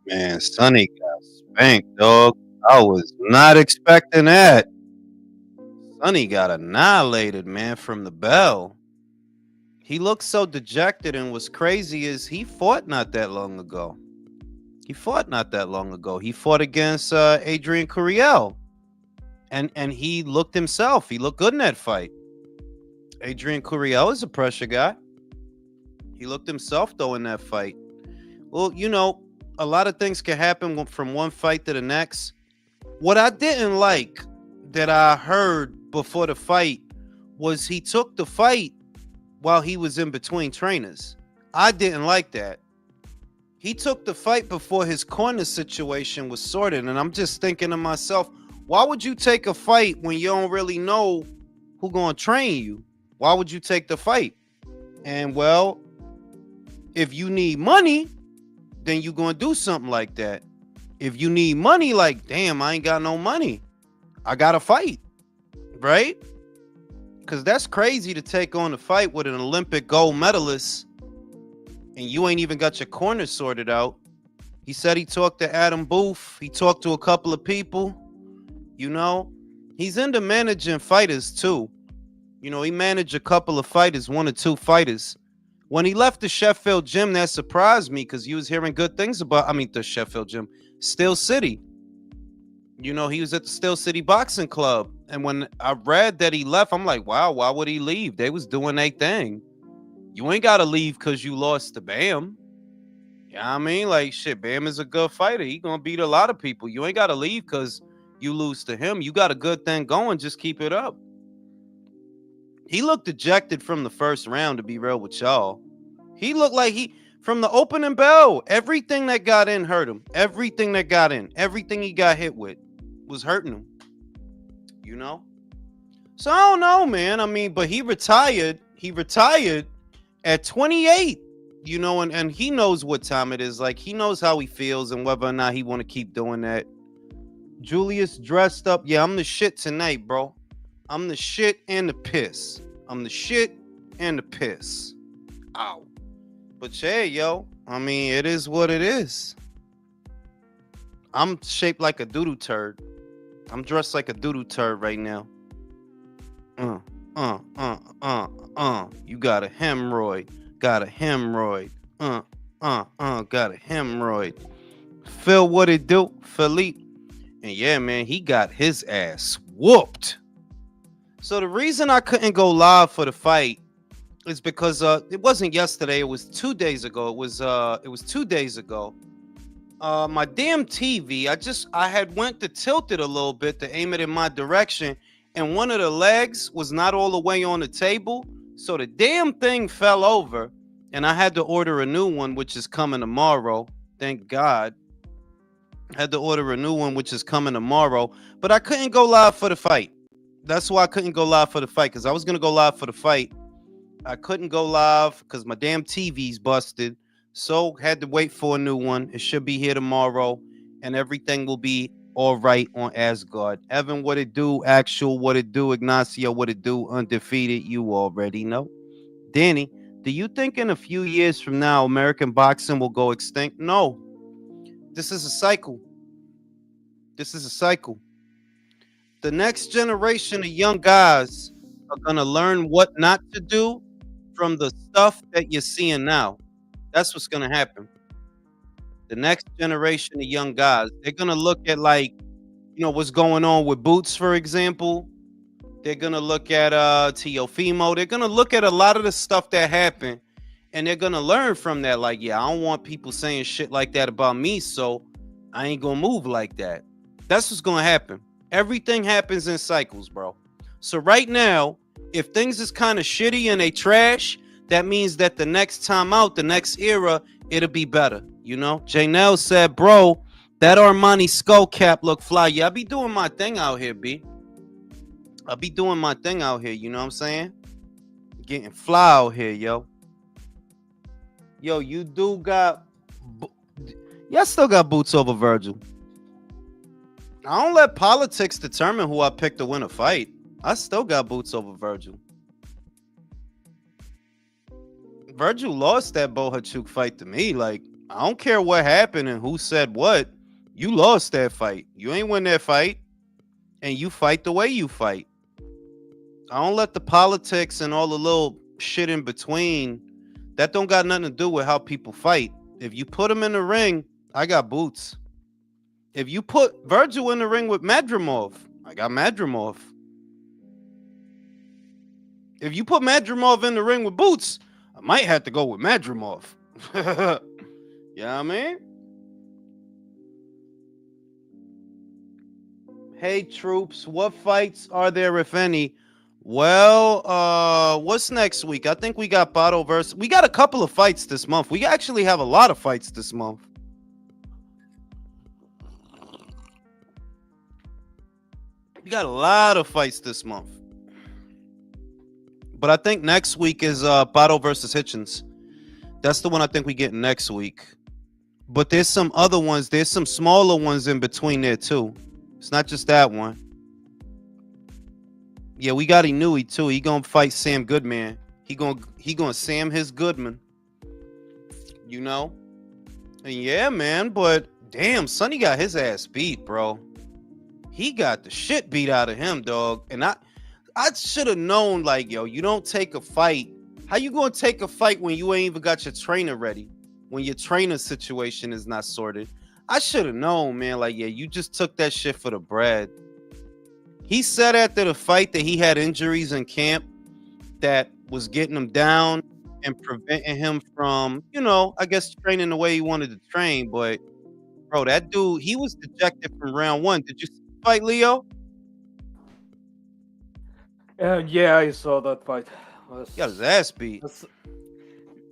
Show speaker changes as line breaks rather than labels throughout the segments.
Man, Sonny got spanked, dog. I was not expecting that. Sonny got annihilated, man, from the bell. He looked so dejected, and what's crazy is he fought not that long ago. He fought against Adrian Curiel, and he looked himself. He looked good in that fight. Adrian Curiel is a pressure guy. He looked himself though in that fight. Well, a lot of things can happen from one fight to the next. What I didn't like that I heard before the fight was he took the fight while he was in between trainers. I didn't like that. He took the fight before his corner situation was sorted, and I'm just thinking to myself, why would you take a fight when you don't really know who's going to train you? Why would you take the fight? And well, if you need money, then you're going to do something like that. If you need money, like, damn, I ain't got no money, I got to fight, right? Because that's crazy to take on a fight with an Olympic gold medalist and you ain't even got your corner sorted out. He said he talked to Adam Booth. He talked to a couple of people. He's into managing fighters too. He managed a couple of fighters, one or two fighters. When he left the Sheffield gym, that surprised me because he was hearing good things about, the Sheffield gym, Steel City. He was at the Steel City Boxing Club. And when I read that he left, I'm like, wow, why would he leave? They was doing their thing. You ain't got to leave because you lost to Bam. Like, shit, Bam is a good fighter. He going to beat a lot of people. You ain't got to leave because you lose to him. You got a good thing going. Just keep it up. He looked dejected from the first round, to be real with y'all. He looked like from the opening bell, everything that got in hurt him. Everything that got in, everything he got hit with was hurting him. So I don't know, man. But he retired. He retired at 28, and he knows what time it is. Like, he knows how he feels and whether or not he want to keep doing that. Julius dressed up. Yeah, I'm the shit tonight, bro. I'm the shit and the piss. I'm the shit and the piss. Ow. But yeah, yo, it is what it is. I'm shaped like a doodoo turd. I'm dressed like a doodoo turd right now. You got a hemorrhoid. Got a hemorrhoid. Got a hemorrhoid. Phil, what it do? Philippe. And yeah, man, he got his ass whooped. So the reason I couldn't go live for the fight is because it wasn't yesterday. It was 2 days ago. It was 2 days ago. My damn TV, I had went to tilt it a little bit to aim it in my direction, and one of the legs was not all the way on the table, so the damn thing fell over, and I had to order a new one, which is coming tomorrow. Thank God. Had to order a new one, which is coming tomorrow, but I couldn't go live for the fight. That's why I couldn't go live for the fight, because I was going to go live for the fight. I couldn't go live because my damn TV's busted. So had to wait for a new one. It should be here tomorrow, and everything will be all right on Asgard. Evan, what it do? Actual, what it do? Ignacio, what it do? Undefeated, you already know. Danny, do you think in a few years from now American boxing will go extinct? No. This is a cycle. The next generation of young guys are going to learn what not to do from the stuff that you're seeing now. That's what's going to happen. The next generation of young guys, they're going to look at, like, what's going on with Boots, for example. They're going to look at Teofimo. They're going to look at a lot of the stuff that happened, and they're going to learn from that. Like, yeah, I don't want people saying shit like that about me, so I ain't going to move like that. That's what's going to happen. Everything happens in cycles, bro. So right now, if things is kind of shitty and they trash, that means that the next time out, the next era, it'll be better. Janelle said, bro, that Armani skull cap look fly. Yeah, I be doing my thing out here, B. I be doing my thing out here, you know what I'm saying? Getting fly out here, yo. Yo, you do got... Y'all still got Boots over Virgil. I don't let politics determine who I pick to win a fight. I still got Boots over Virgil. Virgil lost that Bo Hachuk fight to me. Like, I don't care what happened and who said what. You lost that fight. You ain't win that fight, and you fight the way you fight. I don't let the politics and all the little shit in between. That don't got nothing to do with how people fight. If you put them in the ring, I got boots. If you put Vergil in the ring with Madrimov, I got Madrimov. If you put Madrimov in the ring with boots, I might have to go with Madrimov. You know what I mean? Hey troops, what fights are there, if any? Well, what's next week? I think we got Bato versus. We got a couple of fights this month. We actually have a lot of fights this month. We got a lot of fights this month. But I think next week is Bato versus Hitchens. That's the one I think we get next week. But there's some other ones. There's some smaller ones in between there too. It's not just that one. Yeah, we got Inui too. He gonna fight Sam Goodman. He gonna Sam his Goodman. You know? And yeah, man, but damn, Sonny got his ass beat, bro. He got the shit beat out of him, dog. And I should have known, like, yo, you don't take a fight. How you gonna take a fight when you ain't even got your trainer ready? When your trainer situation is not sorted? I should have known, man. Like, yeah, you just took that shit for the bread. He said after the fight that he had injuries in camp that was getting him down and preventing him from, you know, I guess training the way he wanted to train. But, bro, that dude, he was dejected from round one. Did you see the fight, Leo?
Yeah, I saw that fight.
He got his ass beat.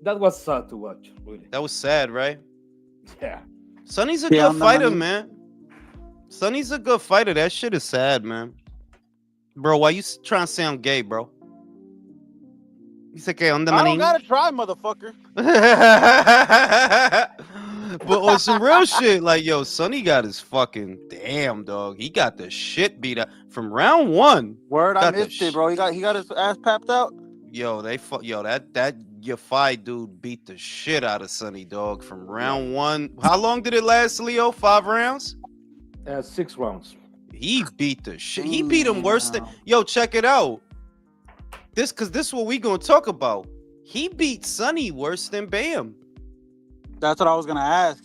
That was sad to watch, really.
That was sad, right?
Yeah.
Sonny's a good fighter, man. Sonny's a good fighter. That shit is sad, man. Bro, why you trying to sound gay, bro? You said gay on the money.
I don't gotta try, motherfucker.
But on some real shit, like, yo, Sonny got his fucking damn, dog. He got the shit beat out from round one.
Word, I missed it, bro. He got his ass papped out.
Yo, that Yafai dude beat the shit out of Sonny, dog, from round one. How long did it last, Leo? 5 rounds?
6 rounds.
He beat the shit. He beat him worse than. Yo, check it out. This is what we gonna talk about. He beat Sonny worse than Bam.
That's what I was gonna ask.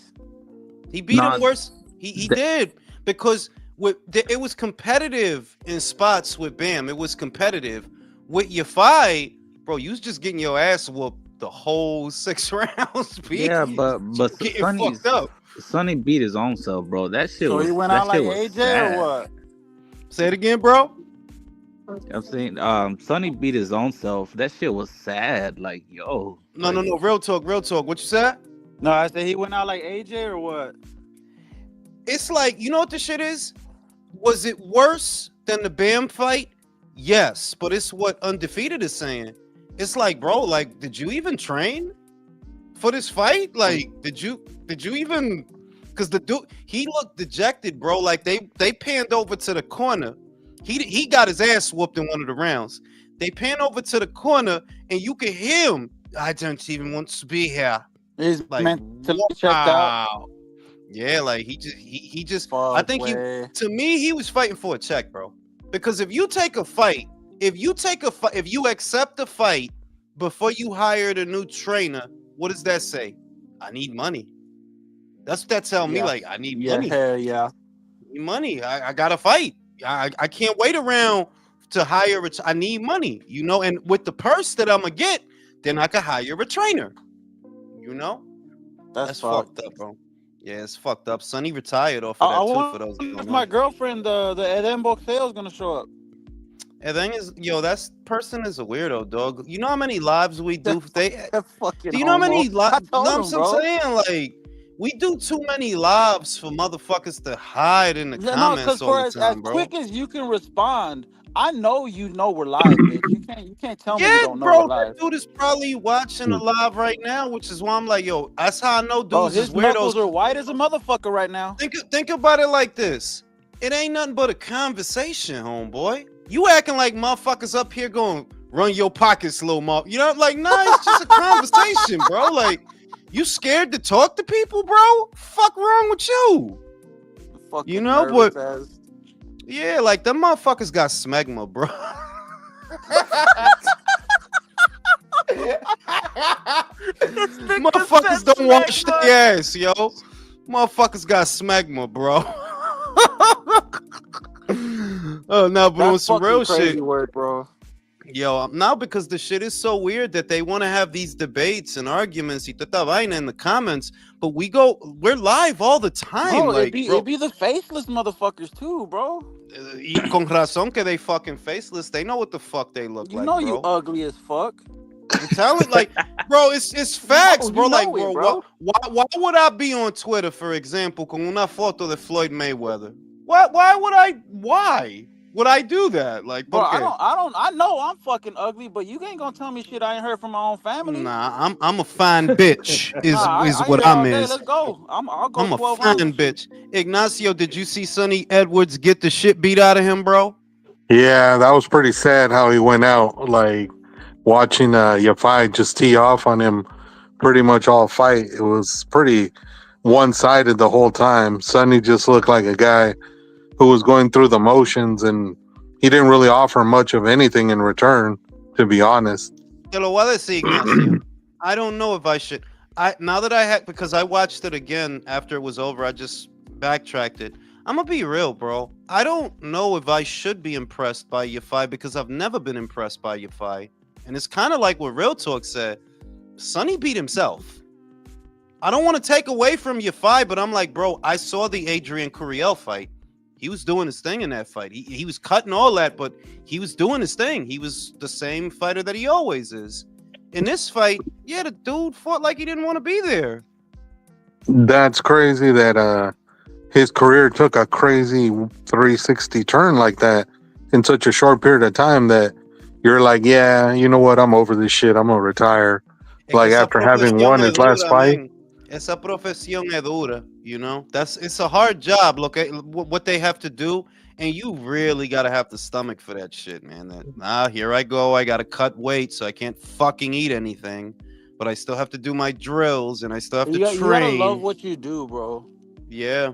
He beat him worse. He did, because it was competitive in spots with Bam. It was competitive with Yafai, bro. You was just getting your ass whooped the whole 6 rounds.
Yeah, but
fucked up.
Sonny beat his own self, bro. That shit
so
was.
He went out like AJ sad. Or what?
Say it again, bro.
I'm saying, Sonny beat his own self. That shit was sad. Like, yo.
No. Real talk. What you said?
No, I said he went out like AJ or what?
It's like, you know what the shit is? Was it worse than the Bam fight? Yes, but it's what Undefeated is saying. It's like, bro, like, did you even train for this fight? Like, did you even? Because the dude, he looked dejected, bro. Like they panned over to the corner. He got his ass whooped in one of the rounds. They pan over to the corner, and you can hear him. I don't even want to be here.
He's
like,
mentally checked out.
Yeah, like he just. I think to me, he was fighting for a check, bro. Because if you take a fight, if you accept the fight before you hired a new trainer, what does that say? I need money. That's what that tell me. Like, I need money.
Hell yeah.
I need money. I gotta fight. I can't wait around to hire I need money, you know, and with the purse that I'm gonna get, then I can hire a trainer. You know? That's fucked up, bro. Yeah, it's fucked up. Sonny retired off of that too, for those.
If my girlfriend, the Eden Boxeo is gonna show up.
And then that person is a weirdo, dog. You know how many lives we do? Do you know how many lives? You know what I'm saying? Like, we do too many lives for motherfuckers to hide in the comments all the time, bro.
As quick as you can respond, I know we're live, bitch. You can't tell me you don't know we're live.
That dude is probably watching a live right now, which is why I'm like, yo, that's how I know dudes is weirdos.
Knuckles are white as a motherfucker right now.
Think about it like this. It ain't nothing but a conversation, homeboy. You acting like motherfuckers up here going run your pockets, little mob. You know, like, nah, it's just a conversation, bro. Like, You scared to talk to people, bro? Fuck wrong with you?
Fucking
You know,
nervous
but
ass.
yeah, like them motherfuckers got smegma, bro. Motherfuckers don't wash their ass, yo. Motherfuckers got smegma, bro. Oh, no, but on
That's
some
fucking
real
crazy
shit,
word, bro.
yo, now because the shit is so weird that they want to have these debates and arguments y tanta vaina in the comments, but we're live all the time,
Bro,
like, bro.
it be the faceless motherfuckers too, bro.
Y con razón que they fucking faceless. They know what the fuck they look
You
like,
know
bro.
you ugly as fuck.
I'm telling, like, bro, it's facts,
you
bro.
know
Like,
it,
bro,
bro.
why would I be on Twitter, for example, con una foto de Floyd Mayweather? Why would I do that? Like,
Bro,
¿por qué?
I know I'm fucking ugly, but you ain't gonna tell me shit I ain't heard from my own family.
Nah, I'm a fine bitch. Is
I
what
hear
I'm
all day.
is.
Let's go. I'll go
I'm a
12
fine
rounds and shit.
bitch. Ignacio, did you see Sonny Edwards get the shit beat out of him, bro?
Yeah, that was pretty sad how he went out. Like watching Yafai just tee off on him pretty much all fight. It was pretty one-sided the whole time. Sonny just looked like a guy who was going through the motions, and he didn't really offer much of anything in return, to be honest.
Te lo voy a decir, Ignacio. I don't know if I should. Now that I had, because I watched it again after it was over, I just backtracked it. I'm gonna be real, bro. I don't know if I should be impressed by Yafai because I've never been impressed by Yafai, and it's kind of like what Real Talk said. Sonny beat himself. I don't want to take away from Yafai, but I'm like, bro, I saw the Adrian Curiel fight. He was doing his thing in that fight. He was cutting all that, but he was doing his thing. He was the same fighter that he always is. In this fight, yeah, the dude fought like he didn't want to be there.
That's crazy that his career took a crazy 360 turn like that in such a short period of time that you're like, yeah, you know what? I'm over this shit. I'm gonna retire.
Es
Like
que esa
after having
profesión
won
es
his last
dura,
fight.
man. Esa profesión es dura, you know? It's a hard job. Look at what they have to do, and you really gotta have the stomach for that shit, man. Here I go. I gotta cut weight, so I can't fucking eat anything, but I still have to do my drills, and I still have to
You gotta
train.
love what you do, bro.
Yeah,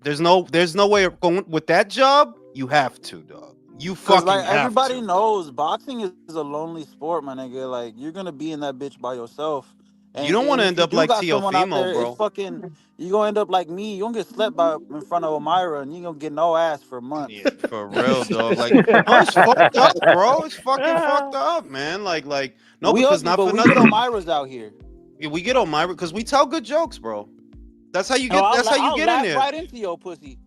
there's no way of going with that job. You have to, dog. You fucking
Like
have
everybody
to.
knows, boxing is a lonely sport, my nigga. Like you're gonna be in that bitch by yourself.
You don't want to
if
end
you
up
do
like
got someone out there,
Teofimo,
it's
bro.
fucking. You gonna end up like me. You gonna get slept by in front of Elmira, and you gonna get no ass for months.
Yeah, for real, dog. Like, no, it's fucked up, bro. It's fucking fucked up, man. Like, no,
we
because
ugly,
not
but
for
we
nothing.
get Elmira's out here.
Yeah, we get Elmira because we tell good jokes, bro. That's how you get.
I'll
That's how you
I'll
get in
laugh
there.
right into your pussy.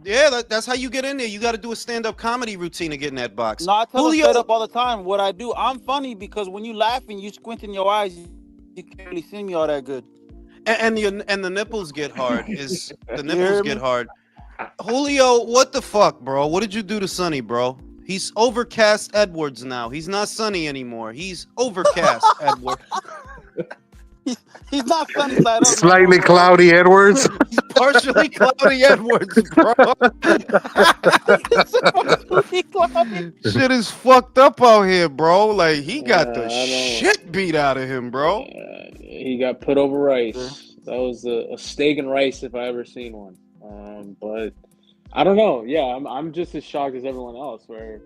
Yeah, that's how you get in there. You got to do a stand-up comedy routine to get in that box.
No, I tell them
Julio,
straight up all the time. What I do, I'm funny because when you laughing, you squinting your eyes, you can't really see me all that good.
and the nipples get hard. Is the
hear
nipples
me?
get hard? Julio, what the fuck, bro? What did you do to Sonny, bro? He's Overcast Edwards now. He's not Sonny anymore. He's Overcast Edwards.
He's not sunny side up.
Slightly cloudy Edwards.
He's partially cloudy Edwards, bro. Shit is fucked up out here, bro. Like he got the shit beat out of him, bro.
He got put over rice. That was a steak and rice if I ever seen one. But I don't know. Yeah, I'm just as shocked as everyone else. Where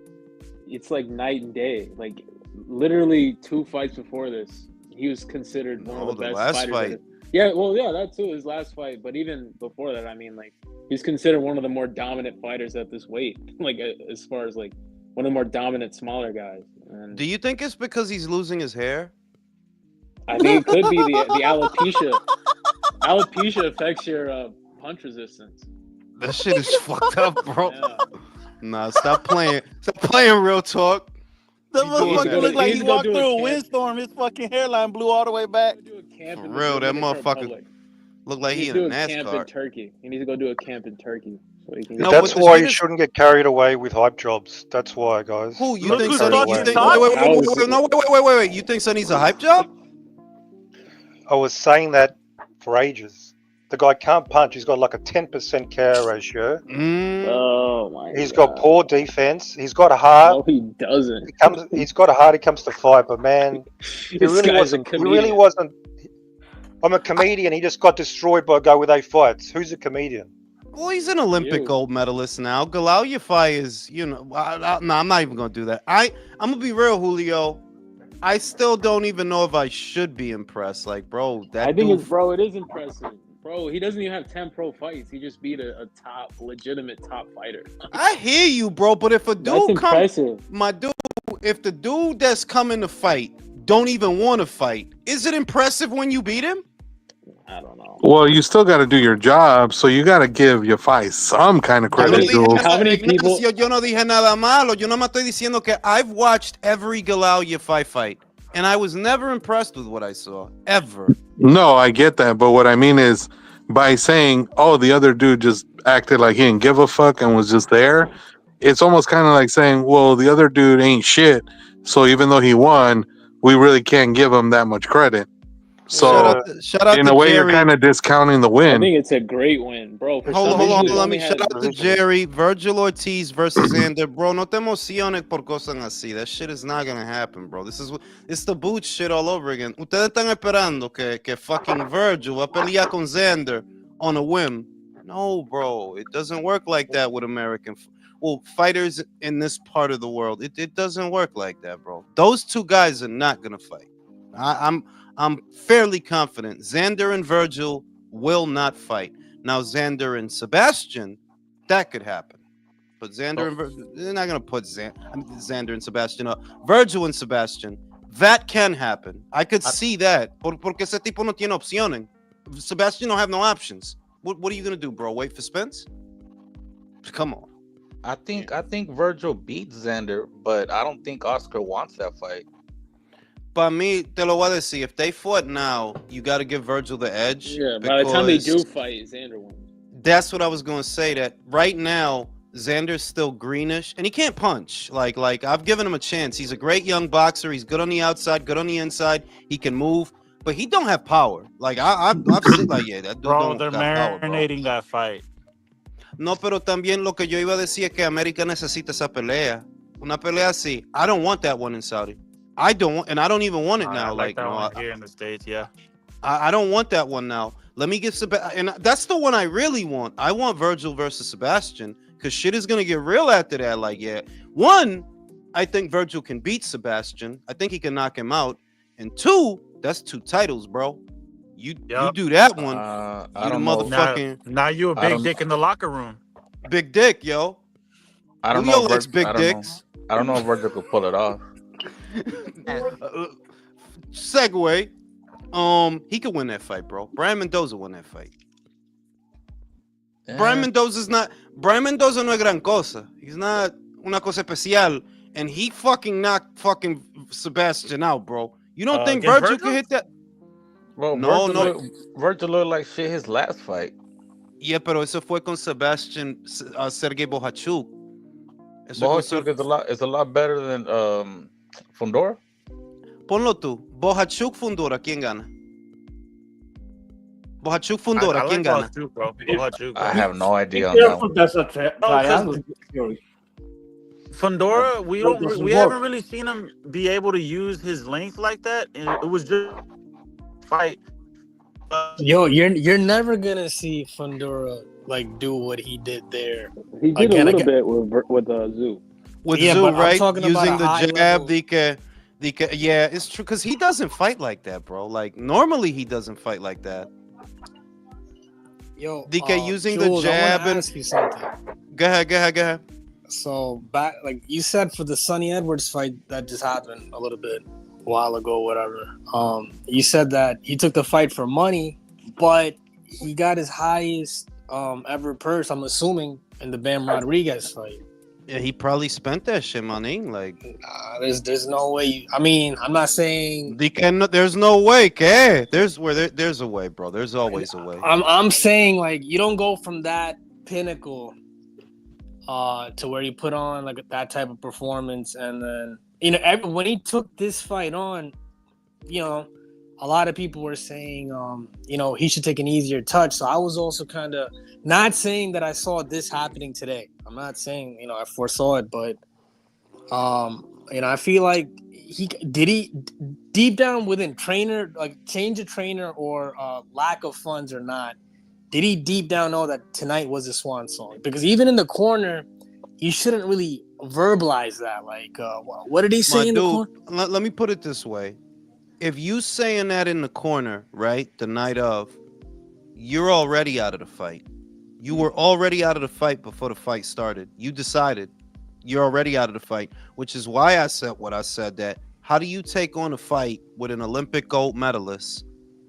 it's like night and day. Like literally 2 fights before this, he was considered one of the best
last
fighters.
fight.
Yeah, well, yeah, that too, his last fight. But even before that, I mean, like, he's considered one of the more dominant fighters at this weight. Like, as far as, like, one of the more dominant, smaller guys. And
Do you think it's because he's losing his hair?
I think it could be the alopecia. Alopecia affects your punch resistance.
That shit is fucked up, bro.
Yeah.
Nah, stop playing. Stop playing real talk.
The
He's doing
motherfucker
that.
looked like
He's
he
gonna
walked
do a
through a
camp.
windstorm. His fucking hairline blew all the way back.
Do a camp
For
in the
real, that
Dominican
motherfucker
Republic.
look like
He
he
needs
in
to
a
do a camp in
NASCAR.
Turkey. He needs to go do a camp in Turkey. So he can
No,
That's
what the
why
shit
you
is-
shouldn't get carried away with hype jobs. That's why, guys.
Who you
Don't
think
get
Sonny-
carried
Sonny? You
away.
think?
Talks?
Wait. You think Sonny's a hype job?
I was saying that for ages. The guy can't punch. He's got like a 10% KO ratio.
Oh my
He's
God.
got poor defense. He's got a heart.
No, he doesn't.
He's got a heart. He comes to fight, but man, he
This
really
guy's a
wasn't. He
comedian.
really wasn't. I'm a comedian. He just got destroyed by a guy with 8 fights. Who's a comedian?
Well, he's an Olympic
You.
gold medalist now. Galal Yafai is, no, I'm not even gonna do that. I'm gonna be real, Julio. I still don't even know if I should be impressed. Like, bro, that
I think
dude.
it's bro. It is impressive, bro. He doesn't even have 10 pro fights. He just beat a legitimate top fighter.
I hear you, bro, but if a
That's
dude comes,
impressive.
my dude, if the dude that's coming to fight don't even want to fight, is it impressive when you beat him?
I don't know.
Well, you still got to do your job, so you got to give your fight some kind of
How
credit,
many-
dude.
how many people-
Ignacio, yo no dije nada malo. Yo no me estoy diciendo que I've watched every Galal Yafai fight, and I was never impressed with what I saw, ever.
No, I get that, but what I mean is by saying, "Oh, the other dude just acted like he didn't give a fuck and was just there," it's almost kind of like saying, "Well, the other dude ain't shit, so even though he won, we really can't give him that much credit." So,
Shout out
in
to
a way,
Jerry.
you're kind of discounting the
I
win.
think it's a great win, bro. For
Hold
some
on.
reason, it
Let
only
me shout
has-
out to Jerry. Virgil Ortiz versus Xander. Bro, no te emociones por cosas así. That shit is not gonna happen, bro. It's the boot shit all over again. Ustedes están esperando que fucking Virgil va a pelear con Xander on a whim. No, bro. It doesn't work like that with fighters in this part of the world. It doesn't work like that, bro. Those two guys are not gonna fight. I'm fairly confident Xander and Virgil will not fight. Now Xander and Sebastian, that could happen. But Xander and Virgil, they're not gonna put Xander and Sebastian up. Virgil and Sebastian, that can happen. I could see that. Porque ese tipo no tiene opciones. Sebastian don't have no options. What are you gonna do, bro? Wait for Spence? Come on.
I think Virgil beats Xander, but I don't think Oscar wants that fight.
Para mí, te lo voy a decir. If they fought now, you got to give Virgil the edge.
Yeah, by the time they
because
do fight, Xander wins.
That's what I was going to say. That right now, Xander's still greenish, and he can't punch. Like I've given him a chance. He's a great young boxer. He's good on the outside, good on the inside. He can move, but he don't have power. Like I've seen, like that dude
Bro,
don't
they're
got power, bro.
marinating that fight.
No, pero también lo que yo iba a decir es que América necesita esa pelea. Una pelea así. I don't want that one in Saudi. I don't even want it now.
I like that
no,
one here in the States, yeah.
I don't want that one now. Let me get Sebastian, and that's the one I really want. I want Virgil versus Sebastian because shit is gonna get real after that. Like, yeah, one, I think Virgil can beat Sebastian. I think he can knock him out. And two, that's 2 titles, bro. You do that one.
I
You the
don't know.
motherfucking
Now you a
I
big
don't-
dick in the locker room.
big dick, yo.
I don't
Julio
know.
likes big
I don't know.
dicks.
I don't know if Virgil could pull it off.
Segue. He could win that fight, bro. Brian Mendoza won that fight. Brian Mendoza no es gran cosa. He's not una cosa especial. And he fucking knocked fucking Sebastian out, bro. You don't think
against
Virgil
Virgil?
could hit that?
Bro,
No,
Virgil looked like shit his last fight.
Yeah, pero eso fue con Sebastian Sergey Bohachuk. Eso fue
Bohachuk is a lot better than Fundora.
Ponlo tú. Bohachuk Fundora, ¿quién gana? Bohachuk Fundora,
I
¿quién
like
gana?
Bohachuk, bro. Bohachuk, bro.
I have no
Be
idea on that
careful,
one.
that's a triangle theory.
Fundora, we
That doesn't
we
work.
haven't really seen him be able to use his length like that. And it was just fight.
Yo, you're never gonna see Fundora like do what he did there.
He did
Again,
a little bit with Zoo.
With
Yeah,
Zoo,
but I'm
right?
talking about
Using
a
the
high
jab,
level.
yeah, it's true because he doesn't fight like that, bro. Like normally he doesn't fight like that.
Yo,
DK using
Jules,
the
I wanna
jab and
ask you something.
go ahead.
So back, like you said, for the Sonny Edwards fight that just happened a little bit a while ago, whatever. You said that he took the fight for money, but he got his highest ever purse. I'm assuming in the Bam Rodriguez fight.
Yeah, he probably spent that shit money. Like,
There's no way. I mean, I'm not saying.
there's no way. Okay, there's a way, bro. There's always a way.
I'm saying like you don't go from that pinnacle to where you put on like that type of performance, and then when he took this fight on, a lot of people were saying he should take an easier touch. So I was also kind of not saying that I saw this happening today. I'm not saying I foresaw it, but I feel like he deep down within trainer, like change of trainer or lack of funds or not, did he deep down know that tonight was a swan song? Because even in the corner, he shouldn't really verbalize that. Like, what did he say in the corner?
Let me put it this way. If you saying that in the corner, right, the night of, you're already out of the fight. You were already out of the fight before the fight started. You decided you're already out of the fight, which is why I said what I said, that how do you take on a fight with an Olympic gold medalist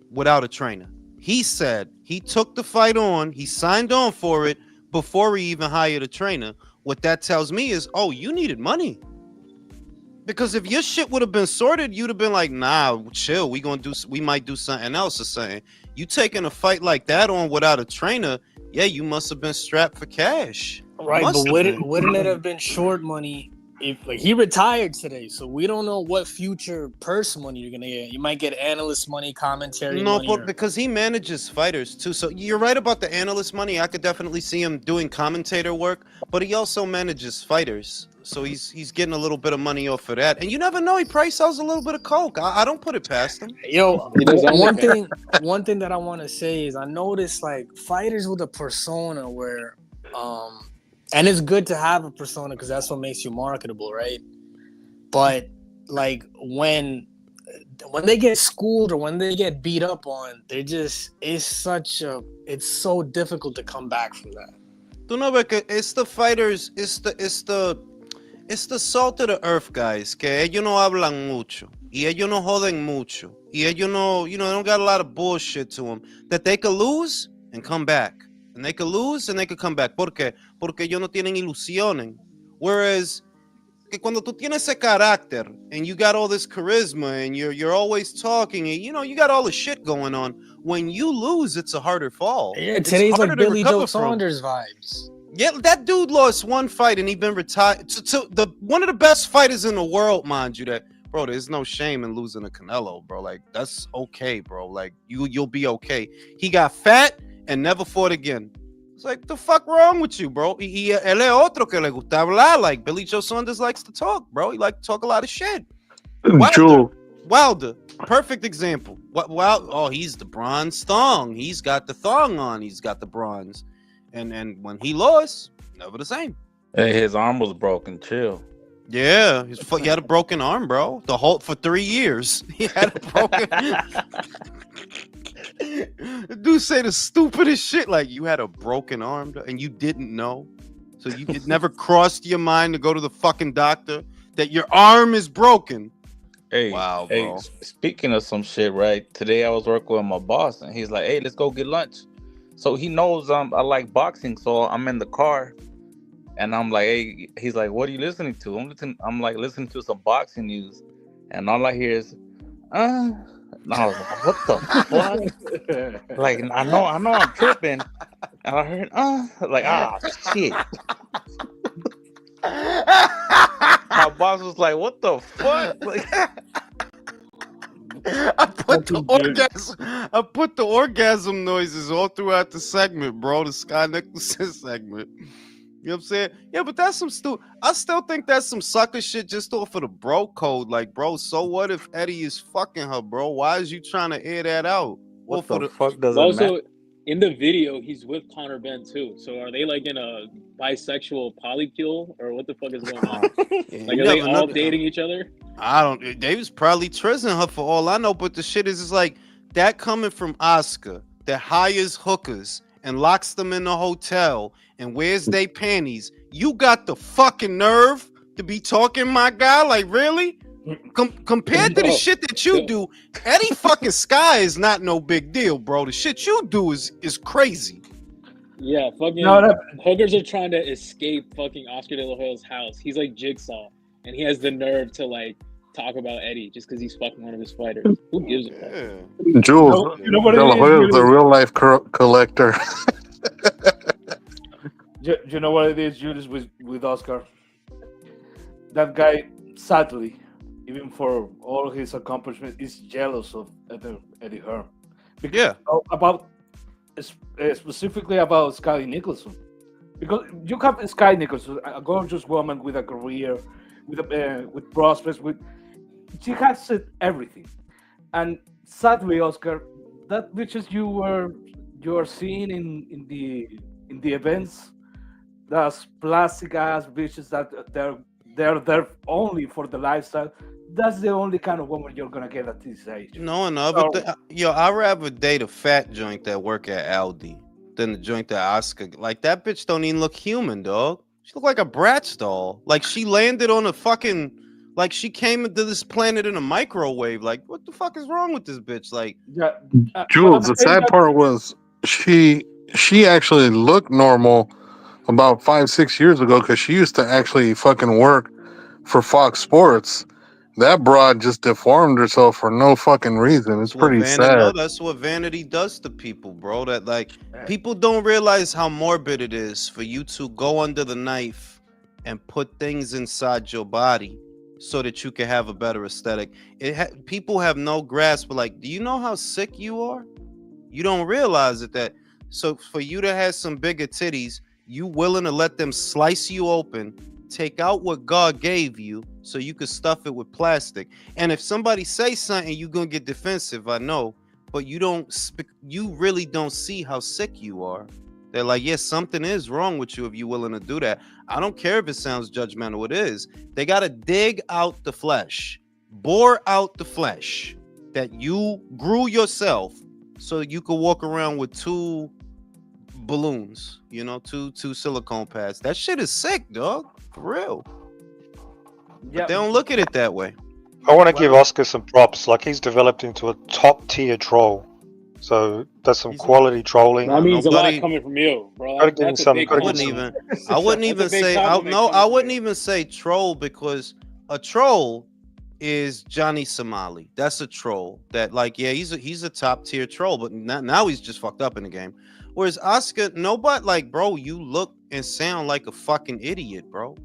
without a trainer? He said he took the fight on, he signed on for it before he even hired a trainer. What that tells me is, oh, you needed money. Because if your shit would have been sorted, you'd have been like, nah, chill, we might do something else or something. You taking a fight like that on without a trainer, yeah, you must have been strapped for cash.
Right, but wouldn't it have been short money if, like, he retired today? So we don't know what future purse money you're gonna get. You might get analyst money, commentary money.
No, because he manages fighters too. So you're right about the analyst money. I could definitely see him doing commentator work, but he also manages fighters. So he's getting a little bit of money off of that. And you never know, he probably sells a little bit of coke. I don't put it past him.
Yo, one thing that I want to say is I noticed, like, fighters with a persona where and it's good to have a persona because that's what makes you marketable, right? But like when they get schooled or when they get beat up on, it's so difficult to come back from that.
Tú no ves que it's the fighters, it's the salt of the earth guys, que ellos no hablan mucho, y ellos no joden mucho, y ellos no, they don't got a lot of bullshit to them, that they could lose and come back. And they could lose and they could come back. ¿Por qué? Porque ellos no tienen ilusiones. Whereas, que cuando tú tienes ese carácter and you got all this charisma and you're always talking and you got all the shit going on, when you lose, it's a harder fall.
Yeah, today's like Billy Joe Saunders vibes.
Yeah, that dude lost one fight and he been retired. One of the best fighters in the world, mind you, that, bro, there's no shame in losing to Canelo, bro. Like, that's okay, bro. Like, you'll be okay. He got fat and never fought again. It's like, the fuck wrong with you, bro? Y él es otro que le gusta hablar. Like, Billy Joe Saunders likes to talk, bro. He like to talk a lot of shit. Wilder, perfect example. He's the bronze thong. He's got the thong on. He's got the bronze. And when he lost, never the same.
Hey, his arm was broken, chill.
Yeah, he had a broken arm, bro. For 3 years. He had a broken The dude say the stupidest shit, like, you had a broken arm and you didn't know. So it never crossed your mind to go to the fucking doctor that your arm is broken.
Hey,
wow, bro.
Hey, speaking of some shit, right? Today I was working with my boss and he's like, hey, let's go get lunch. So he knows I like boxing, so I'm in the car and I'm like, hey, he's like, what are you listening to? I'm like listening to some boxing news, and all I hear is, and I was like, what the fuck? Like, I know I'm tripping. And I heard, like, shit. My boss was like, what the fuck? Like,
I put the orgasm noises all throughout the segment, bro. The Sky Nicholson segment. You know what I'm saying? Yeah, but that's some I still think that's some sucker shit just off of the bro code. Like, bro, so what if Eddie is fucking her, bro? Why is you trying to air that out?
What the fuck does it
also,
matter?
In the video, he's with Conor Benn too. So are they like in a bisexual polycule, or what the fuck is going on? Like, are they all dating each other?
I don't. They was probably trizzing her for all I know. But the shit is like that coming from Oscar that hires hookers and locks them in the hotel and wears they panties. You got the fucking nerve to be talking, my guy? Like, really? Compared to the shit that you do, Eddie fucking Sky is not no big deal, bro. The shit you do is crazy.
Yeah, fucking hookers are trying to escape fucking Oscar De La Hoya's house. He's like Jigsaw, and he has the nerve to like talk about Eddie just because he's fucking one of his fighters. Who gives a fuck?
Jules, De La Hoya is a real life collector.
You know what it is, Judas, with Oscar? That guy, sadly, even for all his accomplishments, is jealous of Eddie Hearn.
Yeah.
Specifically about Sky Nicholson. Because you have Sky Nicholson, a gorgeous woman with a career, with prospects, she has said everything, and sadly, Oscar, that bitches you're seeing in the events, those plastic ass bitches that they're there only for the lifestyle. That's the only kind of woman you're gonna get at this age.
No, another
So
thing, yo, I'd rather date a fat joint that work at Aldi than the joint that Oscar. Like that bitch don't even look human, dog. She look like a Bratz doll. Like she landed on a fucking, like she came into this planet in a microwave. Like what the fuck is wrong with this bitch? Like
yeah, but
Jules,
I'm
the
saying
sad
that
part was she actually looked normal about 5-6 years ago because she used to actually fucking work for Fox Sports. That broad just deformed herself for no fucking reason. It's
that's what
pretty
vanity.
sad.
No, that's what vanity does to people, bro. That like people don't realize how morbid it is for you to go under the knife and put things inside your body so that you can have a better aesthetic. People have no grasp. But like, do you know how sick you are? You don't realize it. That so for you to have some bigger titties, you willing to let them slice you open, take out what God gave you, so you could stuff it with plastic. And if somebody say something, you gonna get defensive. I know, but you don't. You really don't see how sick you are. They're like, yes, something is wrong with you if you're willing to do that. I don't care if it sounds judgmental. It is. They gotta dig out the flesh, bore out the flesh that you grew yourself, so you could walk around with two balloons, you know, two silicone pads. That shit is sick, dog. For real.
yeah,
But they don't look at it that way.
I want to give Oscar some props. Like he's developed into a top tier troll. So that's some quality trolling.
That means a
Nobody-
lot coming from you, bro.
Gotta give him
That's a
some-
big
I wouldn't
compliment.
even I wouldn't even
That's a big
say
compliment
no,
coming
I
from
wouldn't
you.
even say troll, because a troll is Johnny Somali. That's a troll. That like, yeah, he's a top tier troll, but now he's just fucked up in the game. Whereas Oscar, nobody, like, bro, you look and sound like a fucking idiot, bro.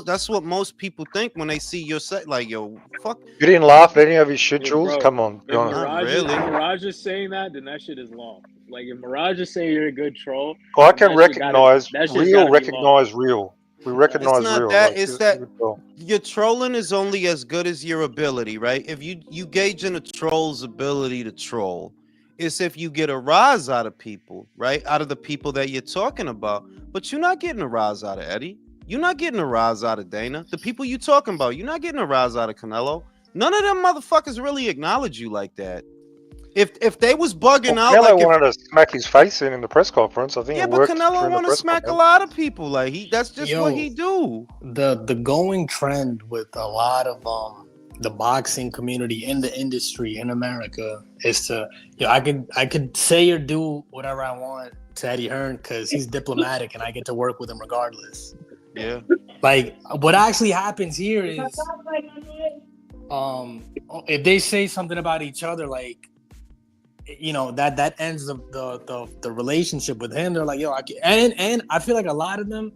That's what most people think when they see your set. Like, yo, fuck.
You didn't laugh at any of his shit,
Hey,
Jules?
bro,
Come on, be
If
honest.
Not
Mirage,
really.
if Mirage is saying that, then that shit is long. Like if Mirage is saying you're a good troll,
Well, I
then
can
that shit gotta-
recognize
that shit's
real.
gotta be long.
Recognize real. We recognize
It's not
real.
that.
Like,
It's
you
that
can tell.
your trolling is only as good as your ability, right? If you gauge in a troll's ability to troll, it's if you get a rise out of people, right? Out of the people that you're talking about. But you're not getting a rise out of Eddie. You're not getting a rise out of Dana. The people you talking about, you're not getting a rise out of Canelo. None of them motherfuckers really acknowledge you like that. If they was bugging
Well,
out,
Canelo
like if,
wanted to smack his face in the press conference. I think
yeah,
it
but
worked
Canelo
during the
want to
press
smack a
conference.
lot of people. Like that's just what
Yo.
he do.
The going trend with a lot of the boxing community in the industry in America is to, you know, I could say or do whatever I want to Eddie Hearn because he's diplomatic and I get to work with him regardless.
Yeah.
Like what actually happens here is if they say something about each other, like, you know, that ends the relationship with him. They're like, yo, and I feel like a lot of them,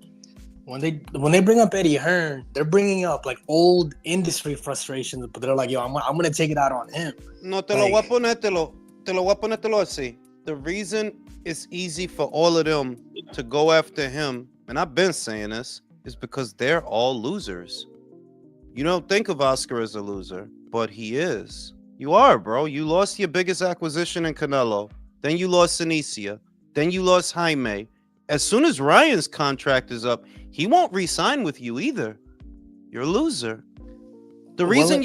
when they bring up Eddie Hearn, they're bringing up like old industry frustrations, but they're like, yo, I'm gonna take it out on him.
No, te lo voy a poner, te lo voy a ponértelo así. The reason it's easy for all of them to go after him, and I've been saying this, is because they're all losers. You don't think of Oscar as a loser, but he is. You are, bro. You lost your biggest acquisition in Canelo. Then you lost Sinicia. Then you lost Jaime. As soon as Ryan's contract is up, he won't re-sign with you either. You're a loser. The reason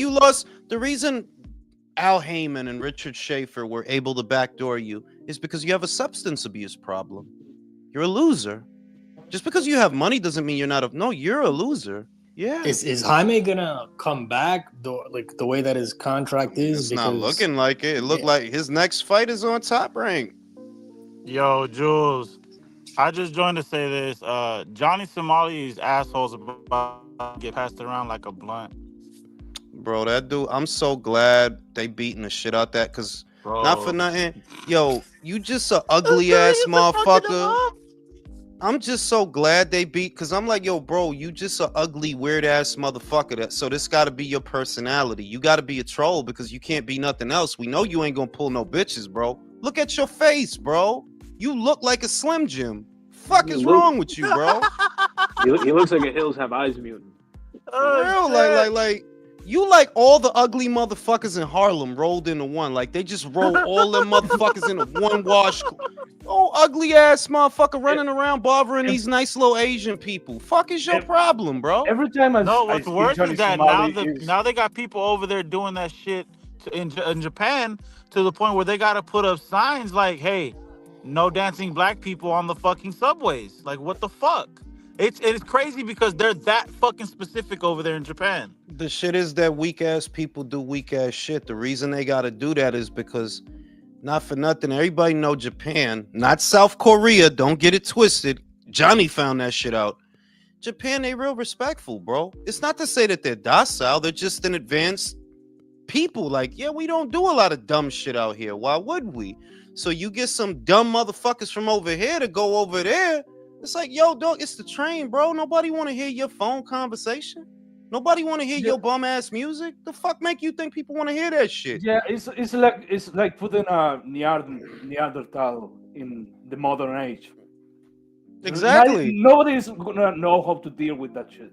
Al Heyman and Richard Schaefer were able to backdoor you is because you have a substance abuse problem. You're a loser. Just because you have money doesn't mean you're not no, you're a loser. Yeah.
Is Jaime gonna come back the way that his contract is?
It's not looking like it. It looked like his next fight is on Top Rank.
Yo, Jules, I just joined to say this. Johnny Somali's asshole's about to get passed around like a blunt.
Bro, that dude, I'm so glad they beating the shit out that, because
Bro.
not for nothing. Yo, you just a ugly ass motherfucker. I'm just so glad they beat, because I'm like, yo, bro, you just a ugly, weird ass motherfucker. So this got to be your personality. You got to be a troll because you can't be nothing else. We know you ain't gonna pull no bitches, bro. Look at your face, bro. You look like a Slim Jim. Fuck is wrong with you, bro?
He looks like a Hills Have Eyes mutant.
For real, like You like all the ugly motherfuckers in Harlem rolled into one. Like they just roll all them motherfuckers into one wash. Oh, ugly ass motherfucker running around bothering these nice little Asian people. Fuck is your problem, bro?
Every time
No,
I
what's
see
worse
Johnny
is that now
Somali is
now they got people over there doing that shit in Japan to the point where they got to put up signs like, "Hey, no dancing black people on the fucking subways." Like, what the fuck? It's crazy because they're that fucking specific over there in Japan.
The shit is that weak ass people do weak ass shit. The reason they got to do that is because, not for nothing, everybody know Japan, not South Korea. Don't get it twisted. Johnny found that shit out. Japan, they real respectful, bro. It's not to say that they're docile. They're just an advanced people. Like, yeah, we don't do a lot of dumb shit out here. Why would we? So you get some dumb motherfuckers from over here to go over there. It's like, yo, dog, it's the train, bro. Nobody want to hear your phone conversation. Nobody want to hear your bum ass music. The fuck make you think people want to hear that shit?
Yeah, it's like putting a Neanderthal in the modern age.
Exactly.
Nobody's gonna know how to deal with that shit.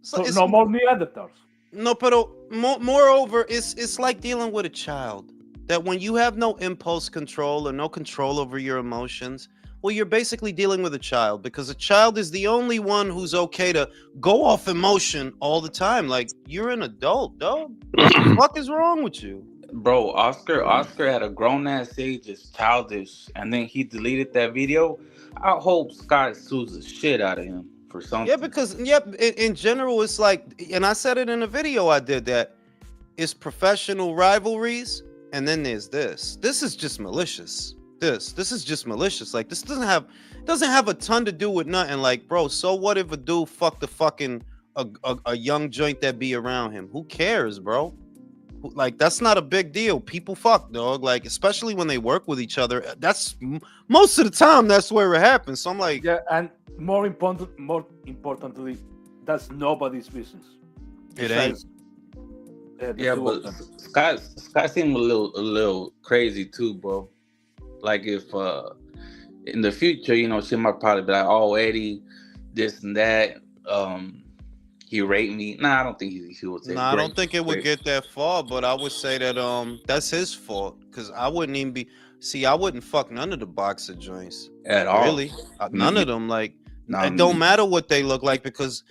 So no more Neanderthals.
No, but moreover, it's like dealing with a child. That when you have no impulse control or no control over your emotions, well, you're basically dealing with a child, because a child is the only one who's okay to go off emotion all the time. Like, you're an adult, dog. What the fuck is wrong with you?
Bro, Oscar at a grown ass age is childish, and then he deleted that video. I hope Scott sues the shit out of him for something.
Yeah, because in general, it's like, and I said it in a video I did, that it's professional rivalries, and then there's this. This is just malicious. This is just malicious. Like, this doesn't have a ton to do with nothing. Like, bro, so what if a dude fucked a young joint that be around him? Who cares, bro? Like, that's not a big deal. People fuck, dog. Like, especially when they work with each other. That's most of the time that's where it happens. So I'm like,
yeah, and more importantly, that's nobody's business.
It ain't.
Yeah, but Scott seemed a little crazy too, bro. Like, if in the future, you know, she might probably be like, "Oh, Eddie, this and that. He raped me." Nah, I don't think he would say.
Nah, I don't think it would get that far, but I would say that that's his fault, because I wouldn't even be. See, I wouldn't fuck none of the boxer joints
at all.
Really, none of them. Like, it don't matter what they look like, because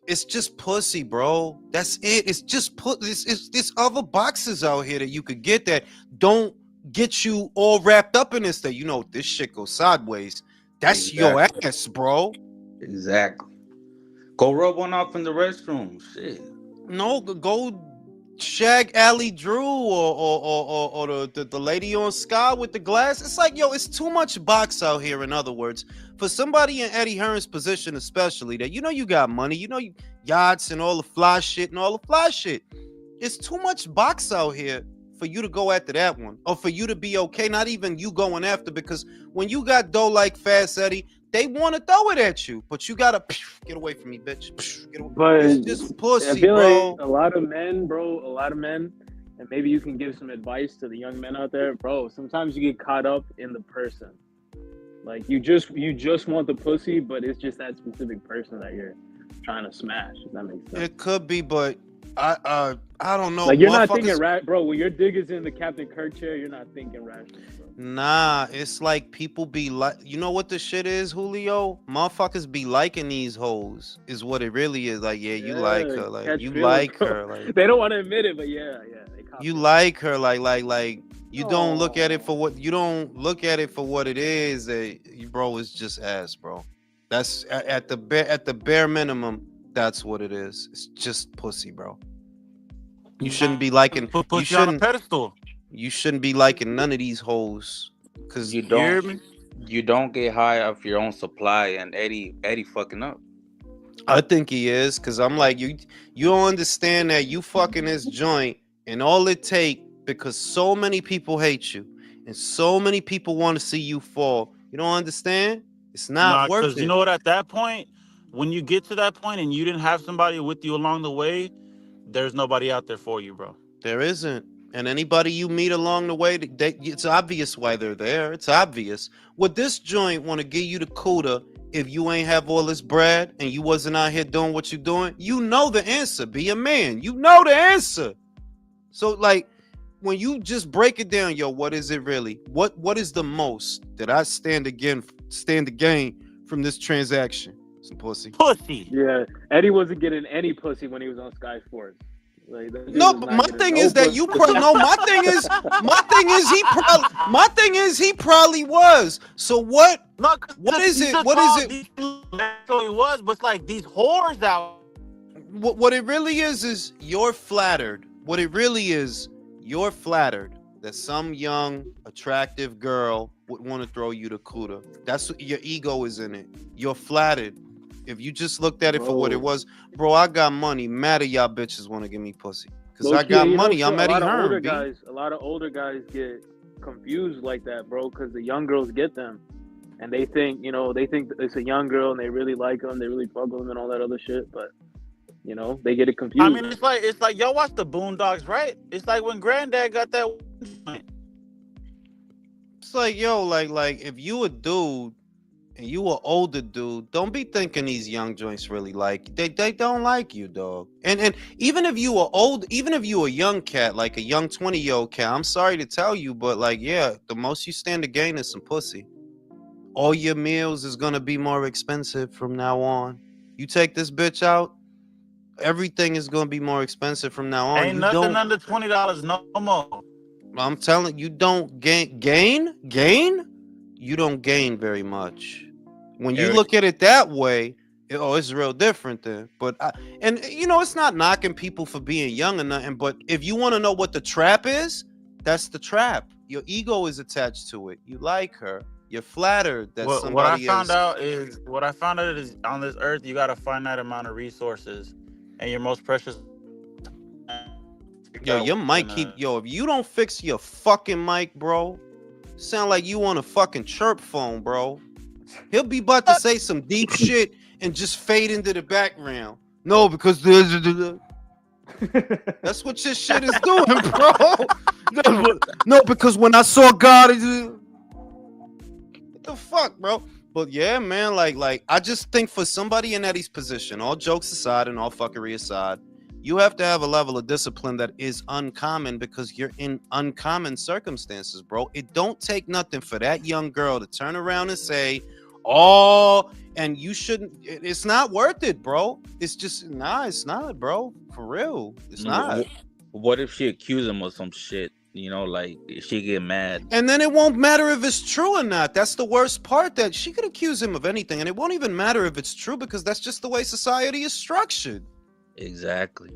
it's just pussy, bro. That's it. It's just there's other boxers out here that you could get that don't get you all wrapped up in this thing. You know, this shit goes sideways. That's your ass, bro.
Exactly. Go rub one off in the restroom. Shit.
No, go shag Allie Drew or the lady on Sky with the glass. It's like, yo, it's too much box out here. In other words, for somebody in Eddie Hearn's position, especially, that you know you got money, you know, yachts and all the fly shit. It's too much box out here for you to go after that one, or for you to be okay. Not even you going after, because when you got dough like Fast Eddie, they want to throw it at you, but you gotta get away from me, bitch. Get away.
But
it's just pussy,
I feel
bro.
like a lot of men, and maybe you can give some advice to the young men out there, bro. Sometimes you get caught up in the person. Like, you just want the pussy, but it's just that specific person that you're trying to smash. If that makes sense.
It could be, but I don't know.
Like, you're not thinking bro. When your dig is in the Captain Kirk chair, you're not thinking rational, bro.
Nah, it's like people be like, you know what the shit is, Julio? Motherfuckers be liking these hoes, is what it really is. Like, yeah, you like her, like you like her, like
they don't want to admit it, but yeah,
you like her, like you don't look at it for what it is. Bro, it's just ass, bro. That's at the bare minimum. That's what it is. It's just pussy, bro. You shouldn't be liking.
Put you on a pedestal.
You shouldn't be liking none of these hoes, because
you don't get high off your own supply, and Eddie fucking up.
I think he is, because I'm like, you don't understand that you fucking this joint, and all it take, because so many people hate you and so many people want to see you fall. You don't understand? It's not worth it.
You know what? At that point, when you get to that point and you didn't have somebody with you along the way, there's nobody out there for you, bro.
There isn't. And anybody you meet along the way, it's obvious why they're there. It's obvious. Would this joint want to give you the cooter if you ain't have all this bread and you wasn't out here doing what you're doing, you know the answer. Be a man. You know the answer. So like when you just break it down, yo, what is it really? What is the most that I stand to gain from this transaction? Some pussy.
Pussy.
Yeah, Eddie wasn't getting any pussy when he was on Sky Sports. Like,
no, but my thing is that you my thing is he probably was. So what?
No,
what is it? What is it?
So he was, but it's like these whores out.
What it really is you're flattered. What it really is, you're flattered that some young, attractive girl would want to throw you the cooter. That's your ego is in it. You're flattered. If you just looked at it for what it was, bro, I got money. Mad at y'all bitches want to give me pussy. Because I got money. I'm Eddie Hearn.
A lot of older guys get confused like that, bro, because the young girls get them. And they think it's a young girl and they really like them. They really fuck with them and all that other shit. But, they get it confused.
I mean, it's like y'all watch the Boondocks, right? It's like when Granddad got that.
It's like, yo, like if you a dude and you an older dude, don't be thinking these young joints really like you. They don't like you, dog. And even if you are old, even if you a young cat, like a young 20-year-old cat, I'm sorry to tell you, but like, yeah, the most you stand to gain is some pussy. All your meals is gonna be more expensive from now on. You take this bitch out, everything is gonna be more expensive from now on.
Ain't nothing under $20 no more.
I'm telling you, don't gain. You don't gain very much. When you look at it that way, it's real different then. But it's not knocking people for being young or nothing. But if you want to know what the trap is, that's the trap. Your ego is attached to it. You like her. You're flattered that somebody
what I found out is on this earth you got a finite amount of resources, and your most precious.
Yo, your mic if you don't fix your fucking mic, bro, sound like you on a fucking chirp phone, bro. He'll be about to say some deep shit and just fade into the background. No, because that's what your shit is doing, bro. No, because when I saw God, what the fuck, bro? But yeah, man, like I just think for somebody in Eddie's position, all jokes aside and all fuckery aside, you have to have a level of discipline that is uncommon because you're in uncommon circumstances, bro. It don't take nothing for that young girl to turn around and say, oh, and you shouldn't. It's not worth it, bro. It's just, it's not, bro. For real. It's not.
What if she accused him of some shit? Like she get mad.
And then it won't matter if it's true or not. That's the worst part, that she could accuse him of anything, and it won't even matter if it's true because that's just the way society is structured.
Exactly.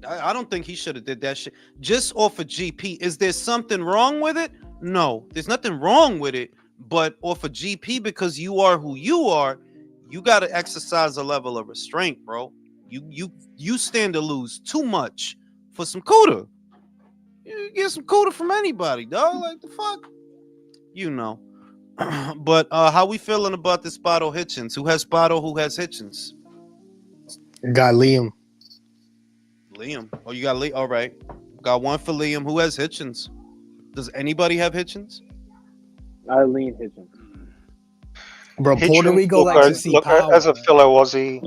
I don't think he should have did that shit just off of GP. Is there something wrong with it? No, there's nothing wrong with it. But off of GP, because you are who you are, you got to exercise a level of restraint, bro. You stand to lose too much for some cooter. You get some cooter from anybody, dog. Like the fuck, But how we feeling about this Spotto Hitchens? Who has Spotto? Who has Hitchens?
Got Liam. Oh, you got Liam. All right. Got one for Liam. Who has Hitchens? Does anybody have Hitchens?
I lean Hitchens.
Bro, Puerto Rico likes to see power.
As a fellow Aussie,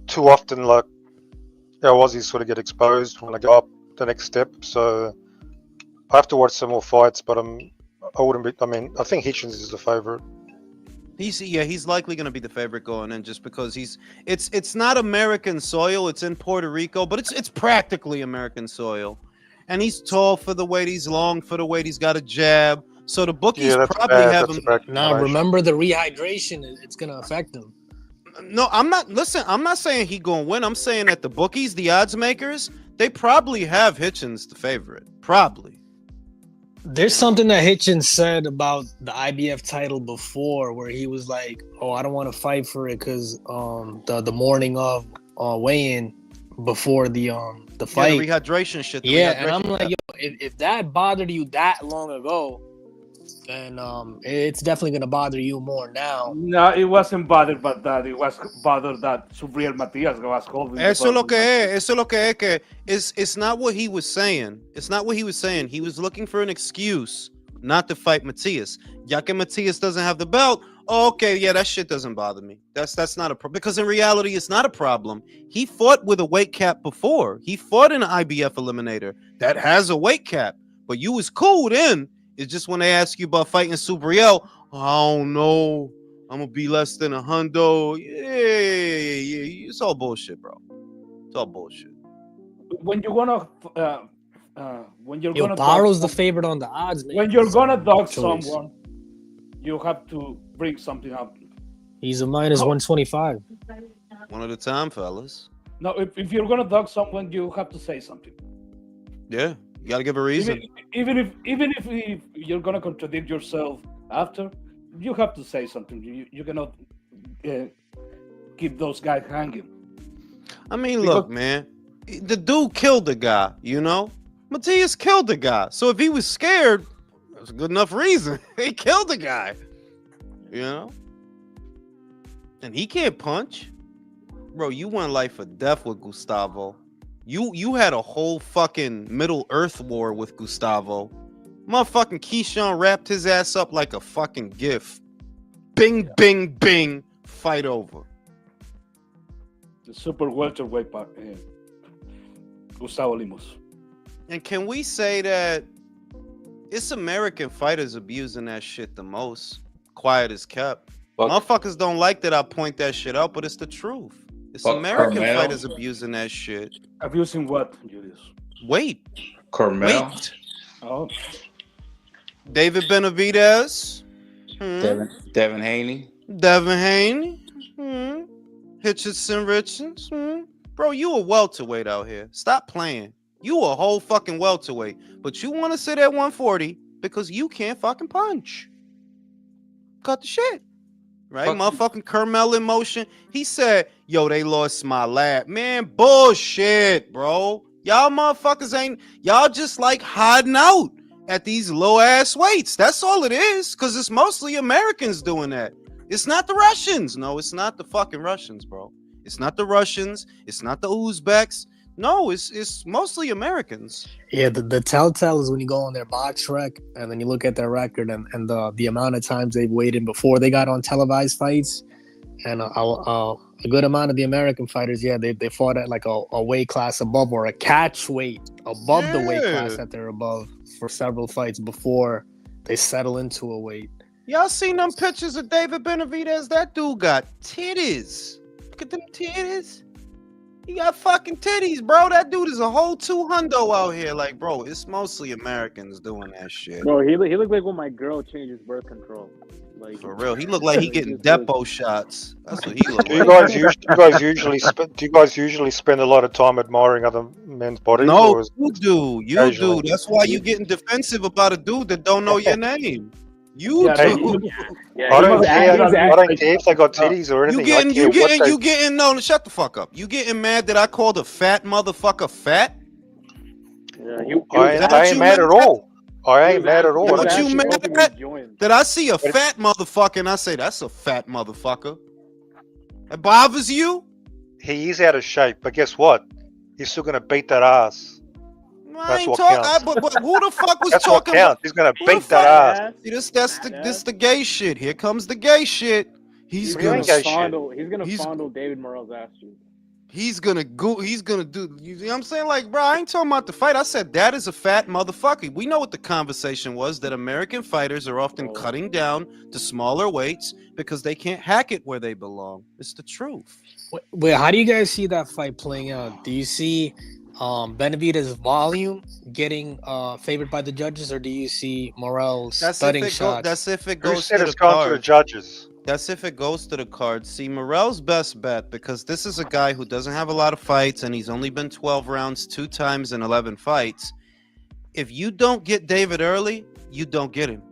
too often, Aussies sort of get exposed when they go up the next step. So I have to watch some more fights, but I think Hitchens is the favorite.
He's likely going to be the favorite going in just because it's not American soil. It's in Puerto Rico, but it's practically American soil. And he's tall for the weight. He's long for the weight. He's got a jab. So the bookies probably have him.
Now, remember the rehydration. It's going to affect him.
No, I'm not saying he going to win. I'm saying that the bookies, the odds makers, they probably have Hitchens the favorite. Probably.
There's something that Hitchens said about the IBF title before, where he was like, "Oh, I don't want to fight for it because the morning of weigh-in before the fight,
the rehydration shit."
And I'm like, yo, if that bothered you that long ago, then it's definitely gonna bother you more now.
No, it wasn't bothered by that. It was bothered that Subriel Matias was holding.
Eso lo que es que it's not what he was saying. It's not what he was saying. He was looking for an excuse not to fight Matias. Yakin Matias doesn't have the belt. Oh, okay, yeah, that shit doesn't bother me. That's not a problem, because in reality, it's not a problem. He fought with a weight cap before. He fought in an IBF eliminator that has a weight cap, but you was cool then. It's just when they ask you about fighting Subriel, I don't know. I'm gonna be less than a hundo. Yeah. It's all bullshit, bro. It's all bullshit.
When you're gonna
Barrow's the favorite on the odds, man.
When you're gonna dog
Choice.
someone, you have to bring something up.
He's a minus 125.
One at a time, fellas.
No, if you're gonna dog someone, you have to say something.
Yeah, you gotta give a reason.
Even if you're gonna contradict yourself after, you have to say something. You cannot keep those guys hanging.
I mean, look, man, the dude killed the guy, you know? Matias killed the guy. So if he was scared, that's a good enough reason. He killed the guy, you know? And he can't punch. Bro, you went life or death with Gustavo. You had a whole fucking Middle Earth war with Gustavo. Motherfucking Keyshawn wrapped his ass up like a fucking GIF. Bing, bing, bing. Fight over.
The super welterweight Gustavo Limos.
And can we say that it's American fighters abusing that shit the most? Quiet as kept. Motherfuckers don't like that I point that shit out, but it's the truth. It's American fighters abusing that shit.
Abusing what, Julius?
Wait.
Carmel.
Wait.
Oh.
David Benavidez.
Devin Haney.
Hitchens Richards. Bro, you a welterweight out here. Stop playing. You a whole fucking welterweight. But you want to sit at 140 because you can't fucking punch. Cut the shit. Right? Motherfucking Carmel in motion. He said, yo, they lost my lab. Man, bullshit, bro. Y'all motherfuckers y'all just like hiding out at these low ass weights. That's all it is. Because it's mostly Americans doing that. It's not the Russians. No, it's not the fucking Russians, bro. It's not the Russians. It's not the Uzbeks. No, it's mostly Americans.
Yeah, the telltale is when you go on their box rec and then you look at their record and the amount of times they've waited before they got on televised fights, and a good amount of the American fighters, they fought at like a weight class above or a catch weight above the weight class that they're above for several fights before they settle into a weight.
Y'all seen them pictures of David Benavidez? That dude got titties. Look at them titties. He got fucking titties, bro. That dude is a whole 200 out here. Like, bro, it's mostly Americans doing that shit.
Bro, he looked like when my girl changes birth control. Like,
for real, he looked like he getting depot shots. That's what he looked
Do you
like.
guys usually spend a lot of time admiring other men's bodies?
No, you do. You do. That's why you getting defensive about a dude that don't know your name. You do.
I don't care if they got titties or anything.
You getting no, shut the fuck up. You getting mad that I called a fat motherfucker fat?
I ain't mad at all. I ain't mad at all.
What you mad at? That I see a fat motherfucker and I say that's a fat motherfucker. It bothers you?
He is out of shape, but guess what? He's still gonna beat that ass. That's what counts.
But who the fuck was
that's
talking?
What counts. He's gonna beat that ass.
See, this the gay shit. Here comes the gay shit. He's gonna
fondle David Morell's ass.
He's gonna do. You know what I'm saying? Like, bro, I ain't talking about the fight. I said that is a fat motherfucker. We know what the conversation was, that American fighters are often cutting down to smaller weights because they can't hack it where they belong. It's the truth.
Wait, how do you guys see that fight playing out? Do you see Benavidez' volume getting favored by the judges, or do you see Morell's studding shots?
That's if it goes to the
card. To the judges.
That's if it goes to the card. See, Morell's best bet, because this is a guy who doesn't have a lot of fights, and he's only been 12 rounds 2 times in 11 fights. If you don't get David early, you don't get him.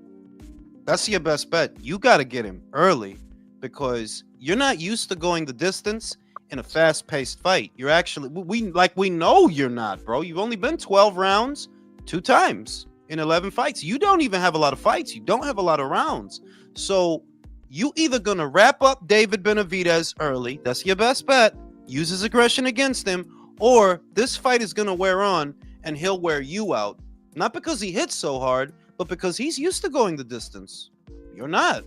That's your best bet. You got to get him early, because you're not used to going the distance in a fast-paced fight. You're actually, we know you're not, bro. You've only been 12 rounds 2 times in 11 fights. You don't even have a lot of fights. You don't have a lot of rounds. So you either gonna wrap up David Benavidez early, that's your best bet, use his aggression against him, or this fight is gonna wear on and he'll wear you out. Not because he hits so hard, but because he's used to going the distance. You're not.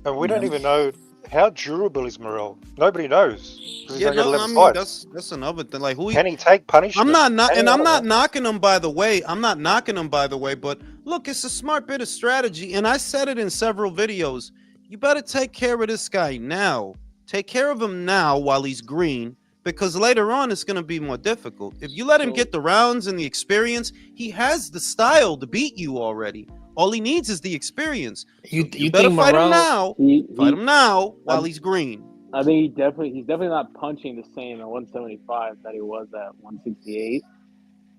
And we don't even know how durable is Morell. Nobody knows. He's
Yeah,
only got
no,
11
I mean
fights.
that's another thing. Like who?
Can he take punishment?
I'm not
Can he?
knocking him by the way. I'm not knocking him by the way. But look, it's a smart bit of strategy, and I said it in several videos. You better take care of this guy now. Take care of him now while he's green, because later on it's going to be more difficult. If you let him get the rounds and the experience, he has the style to beat you already. All he needs is the experience.
You
better
think
fight
Morell,
him now. Fight him now while he's green.
I think he's definitely not punching the same at 175 that he was at 168.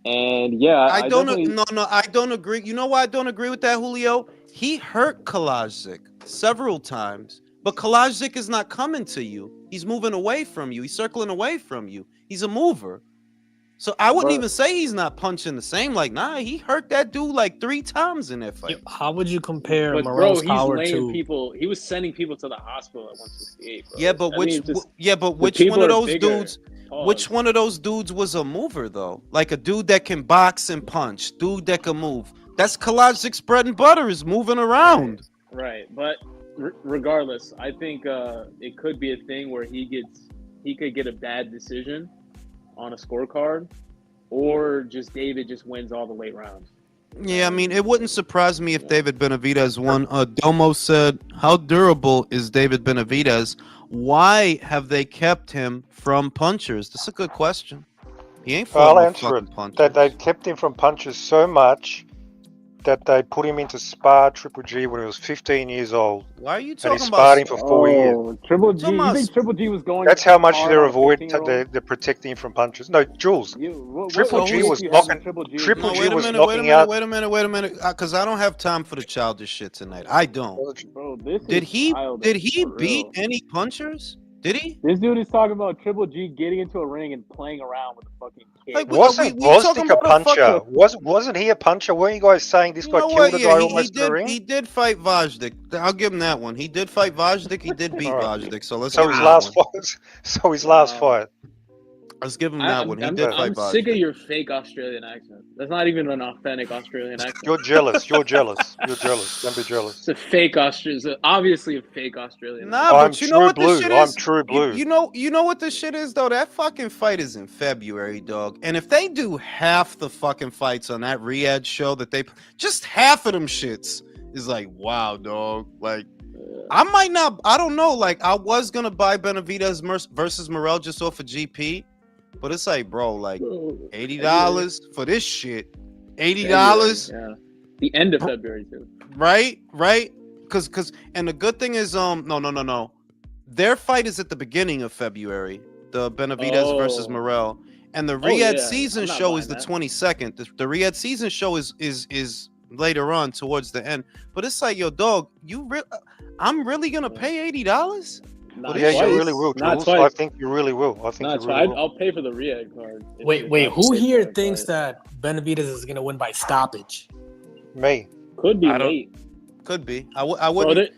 And yeah,
I don't agree. You know why I don't agree with that, Julio? He hurt Kalajdzic several times, but Kalajdzic is not coming to you. He's moving away from you. He's circling away from you. He's a mover. So I wouldn't even say he's not punching the same. Like, nah, he hurt that dude like 3 times in that fight.
How would you compare
but
Morell's
bro,
power
he's
to?
laying people. He was sending people to the hospital at 168. Bro.
Yeah, but which one of those dudes? Which one of those dudes was a mover though? Like a dude that can box and punch, dude that can move. That's Kalajdzic's bread and butter, is moving around.
Right, but regardless, I think it could be a thing where he could get a bad decision on a scorecard, or David just wins all the late rounds.
Yeah, I mean, it wouldn't surprise me if David Benavidez won. Domo said, how durable is David Benavidez? Why have they kept him from punchers? That's a good question. He ain't
I'll
fought
answer it.
punchers.
That they kept him from punches so much that they put him into spar Triple G when he was 15 years old.
Why are you
And
talking
he
about
sparred him for 4 years.
Triple G, you think Triple G was going?
That's how much
hard
they're
on a
avoiding.
15-year-old?
They're protecting him from punches. No, Jules.
What
Triple G
makes
was
you have
knocking.
Triple G?
Triple G
wait a
was
minute,
knocking out.
wait a minute, because I don't have time for the childish shit tonight. I don't.
Bro, this
Did
is
he
childish, for
beat
real.
any punchers? Did he?
This dude is talking about Triple G getting into a ring and playing around with a fucking kid.
Like,
Wasn't
we talking
Bostic a
about
puncher? Wasn't he a puncher? Weren't you guys saying this
You
guy
know
killed
what?
a
Yeah,
guy
he
almost in the
did.
ring?
He did fight Vajdik. I'll give him that one. He did fight Vajdik. He did beat Vajdik. So let's
So
give
his
him
last
that one.
fight. So his last fight.
Let's give him that one. He did fight
I'm
Vajdik.
sick of your fake Australian accent. That's not even an authentic Australian accent.
You're jealous. You're jealous. You're jealous. Don't be jealous.
It's a fake Australian. It's obviously a fake Australian.
Nah,
accent.
but you know what this shit is?
I'm true blue.
You know what this shit is though? That fucking fight is in February, dog. And if they do half the fucking fights on that Riyadh show that just half of them shits is like, wow, dog. Like, I might not. I don't know. Like, I was gonna buy Benavidez versus Morell just off of GP, but it's like, bro, like $80 for this shit. $80.
Yeah. The end of February too.
Right. Cause and the good thing is, no. Their fight is at the beginning of February. The Benavidez versus Morell, and the Riyadh season show is the 22nd. The Riyadh season show is later on towards the end. But it's like, yo, dog, I'm really gonna pay $80?
Yeah, you really will, Jules. I think you really will.
I'll pay for the Riyadh card.
Wait, who here thinks that Benavidez is gonna win by stoppage?
Me.
Could be late.
Could be. I wouldn't.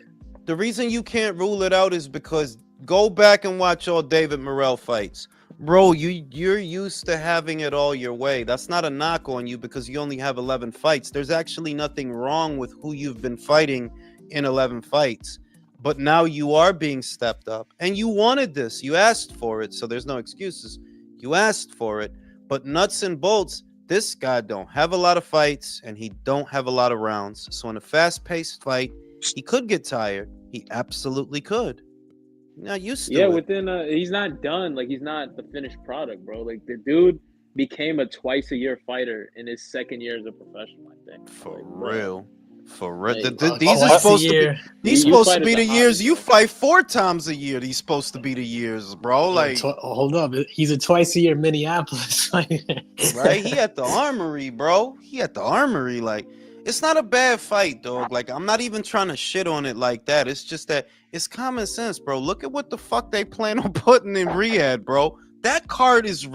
The reason you can't rule it out is because go back and watch all David Morell fights. Bro, you're used to having it all your way. That's not a knock on you because you only have 11 fights. There's actually nothing wrong with who you've been fighting in 11 fights. But now you are being stepped up. And you wanted this. You asked for it. So there's no excuses. You asked for it. But nuts and bolts, this guy don't have a lot of fights and he don't have a lot of rounds. So in a fast-paced fight, he could get tired. He absolutely could. Not used to it.
He's not done. Like, he's not the finished product, bro. Like, the dude became a twice-a-year fighter in his second year as a professional, I think.
For real. For real.
Like,
These are supposed to be. These supposed to be the years you fight 4 times a year. These supposed to be the years, bro. Like,
hold up, he's a twice-a-year Minneapolis fighter.
Right? He at the Armory, bro. He at the Armory. Like, it's not a bad fight, dog. Like, I'm not even trying to shit on it like that. It's just that it's common sense, bro. Look at what the fuck they plan on putting in Riyadh, bro. That card is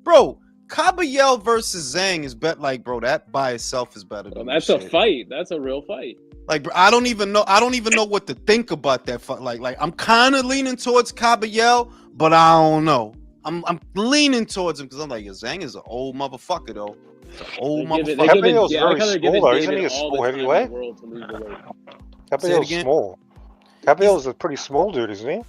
bro. Caballel versus Zhang is bro, that by itself is better than
that's a fight. That's a real fight.
Like, bro, I don't even know what to think about that fight. Like I'm kind of leaning towards Caballel, but I don't know. I'm leaning towards him because I'm like, yo, Zhang is an old motherfucker though. He's an old
They
motherfucker.
Caball's
I like
very
how they're
small
giving
though,
David
isn't he? A
all
small
the time in the
heavyweight.
world to lose the weight.
Caball's
again?
small. Caball's a pretty small dude, isn't he?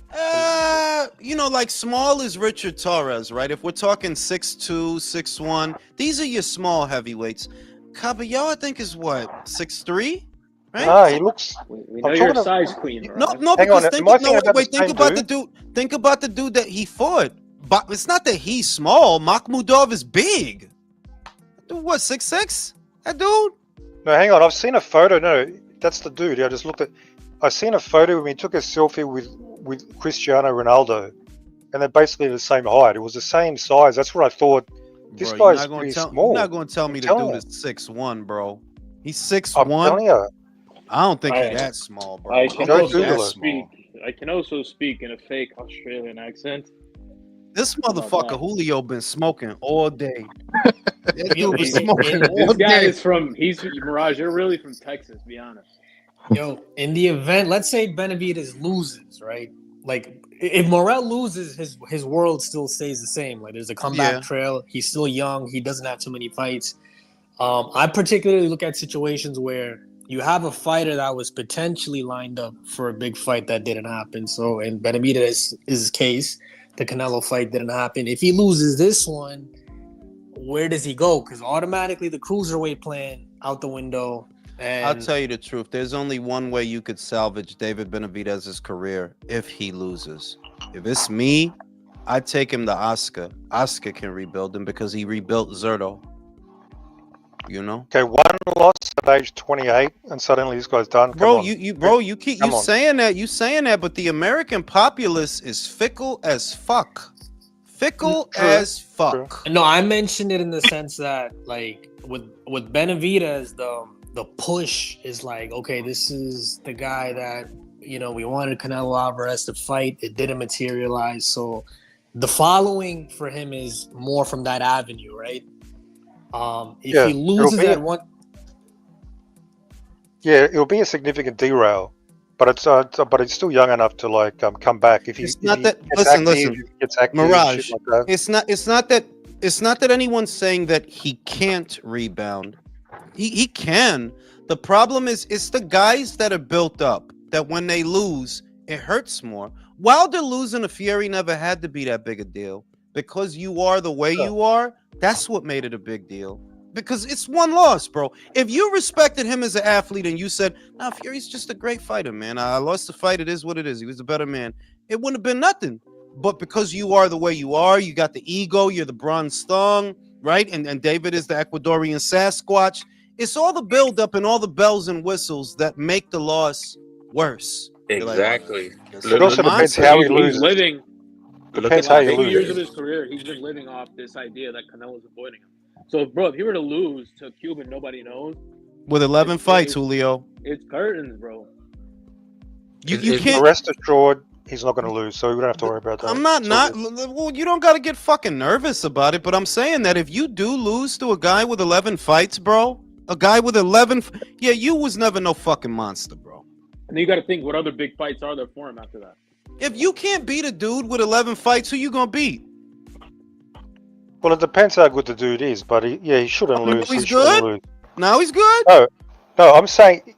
Like small is Richard Torres, right? If we're talking 6'2", 6'1", these are your small heavyweights. Cabello, I think, is what, 6'3", right?
Ah, he looks.
We know
I'm
you're a
talking
size queen,
No,
Mirage.
no,
Hang
because
on,
think,
am I
no,
thinking about
wait,
the
think
same
about the
dude?
dude. Think about the dude that he fought. But it's not that he's small. Makhmudov is big. Dude, what, 6'6"? That dude?
No, hang on. I've seen a photo. No, that's the dude. I just looked at. I seen a photo when he took a selfie with Cristiano Ronaldo, and they're basically the same height. It was the same size. That's what I thought. This
Bro,
guy's pretty small.
You're not gonna tell me the
telling
dude
you.
is 6'1", bro. He's
I'm
6'1".
telling you.
I don't think
I-
he's that small, bro.
I
I
can
don't think
also
he's that
Google it.
small.
I can also speak in a fake Australian accent.
This
about
motherfucker
that?
Julio been smoking all day. That
Yo,
dude been
in-
smoking
in-
all
This guy
day.
is from Mirage. You're really from Texas, be honest.
Yo, in the event, let's say Benavidez loses, right? Like, if Morell loses, his world still stays the same. Like, there's a comeback
Yeah.
trail. He's still young. He doesn't have too many fights. I particularly look at situations where you have a fighter that was potentially lined up for a big fight that didn't happen. So, in Benavidez's case, the Canelo fight didn't happen. If he loses this one, where does he go? Because automatically the cruiserweight plan out the window. And
I'll tell you the truth. There's only one way you could salvage David Benavidez's career if he loses. If it's me, I'd take him to Oscar. Oscar can rebuild him because he rebuilt Zorro. You know?
Okay, one loss at age 28, and suddenly this guy's done. Come
Bro,
on.
you keep
Come on.
saying that, but the American populace is fickle as fuck. Fickle
True,
as fuck.
no, I mentioned it in the sense that, like, with Benavidez, the push is like, okay, this is the guy that, you know, we wanted Canelo Alvarez to fight. It didn't materialize. So the following for him is more from that avenue, right? If
Yeah,
he loses
it'll be
at one,
Yeah, it'll be a significant derail, but it's still young enough to like come back if he.
It's
if
not
he
that-
gets
listen,
active,
listen.
if he gets active,
Mirage,
shit like that.
it's not that anyone's saying that he can't rebound. He can. The problem is it's the guys that are built up that when they lose, it hurts more. Wilder losing to Fury never had to be that big a deal. Because you are the way you are, that's what made it a big deal. Because it's one loss, bro. If you respected him as an athlete and you said, nah, Fury's just a great fighter, man. I lost the fight. It is what it is. He was a better man. It wouldn't have been nothing. But because you are the way you are, you got the ego, you're the bronze thong, right? And David is the Ecuadorian Sasquatch. It's all the buildup and all the bells and whistles that make the loss worse. You're like,
Exactly.
this
It also
is a
depends
monster.
how he
He's
loses.
living.
Depends
The
how
last
you
2 years of
lose.
his career, he's been living off this idea that Canelo's avoiding him. So, bro, if he were to lose to Cuban, nobody knows.
With 11
It's-
fights,
it's-
Julio.
It's curtains, bro.
You
It's-
can't.
Rest assured, he's not going to lose, so we don't have to worry about that.
I'm not
It's all
not.
good.
Well, you don't got to get fucking nervous about it. But I'm saying that if you do lose to a guy with 11 fights, bro, a guy with 11, yeah, you was never no fucking monster, bro.
And then you got to think what other big fights are there for him after that.
If you can't beat a dude with 11 fights, who you gonna beat?
Well, it depends how good the dude is, but he shouldn't
Oh, no,
lose.
he's
He shouldn't
good?
lose.
Now he's good.
No, I'm saying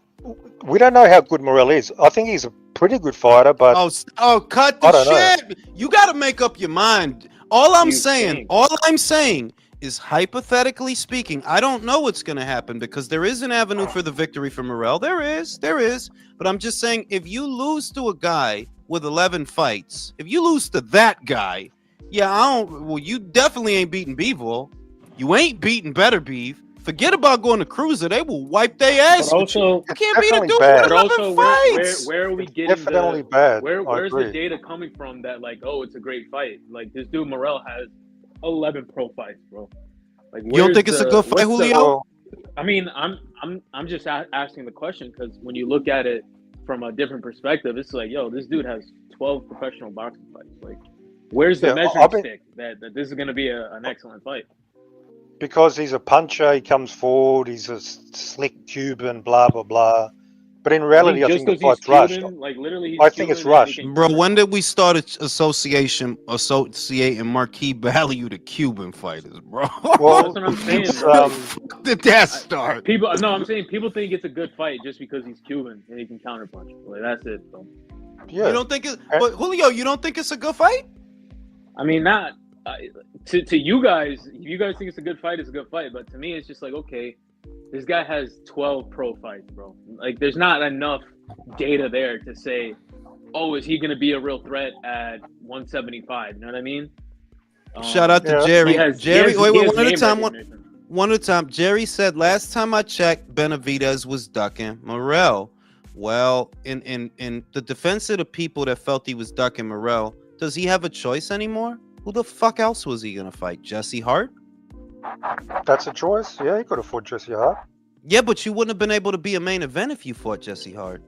we don't know how good Morell is. I think he's a pretty good fighter, but
Cut
I
the
don't know.
shit. You got to make up your mind. All I'm
You
saying is hypothetically speaking, I don't know what's going to happen because there is an avenue for the victory for Morell. There is. But I'm just saying, if you lose to a guy with 11 fights, if you lose to that guy, you definitely ain't beating Bivol. You ain't beating Better Beef. Forget about going to Cruiser. They will wipe their ass.
But also,
You can't beat a
definitely
dude
bad.
with
but
11
also,
fights.
where are we getting
definitely bad. I
Where's the
agree.
data coming from that like, oh, it's a great fight? Like this dude Morell has 11 pro fights, bro. Like,
You don't think it's a good fight, Julio?
Well,
I mean, I'm just asking the question because when you look at it from a different perspective, it's like, yo, this dude has 12 professional boxing fights. Like, where's the
Yeah,
measuring stick that this is going to be an excellent fight?
because he's a puncher, he comes forward, he's a slick Cuban, blah blah blah. But in
I
reality,
think
I
just
think the
because he's
fight's rushed.
Cuban, like literally, he's
I think it's
Cuban and he
rushed.
can
Bro,
counter
when
punch.
did we start associating marquee value to Cuban fighters, bro?
Well,
That's what I'm saying,
it's
bro.
Did that start?
People, no, I'm saying people think it's a good fight just because he's Cuban and he can counterpunch. Like that's it, bro.
You
yeah.
don't think it? But Julio, you don't think it's a good fight?
I mean, not to you guys. If you guys think it's a good fight, it's a good fight. But to me, it's just like, okay, this guy has 12 pro fights, bro. Like, there's not enough data there to say, oh, is he going to be a real threat at 175? You know what I mean?
Shout out to
Yeah.
Jerry.
Jerry,
Wait,
he has
one at a
name
time.
recognition.
One at a time. Jerry said last time I checked, Benavidez was ducking Morell. Well, in the defense of the people that felt he was ducking Morell, does he have a choice anymore? Who the fuck else was he gonna fight? Jesse Hart?
That's a choice. Yeah, he could have fought Jesse Hart.
Yeah, but you wouldn't have been able to be a main event if you fought Jesse Hart.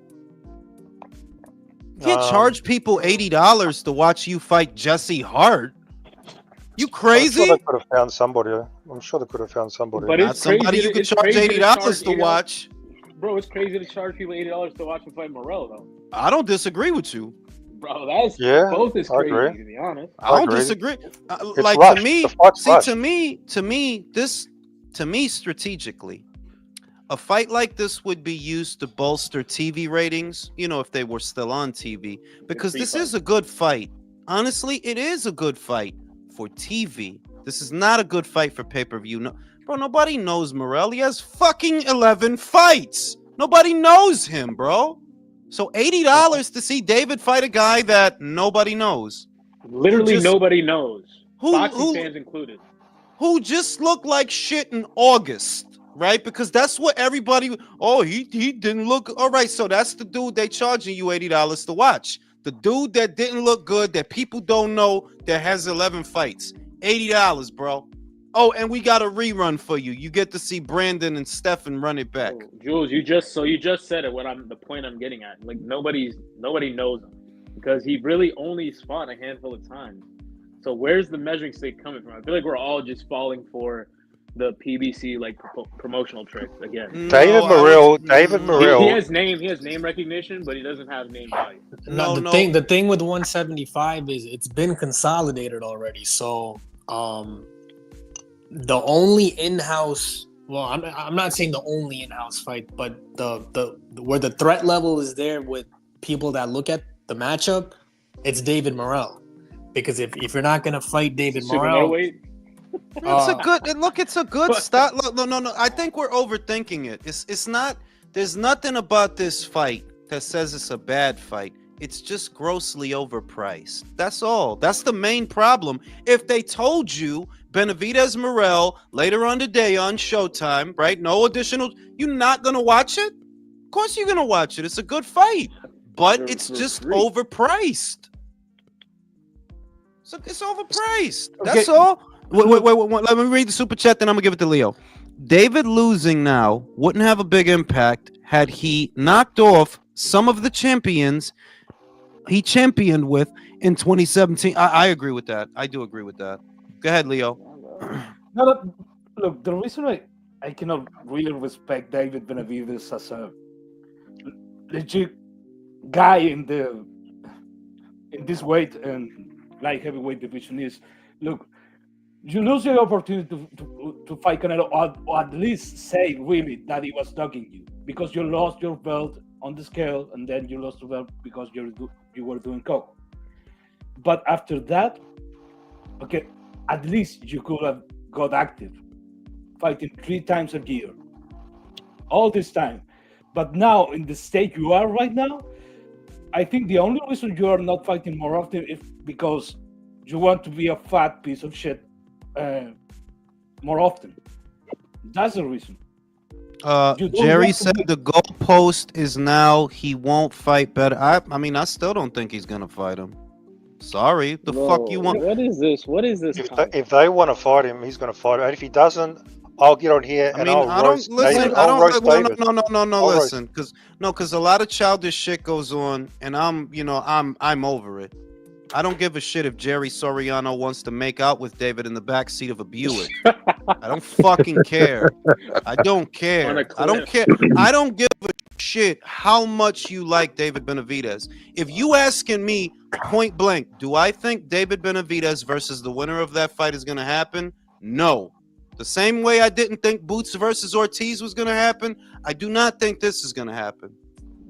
You can't charge people $80 to watch you fight Jesse Hart. You
I'm
crazy?
sure they could have found somebody. I'm sure they could have found somebody.
But
Not
it's crazy.
somebody you could
It's
charge
crazy to
$80
charge
to
$80.
watch.
Bro, it's crazy to charge people $80 to watch him fight Morell, though.
I don't disagree with you.
Bro, that's both is
I
crazy,
agree.
to be honest.
I don't
agree.
disagree.
It's
Like
rushed.
to me,
The fight's
see
rushed.
to me, strategically, a fight like this would be used to bolster TV ratings. You know, if they were still on TV, because this is a good fight. Honestly, it is a good fight for TV. This is not a good fight for pay-per-view. No, bro, nobody knows Morell. He has fucking 11 fights. Nobody knows him, bro. So $80 to see David fight a guy that nobody knows.
Literally nobody knows.
Who-
Boxing
who-
fans included.
Who just looked like shit in August, right? Because that's what everybody. Oh, he didn't look all right. So that's the dude they charging you $80 to watch. The dude that didn't look good, that people don't know, that has 11 fights. $80, bro. Oh, and we got a rerun for you. You get to see Brandon and Stefan run it back.
Oh, Jules, you just said it. The point I'm getting at. Like nobody knows him because he really only fought a handful of times. So where's the measuring stick coming from? I feel like we're all just falling for the PBC like promotional tricks again.
David Morell.
He has name recognition, but he doesn't have name value.
The thing with 175 is it's been consolidated already. So the only in-house, well, I'm not saying the only in-house fight, but the where the threat level is there with people that look at the matchup, it's David Morell. Because if you're not gonna fight David Morell,
It's a good start. Look, no. I think we're overthinking it. It's not. There's nothing about this fight that says it's a bad fight. It's just grossly overpriced. That's all. That's the main problem. If they told you Benavidez Morell later on today on Showtime, right? No additional. You're not gonna watch it. Of course you're gonna watch it. It's a good fight, but it's just overpriced. So it's overpriced. That's all. Wait. Let me read the super chat, then I'm gonna give it to Leo. David losing now wouldn't have a big impact had he knocked off some of the champions he championed with in 2017. I agree with that. I do agree with that. Go ahead, Leo.
No, look, the reason I cannot really respect David Benavidez as a legit guy in this weight and light heavyweight division is, look, you lose the opportunity to fight Canelo, or at least say really that he was dogging you because you lost your belt on the scale and then you lost the belt because you were doing coke. But after that, okay, at least you could have got active, fighting 3 times a year, all this time. But now, in the state you are right now, I think the only reason you are not fighting more often is because you want to be a fat piece of shit more often. That's the reason.
Jerry said the goalpost is now he won't fight better. I mean, I still don't think he's gonna fight him. Sorry, fuck you want?
What is this?
If they want to fight him, he's going to fight him. And if he doesn't, I'll get on here and I'll roast David.
No, listen, because a lot of childish shit goes on, and I'm over it. I don't give a shit if Jerry Soriano wants to make out with David in the backseat of a Buick. I don't fucking care. I don't care. I don't care. I don't give a shit how much you like David Benavidez. If you asking me point blank, do I think David Benavidez versus the winner of that fight is going to happen? No. The same way I didn't think Boots versus Ortiz was going to happen, I do not think this is going to happen.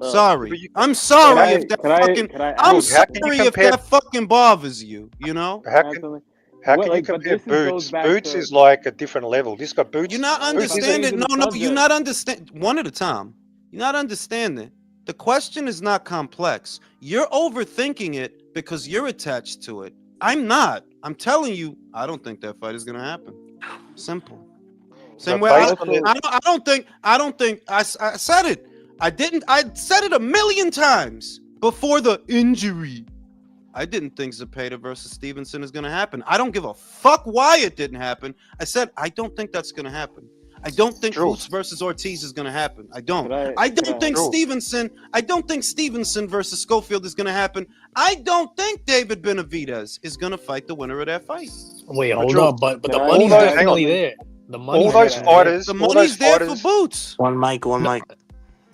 Sorry. I'm sorry if that fucking I'm sorry if that fucking bothers you, you know?
How can you compare Boots? Boots is like a different level. This got Boots.
You're not understanding. No, you're not understand. One at a time. You're not understanding. The question is not complex. You're overthinking it because you're attached to it. I'm not. I'm telling you, I don't think that fight is gonna happen. Simple. Same way. I don't think. I said it. I said it a million times before the injury. I didn't think Zepeda versus Stevenson is going to happen. I don't give a fuck why it didn't happen. I said I don't think that's going to happen. I don't think Boots versus Ortiz is going to happen. I don't. I don't think Stevenson versus Schofield is going to happen. I don't think David Benavidez is going to fight the winner of that fight.
Wait, hold up, but the money's definitely there. The money.
All those fighters.
The money's there for Boots.
One mic.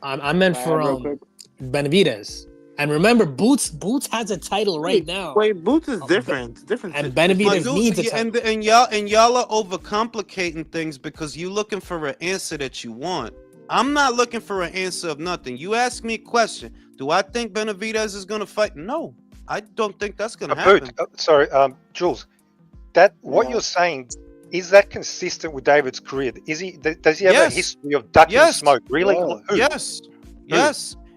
I meant for Benavidez. And remember, Boots has a title right now.
Wait, Boots is different.
And Benavidez needs a title.
And y'all are overcomplicating things because you're looking for an answer that you want. I'm not looking for an answer of nothing. You ask me a question. Do I think Benavidez is going to fight? No, I don't think that's going to happen.
Jules, what you're saying, is that consistent with David's career? Does he have a history of ducking smoke? Really?
Oh. Yes.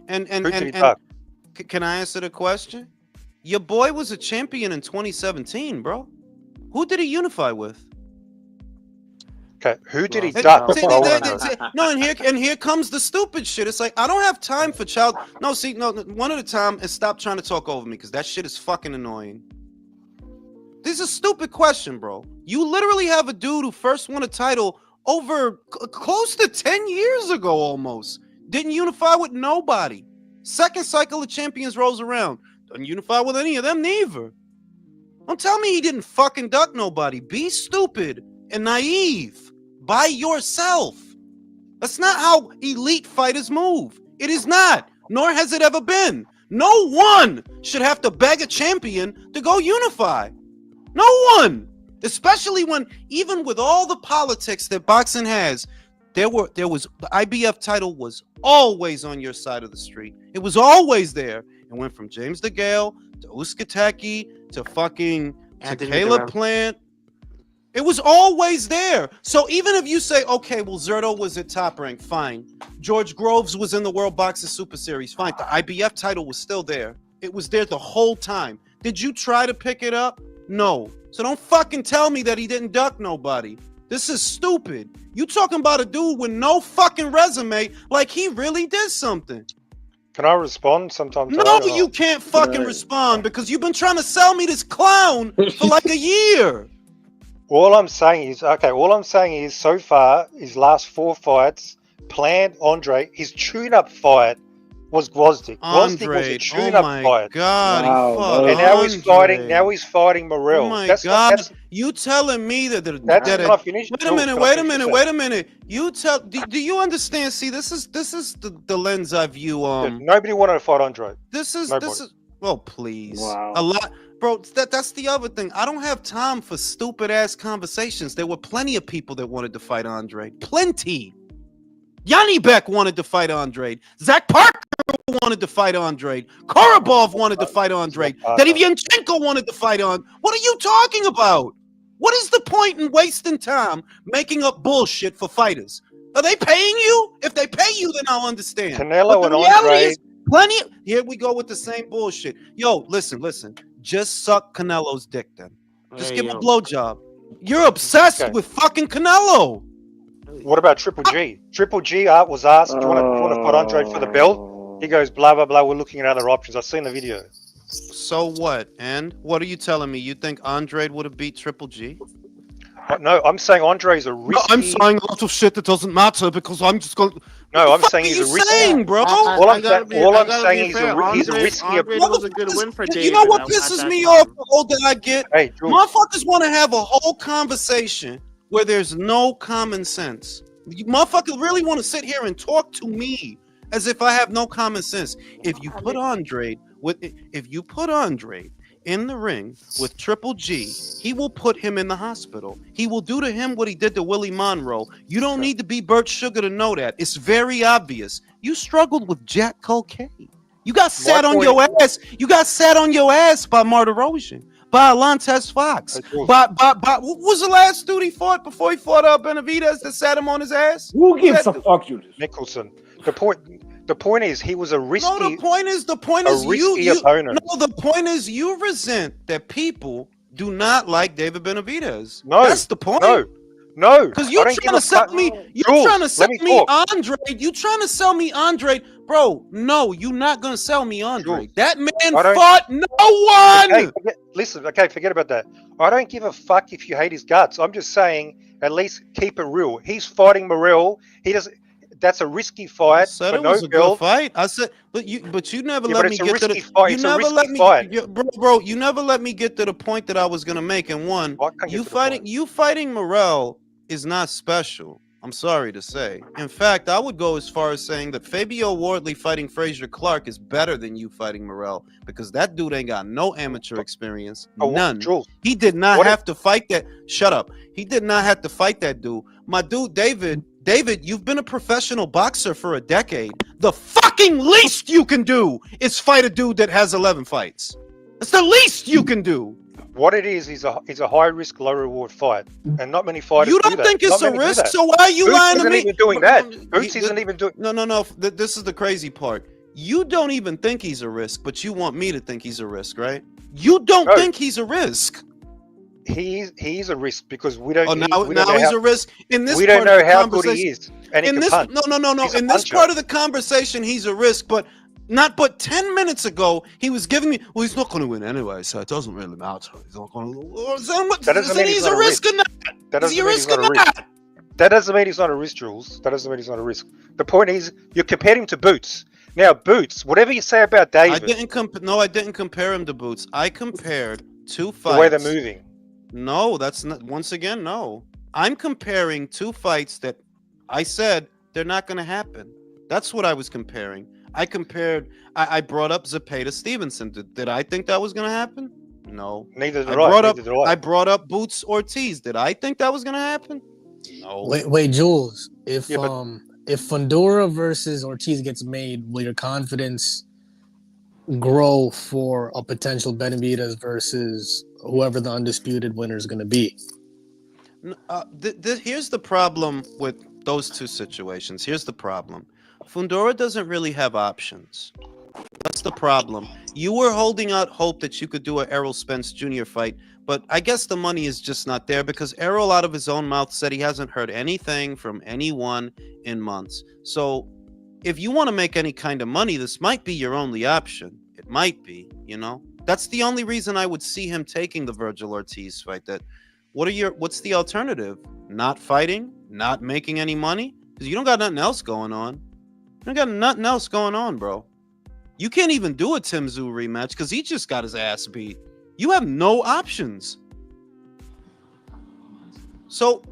And can I answer the question? Your boy was a champion in 2017, bro. Who did he unify with?
Okay, who did he duck?
No, and here comes the stupid shit. It's like I don't have time for one at a time, and stop trying to talk over me because that shit is fucking annoying. This is a stupid question, bro. You literally have a dude who first won a title over close to 10 years ago almost. Didn't unify with nobody. Second cycle of champions rolls around. Doesn't unify with any of them neither. Don't tell me he didn't fucking duck nobody. Be stupid and naive by yourself. That's not how elite fighters move. It is not, nor has it ever been. No one should have to beg a champion to go unify. No one. Especially when, even with all the politics that boxing has, there was the IBF title was always on your side of the street. It was always there. It went from James DeGale to Usyk to fucking Caleb Plant. It was always there. So even if you say, okay, well, Zorro was at top rank, fine. George Groves was in the World Boxing Super Series, fine. The IBF title was still there. It was there the whole time. Did you try to pick it up? No. So don't fucking tell me that he didn't duck nobody. This is stupid. You talking about a dude with no fucking resume like he really did something.
Can I respond sometime?
No, you can't fucking respond because you've been trying to sell me this clown for like a year.
All I'm saying is so far, his last 4 fights, Plant, Andre, his tune-up fight was Gvozdyk. Gvozdyk was a tune-up fight.
God,
and now he's fighting Morell.
Oh my God! You telling me that? Wait a minute. You tell? Do you understand? See, this is the lens I view.
Nobody wanted to fight Andre.
This is. Oh please. Wow. A lot. Bro, that's the other thing. I don't have time for stupid ass conversations. There were plenty of people that wanted to fight Andre. Plenty. Yanni Beck wanted to fight Andre. Zach Parker wanted to fight Andre. Korobov wanted to fight Andre. Davianchenko wanted to fight on. What are you talking about? What is the point in wasting time making up bullshit for fighters? Are they paying you? If they pay you, then I'll understand.
Canelo and Andre.
Here we go with the same bullshit. Yo, listen. Just suck Canelo's dick then. Just give him a blowjob. You're obsessed with fucking Canelo.
What about Triple G? Triple G was asked, do you want to fight Andre for the belt? He goes, blah, blah, blah, we're looking at other options. I've seen the video.
So what? And what are you telling me? You think Andre would have beat Triple G?
No, I'm saying Andre's a
No,
risky.
I'm saying a lot of shit that doesn't matter because I'm just going.
No, I'm
What
saying
are
he's
you
a risky.
saying, bro?
All
I
I'm
gotta be,
all
I
I'm
gotta
saying
be
he's
fair.
he's a
Andre,
risky.
Andre was a good win for
You
David
know what
at
pisses
that
me
time.
off? The older I get,
Hey, Jules.
motherfuckers want to have a whole conversation where there's no common sense. You motherfuckers really want to sit here and talk to me as if I have no common sense. If you put Andre in the ring with Triple G, he will put him in the hospital. He will do to him what he did to Willie Monroe. You don't need to be Burt Sugar to know that. It's very obvious. You struggled with Jack Cocaine. You got sat on your ass. You got sat on your ass by Martirosian, by Alantez Fox, by what was the last dude he fought before he fought Benavidez that sat him on his ass?
Who gives a fuck, Julius?
Nicholson. The point is he was a risky.
No, the point is you
opponent.
No, the point is you resent that people do not like David Benavidez.
No,
that's the point.
No,
because you're trying to sell me. You're trying to sell me Andre. You trying to sell me Andre, bro? No, you're not gonna sell me Andre.
Jules,
that man fought no one.
Okay, forget about that. I don't give a fuck if you hate his guts. I'm just saying, at least keep it real. He's fighting Morell. He doesn't. That's a risky fight.
I said it was a good fight. I said, but you never let me get to the fight. You never let me, bro. You never let me get to the point that I was gonna make. And one, you fighting Morell is not special. I'm sorry to say. In fact, I would go as far as saying that Fabio Wardley fighting Frazier Clark is better than you fighting Morell because that dude ain't got no amateur experience. None. He did not have to fight that. Shut up. He did not have to fight that dude. My dude, David, you've been a professional boxer for a decade. The fucking least you can do is fight a dude that has 11 fights. That's the least you can do.
What it is a high risk, low reward fight, and not many fighters.
You don't think it's a risk, so why are you lying to me?
Even doing that. Boots isn't even doing.
No. This is the crazy part. You don't even think he's a risk, but you want me to think he's a risk, right? You don't think he's a risk.
He's a risk because we don't.
Now he's a risk. In this,
we don't know how good he is. And
in this,
punch.
no. In this part of the conversation, he's a risk, but. Not but 10 minutes ago, he was giving me, well, he's not going to win anyway, so it doesn't really matter. He's not going to. That doesn't mean he's a risk or not. Is he a risk or not?
That doesn't mean he's not a risk, Jules. That doesn't mean he's not a risk. The point is, you compared him to Boots. Now, Boots, whatever you say about David.
I didn't compare him to Boots. I compared two fights.
The way they're moving.
No, that's not, once again, no. I'm comparing two fights that I said they're not going to happen. That's what I was comparing. I brought up Zepeda Stevenson. Did I think that was going to happen? No.
Neither did I.
I brought up Boots Ortiz. Did I think that was going to happen? No.
Wait, Jules. If Fundora versus Ortiz gets made, will your confidence grow for a potential Benavidez versus whoever the undisputed winner is going to be?
Here's the problem with those two situations. Here's the problem. Fundora doesn't really have options. That's the problem. You were holding out hope that you could do an Errol Spence Jr. fight, but I guess the money is just not there because Errol, out of his own mouth, said he hasn't heard anything from anyone in months. So if you want to make any kind of money, this might be your only option. It might be, you know? That's the only reason I would see him taking the Virgil Ortiz fight. What's the alternative? Not fighting? Not making any money? Because you don't got nothing else going on. You got nothing else going on, bro. You can't even do a Tim Tszyu rematch because he just got his ass beat. You have no options. So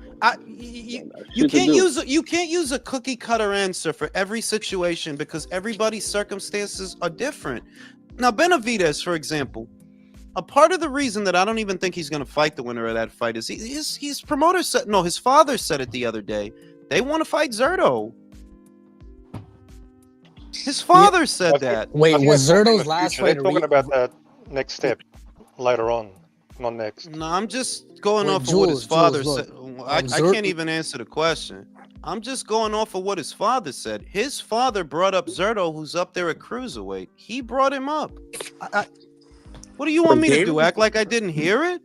you can't use a cookie cutter answer for every situation because everybody's circumstances are different. Now, Benavidez, for example, a part of the reason that I don't even think he's going to fight the winner of that fight is his promoter said, no, his father said it the other day. They want to fight Zorro. His father said that.
Wait, was Zerto's last fight?
They're talking about that next step later on, not next.
No, I'm just going off of what his father said. I can't even answer the question. I'm just going off of what his father said. His father brought up Zorro, who's up there at cruiserweight. He brought him up. What do you want me to do? Act like I didn't hear it?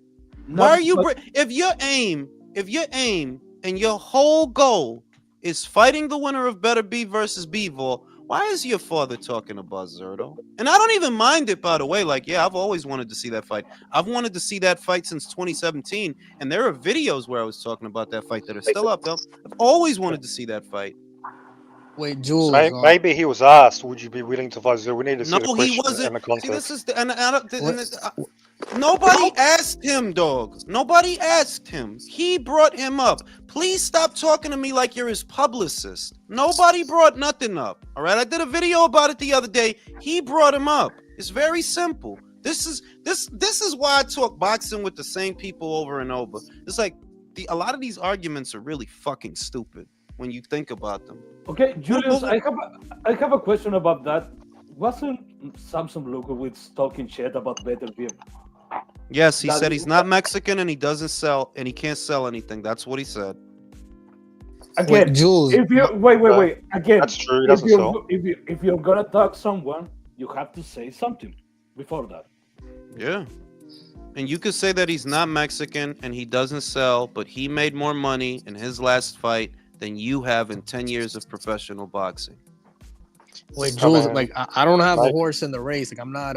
Why are you? If your aim and your whole goal is fighting the winner of Better B versus Bivol, Why is your father talking about Zorro? And I don't even mind it, by the way. Like, yeah, I've always wanted to see that fight. I've wanted to see that fight since 2017, and there are videos where I was talking about that fight that are still up, though. I've always wanted to see that fight.
Wait, Jules.
So maybe he was asked, "Would you be willing to fight Zorro?" We need to see the
No, he
question
wasn't.
and the
See,
context.
this is the, nobody asked him, dog. Nobody asked him. He brought him up. Please stop talking to me like you're his publicist. Nobody brought nothing up. All right, I did a video about it the other day. He brought him up. It's very simple. This is why I talk boxing with the same people over and over. It's like a lot of these arguments are really fucking stupid when you think about them.
Okay, Julius, I have a question about that. Wasn't Samson Lukowitz talking shit about Benavidez?
Yes, he said he's not Mexican and he doesn't sell and he can't sell anything. That's what he said.
Again,
Wait, Jules.
if you wait. Again,
That's true. He doesn't sell.
If you're gonna talk someone, you have to say something before that.
Yeah. And you could say that he's not Mexican and he doesn't sell, but he made more money in his last fight than you have in 10 years of professional boxing.
Wait, Jules, like I don't have a horse in the race. Like I'm not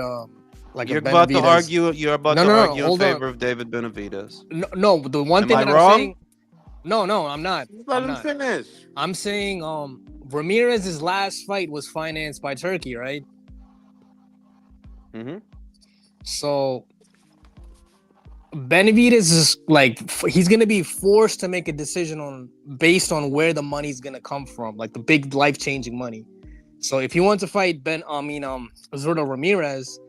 like you're about to
argue. You're about to argue in favor
on.
of David Benavidez.
No, the one thing
Am I
that
wrong?
I'm saying. No, I'm not.
Let him finish.
I'm saying Ramirez's last fight was financed by Turkey, right?
Mm-hmm.
So Benavidez is like he's gonna be forced to make a decision based on where the money's gonna come from, like the big life-changing money. So if he wants to fight Zorro Ramirez,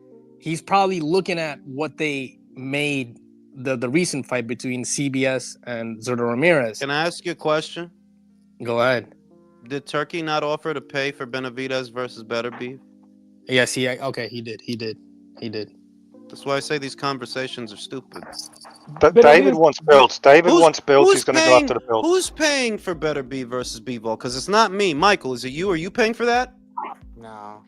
he's probably looking at what they made the recent fight between CBS and Zorro Ramirez.
Can I ask you a question?
Go ahead.
Did Turkey not offer to pay for Benavidez versus Better Beef?
Yes, he did.
That's why I say these conversations are stupid.
David wants belts. Wants belts. He's going to go after the belts.
Who's paying for Better Beef versus Bivol? Because it's not me. Michael, is it you? Are you paying for that?
No.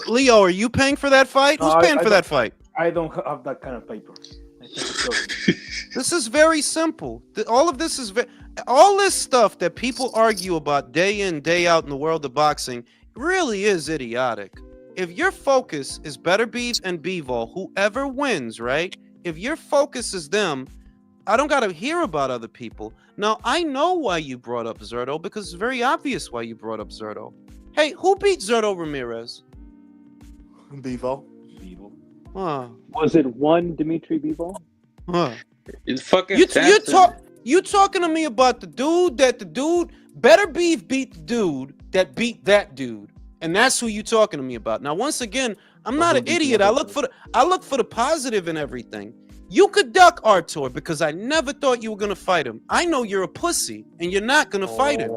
Leo, are you paying for that fight? Who's paying for that fight?
I don't have that kind of paper.
This is very simple. All of this is all this stuff that people argue about day in, day out in the world of boxing really is idiotic. If your focus is Better Beef and Bivol, whoever wins, right? If your focus is them, I don't got to hear about other people. Now, I know why you brought up Zorro because it's very obvious why you brought up Zorro. Hey, who beat Zorro Ramirez?
Bivol.
Huh.
Was it one Dimitri Bivol?
Huh.
It's fucking
You talking to me about the dude Better Beef beat the dude that beat that dude. And that's who you talking to me about. Now, once again, I'm not an idiot. I look for the positive in everything. You could duck Artur because I never thought you were gonna fight him. I know you're a pussy and you're not gonna fight him.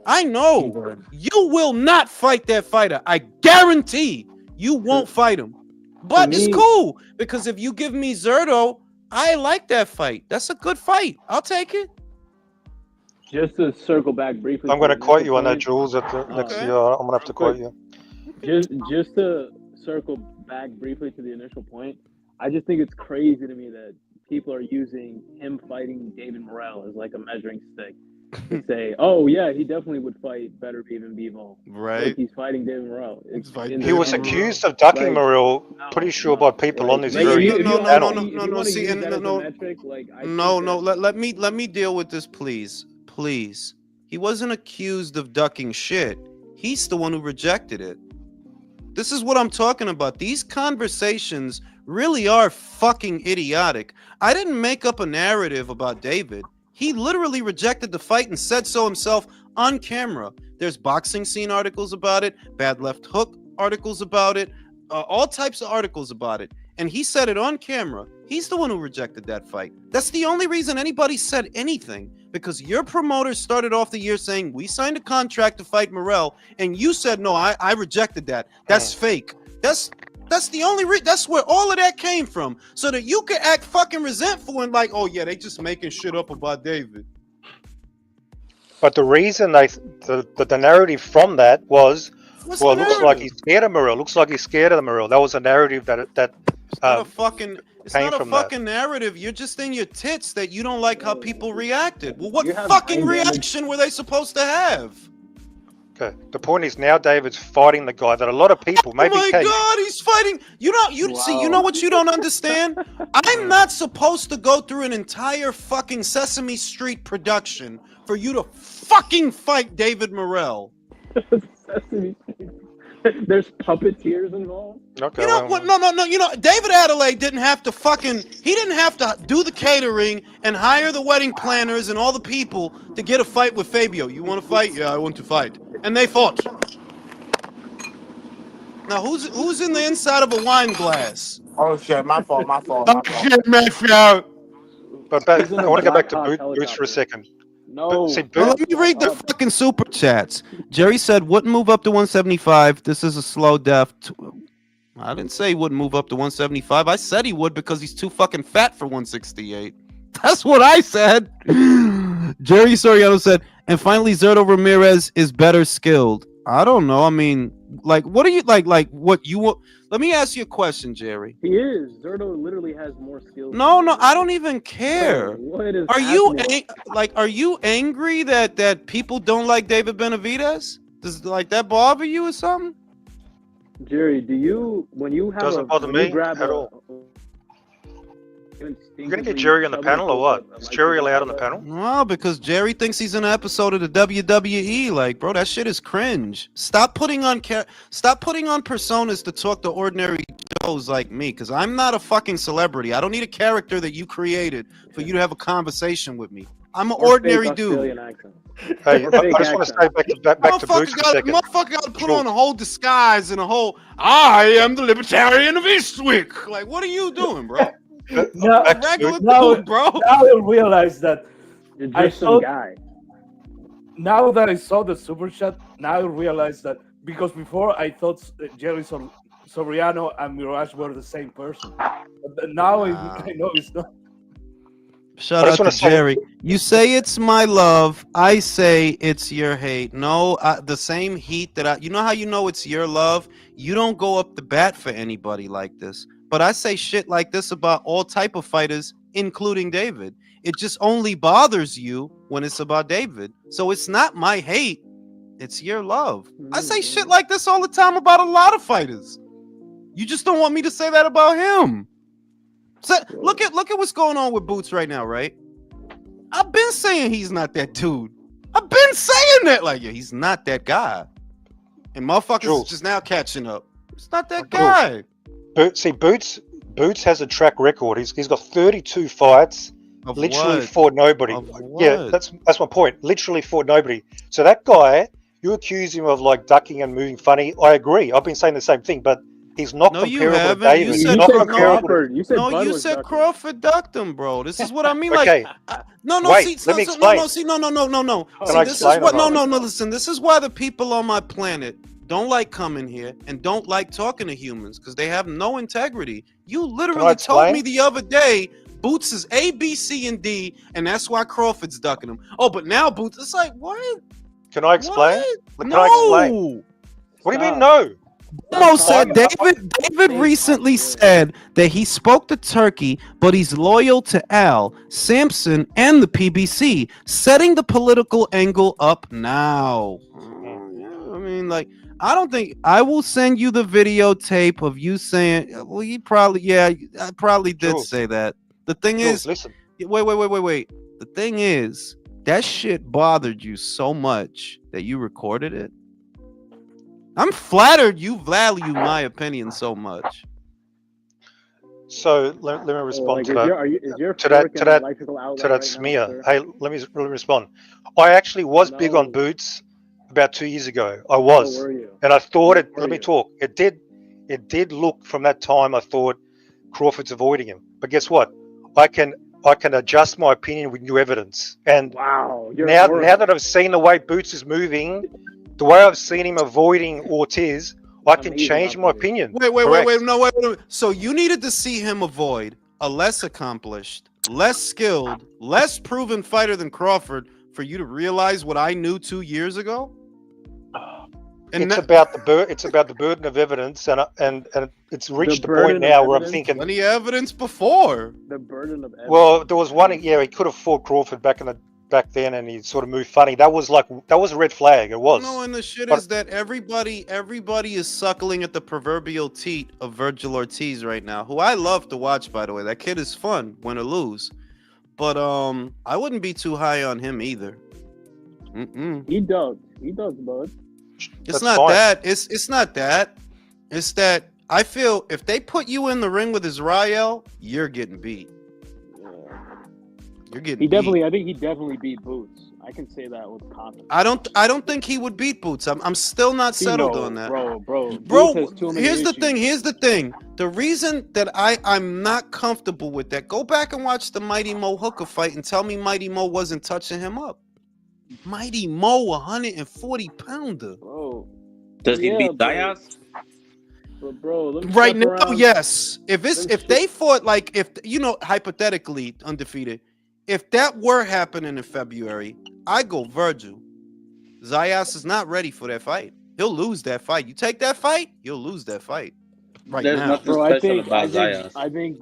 I know you will not fight that fighter. I guarantee you won't fight him. But it's cool because if you give me Zorro, I like that fight. That's a good fight. I'll take it.
Just to circle back briefly.
I'm going to quote you on that, Jules. At the next year, I'm going to have to quote you.
Just to circle back briefly to the initial point, I just think it's crazy to me that people are using him fighting David Morell as like a measuring stick. To say, oh yeah, he definitely would fight Better Beef and Bivol.
Right.
Like he's fighting David Morell.
He was accused of ducking Morell. Pretty sure by people on this very panel.
No. Let me deal with this, please. He wasn't accused of ducking shit. He's the one who rejected it. This is what I'm talking about. These conversations really are fucking idiotic. I didn't make up a narrative about David. He literally rejected the fight and said so himself on camera. There's boxing scene articles about it, Bad Left Hook articles about it, all types of articles about it. And he said it on camera. He's the one who rejected that fight. That's the only reason anybody said anything. Because your promoter started off the year saying, we signed a contract to fight Morell. And you said, no, I rejected that. That's fake. That's the only that's where all of that came from. So that you could act fucking resentful and like, oh yeah, they just making shit up about David.
But the reason the narrative from that was, it looks like he's scared of Morell. Looks like he's scared of the Morell. That was a narrative that
it's not a fucking narrative. You're just in your tits that you don't like how people reacted. Well, what fucking reaction were they supposed to have?
Okay. The point is now David's fighting the guy that a lot of people, maybe
Oh my
Kate,
God, he's fighting. See, you know what you don't understand? I'm not supposed to go through an entire fucking Sesame Street production for you to fucking fight David Morell.
Sesame Street. There's puppeteers involved.
Okay,
You know what? No. You know, David Adelaide didn't have to do the catering and hire the wedding planners and all the people to get a fight with Fabio. You want to fight? Yeah, I want to fight. And they fought. Now, who's in the inside of a wine glass?
Oh shit, my fault.
Oh shit, Matthew.
But I want to go back to Boots for a second.
No.
See,
Well, let me read the fucking super chats. Jerry said, wouldn't move up to 175. This is a slow death. I didn't say he wouldn't move up to 175. I said he would because he's too fucking fat for 168. That's what I said. Jerry Soriano said, and finally, Zorro Ramirez is better skilled. I don't know. I mean, like, what are you like what you want? Let me ask you a question, Jerry.
He is. Zorro literally has more skills.
No, I don't even care.
What is
Are you
happening?
are you angry that people don't like David Benavidez? Does that bother you or something?
Jerry, when you have
Doesn't bother me at all. You're gonna get Jerry on the panel or what? Is Jerry allowed on the panel?
No, because Jerry thinks he's in an episode of the WWE. Like, bro, that shit is cringe. Stop putting on personas to talk to ordinary Joes like me, because I'm not a fucking celebrity. I don't need a character that you created for you to have a conversation with me. I'm an ordinary dude.
Hey, I just want to stay back to Boots for a second.
Motherfucker got to put on a whole disguise and a whole, I am the libertarian of Eastwick. Like, what are you doing, bro? Regular dude, bro.
Now I realize that
You're
I
just some
thought-
guy.
now that I saw the super chat, now I realize that because before I thought Jerry Soriano and Mirage were the same person. But now I know it's not.
Shout out to Jerry. You say it's my love. I say it's your hate. No, the same heat that you know how you know it's your love? You don't go up the bat for anybody like this. But I say shit like this about all type of fighters, including David. It just only bothers you when it's about David. So it's not my hate. It's your love. I say shit like this all the time about a lot of fighters. You just don't want me to say that about him. So look at what's going on with Boots right now, right? I've been saying he's not that dude. I've been saying that, like, yeah, he's not that guy. And motherfuckers is just now catching up. He's not that guy.
See, Boots has a track record. He's got 32 fights.
Of
literally
what?
fought nobody. Yeah, that's my point. Literally fought nobody. So that guy, you accuse him of like ducking and moving funny. I agree. I've been saying the same thing, but he's not comparable to David. He's not comparable.
You said Crawford ducked him, bro. This is what I mean.
Okay.
Let
me explain.
No. See, this is what. No. Listen, this is why the people on my planet don't like coming here and don't like talking to humans because they have no integrity. You literally told me the other day Boots is A, B, C, and D, and that's why Crawford's ducking him. Oh, but now Boots, it's like, what?
Can I explain?
What do
you mean no?
Almost said David recently said that he spoke to Turkey, but he's loyal to Al, Sampson, and the PBC, setting the political angle up now. I mean, like, I don't think I will send you the videotape of you saying, well, I probably did say that. The thing is,
listen.
Wait. The thing is, that shit bothered you so much that you recorded it. I'm flattered you value my opinion so much.
So let me respond to that smear. Hey, let me respond. I actually was big on Boots about 2 years ago. I was, and I thought it. Let me talk. It did look from that time. I thought Crawford's avoiding him, but guess what? I can adjust my opinion with new evidence. And now that I've seen the way Boots is moving, the way I've seen him avoiding Ortiz, I can change my opinion.
Wait. So you needed to see him avoid a less accomplished, less skilled, less proven fighter than Crawford for you to realize what I knew 2 years ago? And
it's about the burden of evidence, and it's reached the point now where I'm thinking
plenty evidence before
the burden of evidence.
Well, there was one. Yeah, he could have fought Crawford back in the back then, and he sort of moved funny. That was a red flag. It was.
No, and the shit
But-
is that everybody is suckling at the proverbial teat of Virgil Ortiz right now, who I love to watch, by the way. That kid is fun, win or lose. But I wouldn't be too high on him either.
He does, bud.
It's
That's
not
fine.
that. It's not that. It's that I feel if they put you in the ring with Israel, you're getting beat. You're getting beat.
I think he definitely beat Boots. I can say that with confidence.
I don't think he would beat Boots. I'm still not settled on that.
Bro.
Bro,
Boots has too many
here's the
issues.
thing. Here's the thing. The reason that I'm not comfortable with that, go back and watch the Mighty Mo Hooker fight and tell me Mighty Mo wasn't touching him up. Mighty Mo, 140 pounder.
Bro.
Does he beat
bro.
Diaz?
But bro, them
Right
step
now,
around-
yes. If they fought like hypothetically undefeated, if that were happening in February, I go Vergil. Zayas is not ready for that fight. He'll lose that fight. You take that fight, you'll lose that fight. Right
There's
now.
nothing
Bro,
special about Zayas.
I think,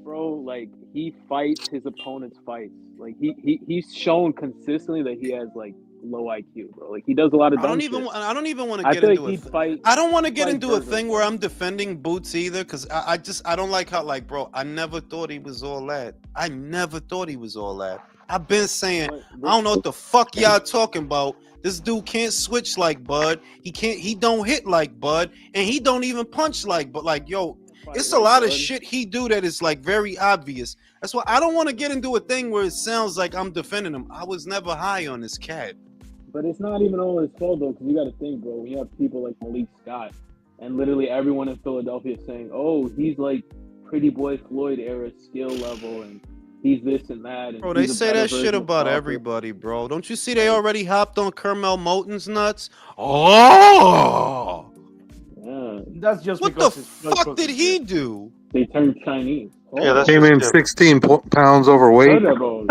bro, like he fights his opponent's fights. Like he's shown consistently that he has like low IQ, bro. Like he does a lot of.
I don't
dumb
even
shit.
want to
I
get
feel
into
like
it.
he'd fight.
I don't want to get
fight
into a
Virgil.
thing where I'm defending Boots either, because I don't like how, like, bro, I never thought he was all that. I never thought he was all that. I've been saying, I don't know what the fuck y'all talking about. This dude can't switch like Bud. He don't hit like Bud, and he don't even punch like. But like, yo, it's a lot of shit he do that is like very obvious. That's why I don't want to get into a thing where it sounds like I'm defending him. I was never high on this cat.
But it's not even all his fault though, because you got to think, bro. When you have people like Malik Scott, and literally everyone in Philadelphia saying, "Oh, he's like Pretty Boy Floyd era skill level, and he's this and that." And
Bro, they
he's a
say
better
that shit
version of
about
Crawford.
everybody, bro. Don't you see they already hopped on Kermel Moten's nuts? Oh,
Yeah,
That's just
what the
because it's
fuck did he do?
they turned Chinese.
Yeah, that's
Came in
just,
16 pounds overweight.
Incredible.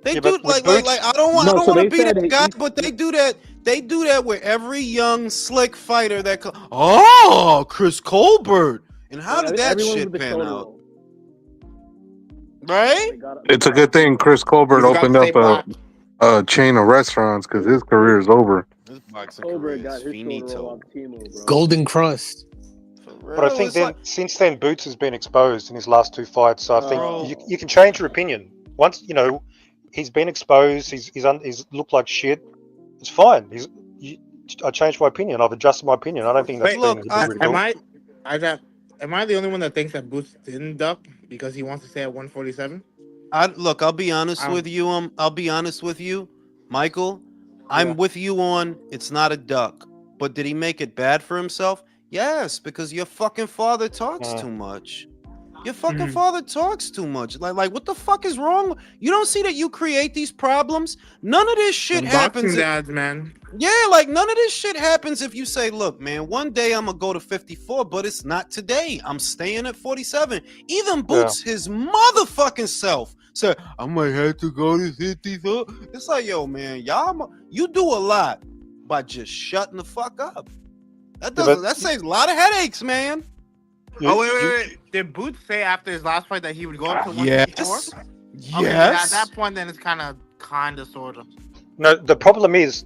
They
Yeah,
do
but with
like
Boots-
I don't want
No, so
to
they
be
said
that
it-
guy,
he-
but they do that. They do that with every young slick fighter that. Chris Colbert. And how did that
Everyone
shit
with the
pan
shoulder
out?
roll.
Right?
They got-
It's a good thing Chris Colbert
He's got
opened
to
up
stay black.
a chain of restaurants because his career is over.
This boxing
Colbert
career
got
is
his shoulder roll
finito.
off Timo, bro.
Golden Crust.
For real,
But I think
it's
then
like-
since then Boots has been exposed in his last two fights, so I think
Bro.
you can change your opinion once he's been exposed. He's looked like shit. It's fine. I changed my opinion. I've adjusted my opinion. I don't think that's
Wait,
look,
been
I-
ridiculed.
Am I the only one that thinks that Boots didn't duck because he wants to stay at 147?
I'll be honest
Um,
with you. I'll be honest with you, Michael. I'm
Yeah.
with you on it's not a duck. But did he make it bad for himself? Yes, because your fucking father talks
Yeah.
too much. Your fucking
Mhm.
father talks too much. Like what the fuck is wrong? You don't see that you create these problems? None of this shit
Some
happens.
boxing dads, man.
Yeah, like none of this shit happens if you say, look, man, one day I'm gonna go to 54, but it's not today. I'm staying at 47. Even Boots, his motherfucking self, said, I might have to go to 54. It's like, yo, man, you do a lot by just shutting the fuck up. That saves a lot of headaches, man.
Oh, wait. Did Boots say after his last fight that he would go up to 154?
Yes.
Okay,
Yes.
at that point, then it's kind of, sort of.
No, the problem is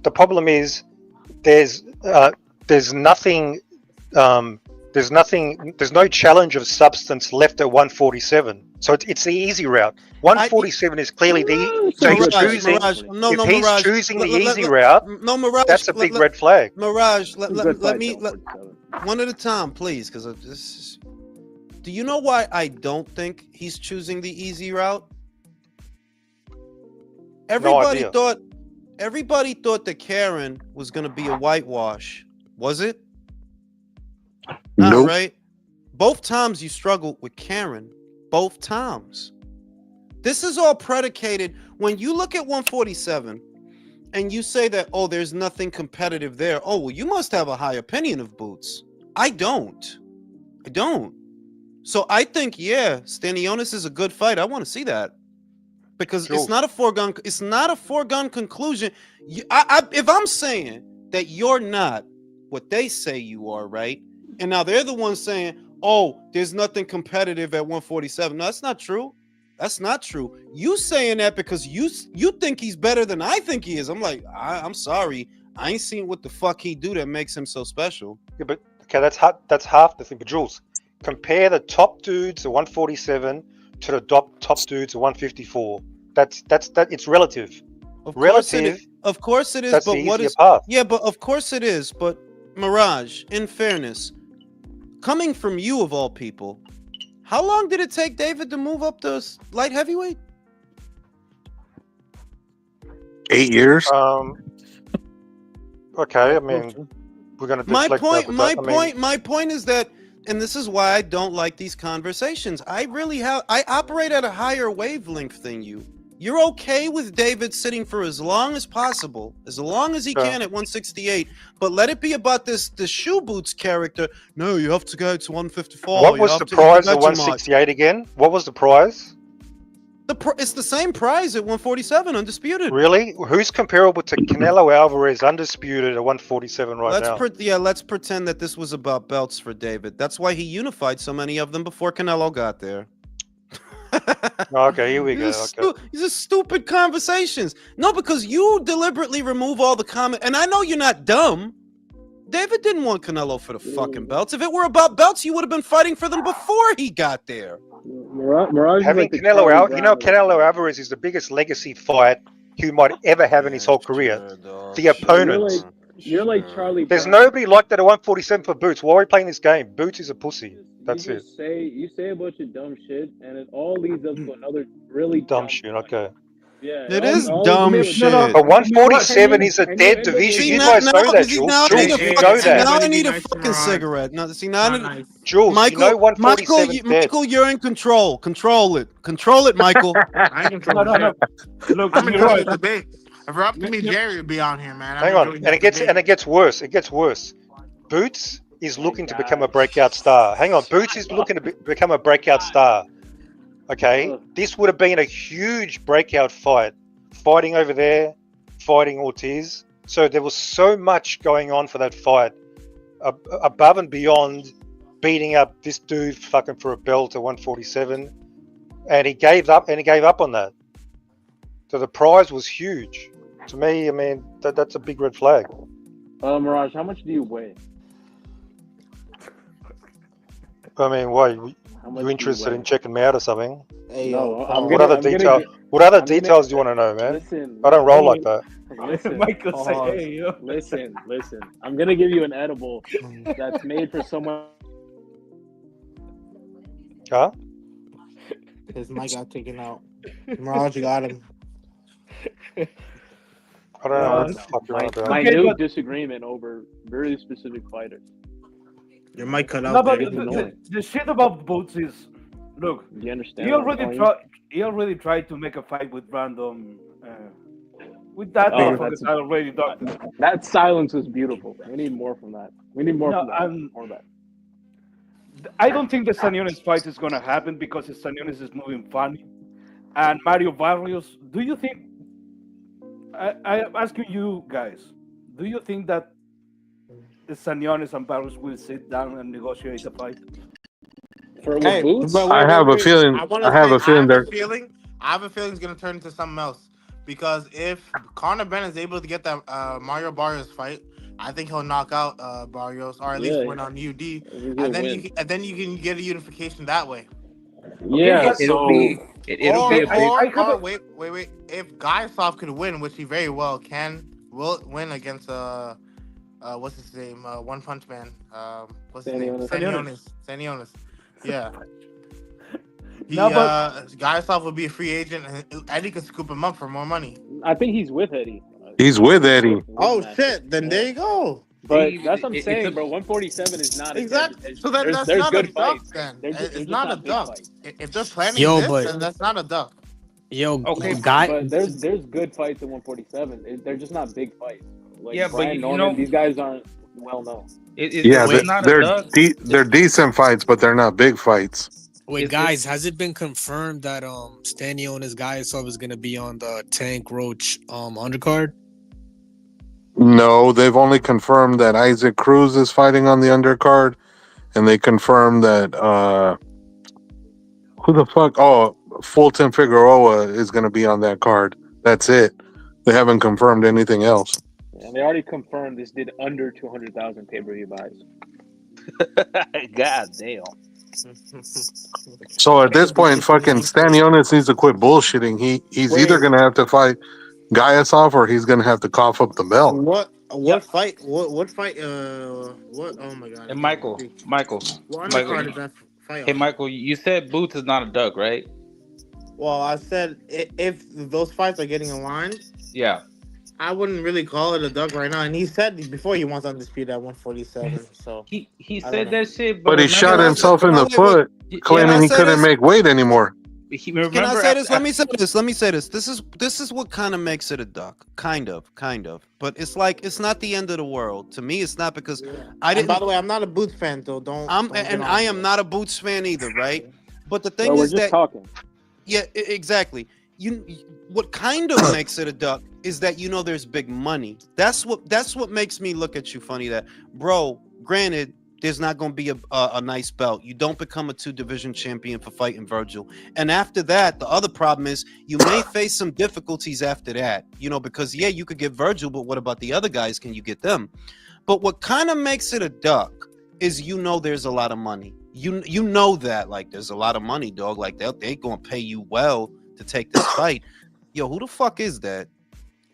there's nothing there's no challenge of substance left at 147. So it's the easy route. 147 is clearly the so he's choosing. If he's choosing the easy route,
no, Mirage,
that's a big red flag.
Mirage,
Good
let
fight,
me
though, 47.
one at a time, please, because this is. Do you know why I don't think he's choosing the easy route? Everybody thought that Karen was gonna be a whitewash. Was it? Not
Nope.
right. Both times you struggled with Karen. Both times. This is all predicated when you look at 147 and you say that, oh, there's nothing competitive there. Oh, well, you must have a high opinion of Boots. I don't. So I think, yeah, Stanionis is a good fight. I want to see that. Because
Sure.
it's not a foregone conclusion. If I'm saying that you're not what they say you are, right? And now they're the ones saying, oh, there's nothing competitive at 147. No, that's not true. That's not true. You saying that because you think he's better than I think he is. I'm like, I'm sorry. I ain't seen what the fuck he do that makes him so special.
Yeah, but okay, that's half the thing. But Jules, compare the top dudes at 147 to the top dudes at 154. That's it's relative.
Of course it
Relative.
is. Of course it is.
That's
But
the
what
easier
is?
path.
Yeah, but of course it is. But Mirage, in fairness, coming from you of all people, how long did it take David to move up to light heavyweight?
8 years.
Okay, I mean, we're gonna
My
deflect
point.
that.
My point is that, and this is why I don't like these conversations. I operate at a higher wavelength than you. You're okay with David sitting for as long as possible, as long as he can at 168, but let it be about the shoe boots character. No, you have to go to 154.
What was the prize at 168 again? What was the prize?
It's the same prize at 147, undisputed.
Really? Who's comparable to Canelo Alvarez, undisputed at 147 right now?
Let's pretend that this was about belts for David. That's why he unified so many of them before Canelo got there.
Okay, here we go.
These are stupid conversations. No, because you deliberately remove all the comment, and I know you're not dumb. David didn't want Canelo for the fucking belts. If it were about belts, you would have been fighting for them before he got there.
Having Canelo out, Canelo Alvarez is the biggest legacy fight he might ever have in his whole career. The opponent.
You're like Charlie.
There's nobody like that at 147 for Boots. Why are we playing this game? Boots is a pussy. That's it.
You say a bunch of dumb shit, and it all leads up to another really
dumb shit. Okay.
Yeah,
it is dumb shit.
But 147 is a dead division. You guys know that, Jules. Jules, you know that.
Now I need a fucking cigarette. Now, see, now
Jules,
Michael,
you know 147 is dead.
Michael, you're in control. Control it, Michael.
I control
No. Look,
I'm
you're right.
enjoying the debate. If we're up to me, Jerry would be on here, man.
Hang on, and it gets worse. It gets worse. Boots is looking to become a breakout star. Hang on, Boots is looking to become a breakout star. Okay, this would have been a huge breakout fight. Fighting over there, fighting Ortiz. So there was so much going on for that fight, above and beyond beating up this dude fucking for a belt at 147, and he gave up on that. So the prize was huge. To me, I mean, that's a big red flag.
Mirage, how much do you weigh?
I mean, why? You interested in checking me out or something?
Hey, no,
what other details do you want to know, man?
Listen,
I don't roll like that.
Listen,
Michael say, hey, yo.
Listen. I'm gonna give you an edible that's made for someone.
Huh?
His mic got taken out. Mirage, you got him.
I don't know what the fuck you're on about.
Minute disagreement over very specific fighters.
Your mic cut out.
No, but the shit about Boots is, look,
you understand?
He already tried to make a fight with random. With that, I already done.
That silence was beautiful. We need more from that. We need more from that. More of that.
I don't think the Staniones fight is going to happen because Staniones is moving funny. And Mario Barrios, do you think, I'm asking you guys, do you think that the Staniones and Barrios will sit down and negotiate a fight?
Hey,
I have a feeling. I have a feeling
it's going to turn into something else. Because if Conor Ben is able to get that Mario Barrios fight, I think he'll knock out Barrios, or at least win on UD, and then you can get a unification that way.
Yeah,
it'll be
wait. If Guyasov could win, which he very well will win against what's his name? One Punch Man. What's his name? Stanionis. Yeah. Guyasov will be a free agent, and Eddie could scoop him up for more money.
I think he's with Eddie.
He's with Eddie.
Oh shit! Then there you go.
But that's what I'm saying, bro. 147 is not
exactly. So then that's not a duck. Then it's not a duck. If they're planning then that's not a duck.
But there's good fights at 147. They're just not big fights. Like Brian Norman, these guys aren't well known.
They're decent fights, but they're not big fights.
Wait, guys, has it been confirmed that Stanionis Guyasov is going to be on the Tank Roach undercard?
No, they've only confirmed that Isaac Cruz is fighting on the undercard, and they confirmed that who the fuck? Oh, Fulton Figueroa is going to be on that card. That's it. They haven't confirmed anything else.
And they already confirmed this did under 200,000 pay-per-view buys.
God damn.
So at this point, fucking Stanionis needs to quit bullshitting. He's either
Wait.
going to have to fight Gaiasov or he's going to have to cough up the belt.
What fight? What fight? What? Oh my god!
And Michael,
What undercard is that fight?
Hey, Michael, you said Boots is not a duck, right?
Well, I said if those fights are getting aligned,
Yeah.
I wouldn't really call it a duck right now. And he said before he wants undisputed at 147. So
he said that shit,
but he shot himself in the foot, claiming he couldn't make weight anymore.
Can I say this? Let me say this. This is what kind of makes it a duck. Kind of. But it's like it's not the end of the world. To me, it's not because I didn't.
And by the way, I'm not a Boots fan, though.
I am not a Boots fan either, right? But the thing
Well,
is
we're just
that
talking.
Yeah, exactly. What kind of makes it a duck is that there's big money. That's what makes me look at you funny. That, bro, granted, there's not going to be a nice belt. You don't become a 2-division champion for fighting Virgil. And after that, the other problem is you may face some difficulties after that, because you could get Virgil, but what about the other guys? Can you get them? But what kind of makes it a duck is there's a lot of money. You know that, like, there's a lot of money, dog. Like, they gonna pay you well to take this fight. Yo, who the fuck is that?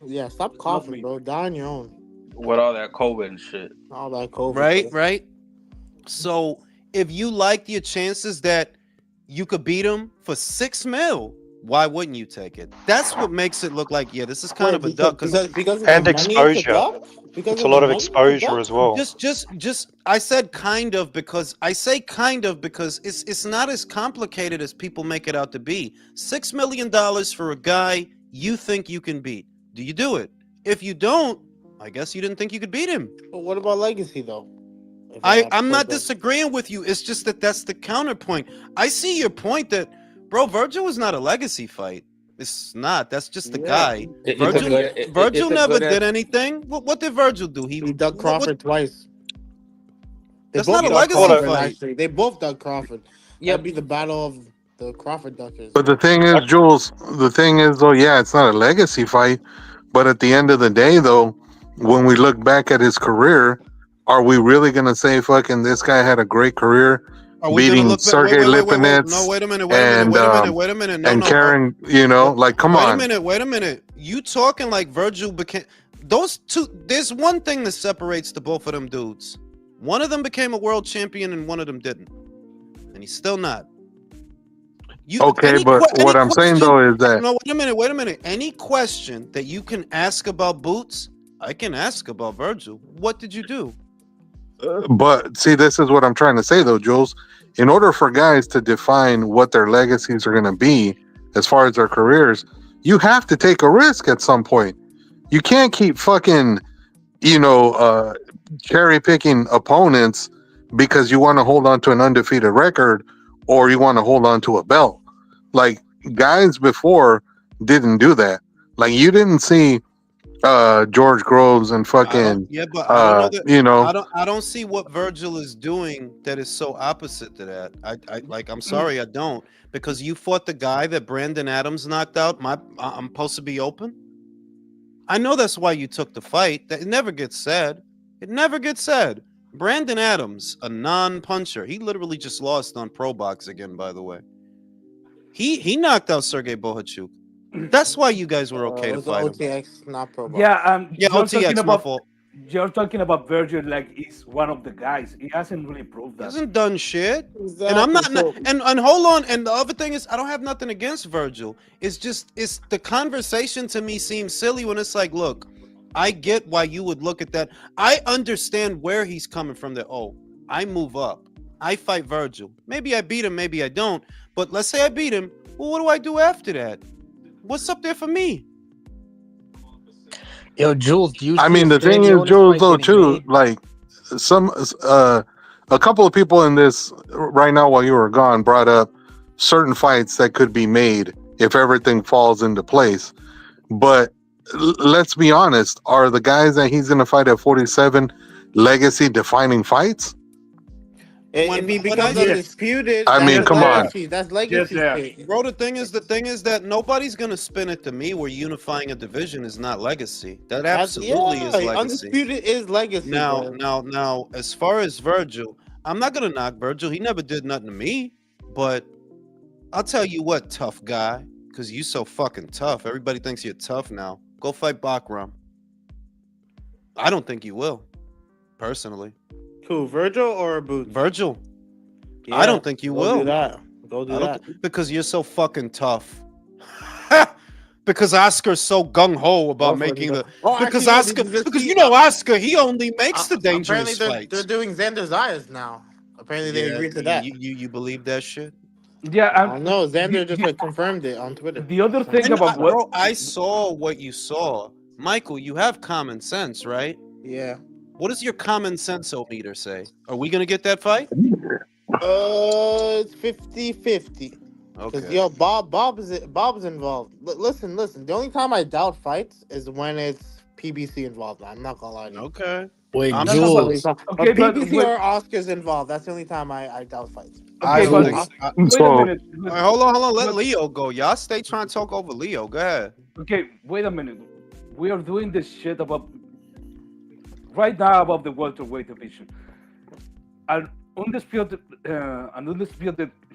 Yeah, stop coughing, bro. Die on your own.
With all that COVID and shit.
All that COVID.
Right. So if you like your chances that you could beat him for $6 million, why wouldn't you take it? That's what makes it look like, this is kind of a duck.
Because and exposure. It's a lot of exposure as well.
Just I said kind of because it's not as complicated as people make it out to be. $6 million for a guy you think you can beat. Do you do it? If you don't, I guess you didn't think you could beat him.
But what about legacy, though?
I'm not disagreeing with you. It's just that's the counterpoint. I see your point that, bro, Virgil was not a legacy fight. It's not. That's just the guy. Virgil never did anything. What did Virgil do? He
ducked Crawford twice.
That's not a legacy fight.
Actually. They both ducked Crawford. That'd be the battle of the Crawford duckers.
But the thing is, Jules, though, it's not a legacy fight. But at the end of the day, though, when we look back at his career, are we really going to say fucking this guy had a great career beating Sergey Lipinets?
No, wait a minute.
And carrying, like, come on.
Wait a minute. You talking like Virgil became those two? There's one thing that separates the both of them dudes. One of them became a world champion and one of them didn't, and he's still not.
What I'm saying though is that
wait a minute. Any question that you can ask about Boots, I can ask about Virgil. What did you do?
But see, this is what I'm trying to say though, Jules. In order for guys to define what their legacies are going to be as far as their careers, you have to take a risk at some point. You can't keep fucking, cherry picking opponents because you want to hold on to an undefeated record or you want to hold on to a belt. Like, guys before didn't do that. Like, you didn't see George Groves and fucking
I don't see what Virgil is doing that is so opposite to that. I'm sorry, I don't, because you fought the guy that Brandon Adams knocked out. I'm supposed to be open. I know that's why you took the fight. That it never gets said. Brandon Adams, a non-puncher. He literally just lost on Pro Box again, by the way. He knocked out Sergey Bohachuk. That's why you guys were okay to fight
OTX,
him.
not Pro Box.
Yeah, OTX, my fault.
You're talking about Virgil like he's one of the guys. He hasn't really proved that.
He hasn't done shit.
Exactly.
And I'm not and hold on. And the other thing is, I don't have nothing against Virgil. It's the conversation to me seems silly when it's like, look, I get why you would look at that. I understand where he's coming from. That, I move up. I fight Virgil. Maybe I beat him, maybe I don't. But let's say I beat him. Well, what do I do after that? What's up there for me?
Yo, Jules, do you?
I mean, the thing is, Jules, though, too, like a couple of people in this right now while you were gone brought up certain fights that could be made if everything falls into place. But let's be honest, are the guys that he's going to fight at 47 legacy defining fights?
If he becomes
Yes.
undisputed,
I mean,
that's
come on.
legacy. That's legacy
yeah.
shit.
Bro, the thing is that nobody's gonna spin it to me where unifying a division is not legacy. That absolutely is legacy.
Undisputed is legacy.
Now,
bro.
as far as Virgil, I'm not gonna knock Virgil. He never did nothing to me. But I'll tell you what, tough guy, because you so fucking tough. Everybody thinks you're tough now. Go fight Bakram. I don't think you will, personally.
Who, Virgil or Boots?
Virgil.
Yeah,
I don't think you
go
will.
do that. Go do that.
Because you're so fucking tough. Because Oscar's so gung ho about making the. Because Oscar, he only makes the dangerous
apparently
fights.
they're doing Xander Zayas now. Apparently they agreed to that.
You believe that shit?
Yeah,
I don't know. Xander just confirmed it on Twitter.
The other thing about what,
bro, I saw what you saw. Michael, you have common sense, right?
Yeah.
What does your common sense-o-meter say? Are we gonna get that fight?
It's 50-50.
Okay.
Because yo, Bob's involved. Listen. The only time I doubt fights is when it's PBC involved. I'm not gonna lie to you.
Okay.
Wait,
I'm
Jules.
Okay,
If
but
PBC or Oscar's involved. That's the only time I doubt fights.
okay, but wait
So-
a minute.
All right, hold on. Let Leo go. Y'all stay trying to talk over Leo. Go ahead.
Okay, wait a minute. We are doing this shit about right now above the welterweight division. An undisputed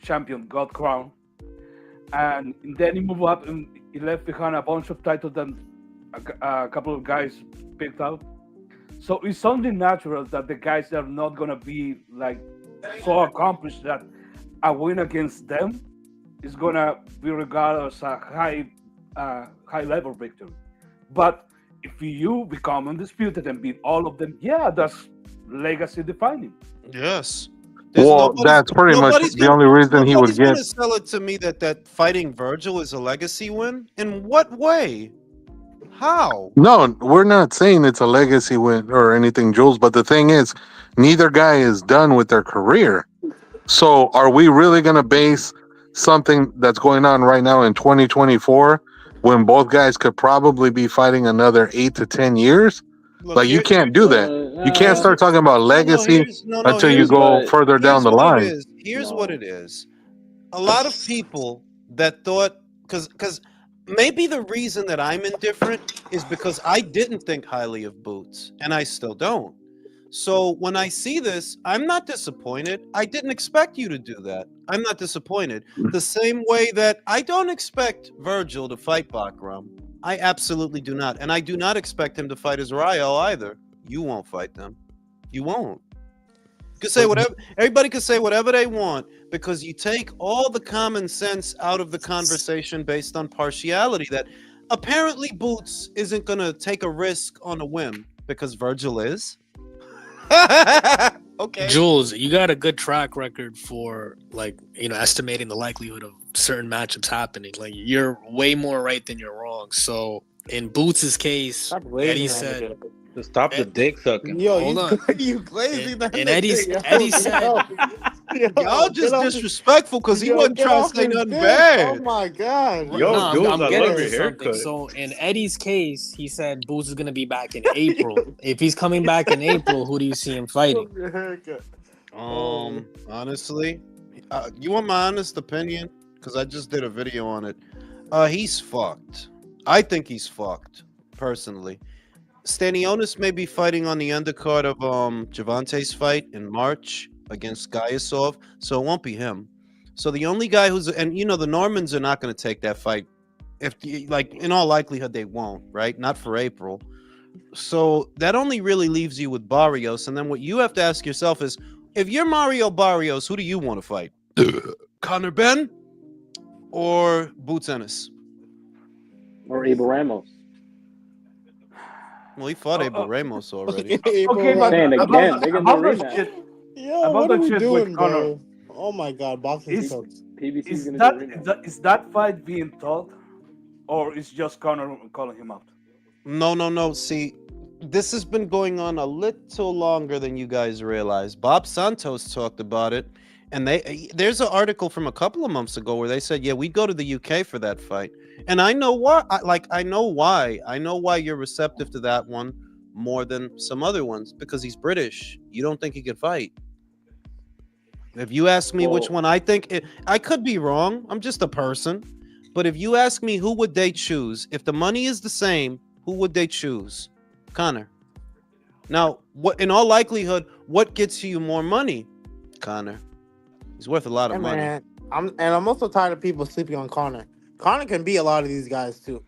champion got crowned, and then he moved up and he left behind a bunch of titles that a couple of guys picked out. So it's only natural that the guys are not gonna be like so accomplished that a win against them is gonna be regarded as a high level victory. But if you become undisputed and beat all of them, yeah, that's legacy defining.
Yes.
Well, that's pretty much the only reason he would get.
Nobody's gonna sell it to me that fighting Virgil is a legacy win. In what way? How?
No, we're not saying it's a legacy win or anything, Jules. But the thing is, neither guy is done with their career. So, are we really going to base something that's going on right now in 2024 when both guys could probably be fighting another 8 to 10 years?
Look,
Like, you can't do that. You can't start talking about legacy until you go further down the line.
Here's what it is. A lot of people that thought, because maybe the reason that I'm indifferent is because I didn't think highly of Boots, and I still don't. So when I see this, I'm not disappointed. I didn't expect you to do that. I'm not disappointed. The same way that I don't expect Virgil to fight Bakram. I absolutely do not. And I do not expect him to fight Israel either. You won't fight them. You won't. You can say whatever. Everybody can say whatever they want because you take all the common sense out of the conversation based on partiality that apparently Boots isn't going to take a risk on a whim because Virgil is. Okay.
Jules, you got a good track record for estimating the likelihood of certain matchups happening. Like you're way more right than you're wrong. So in Boots' case, Eddie said,
"Stop the dick sucking."
Yo,
hold on.
You crazy?
And Eddie said,
y'all just disrespectful because he wasn't trying to say nothing bad.
Oh my god.
Yo,
no,
Jules,
I'm
I
getting
love
to
your
something.
haircut.
So in Eddie's case, he said Boots is gonna be back in April. If he's coming back in April, who do you see him fighting?
Honestly, you want my honest opinion? Because I just did a video on it. He's fucked. I think he's fucked, personally. Stanionis may be fighting on the undercard of Javante's fight in March against Gayasov, so it won't be him. So the only guy who's the Normans are not going to take that fight. If in all likelihood they won't, right? Not for April. So that only really leaves you with Barrios, and then what you have to ask yourself is, if you're Mario Barrios, who do you want to fight? Conor Ben or Boots Ennis?
Or Abel Ramos.
Well, he fought Abel Ramos already.
Okay, but
Saying again, they're
about
gonna
that shit,
Yo,
about
what are
that
we
shit
doing,
with Conor,
bro? Oh my god, boxing sucks.
PBC's gonna do a rematch.
is that fight being taught, or is just Conor calling him out?
No. See, this has been going on a little longer than you guys realize. Bob Santos talked about it, and there's an article from a couple of months ago where they said, yeah, we'd go to the UK for that fight. And I know why. I know why. I know why you're receptive to that one more than some other ones, because he's British. You don't think he could fight. If you ask me which one I think, I could be wrong. I'm just a person. But if you ask me who would they choose, if the money is the same, who would they choose? Conor. Now, what in all likelihood, what gets you more money? Conor. He's worth a lot of money.
Man, I'm also tired of people sleeping on Conor. Conor can beat a lot of these guys too.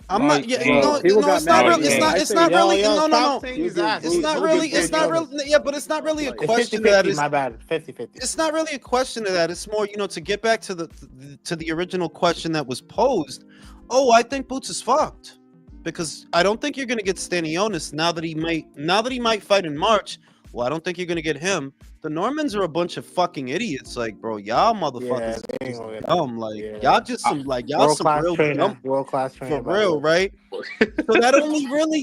I'm not. Yeah, no,
People got
it's not
mad
really.
at
It's
him.
not.
I
It's
say,
not really.
Yo,
No, no,
stop
no.
saying his ass.
It's not really. It's not really. Yeah, but it's not really a
It's
question
50-50,
of that. It's,
my bad. 50-50.
it's not really a question of that. It's more, to get back to the original question that was posed. Oh, I think Boots is fucked because I don't think you're gonna get Stanionis now that he might fight in March. Well, I don't think you're gonna get him. The Normans are a bunch of fucking idiots. Like, bro, y'all motherfuckers is dumb. Like, y'all just some
World class
real
trainer.
dumb
World class trainer.
for real, right?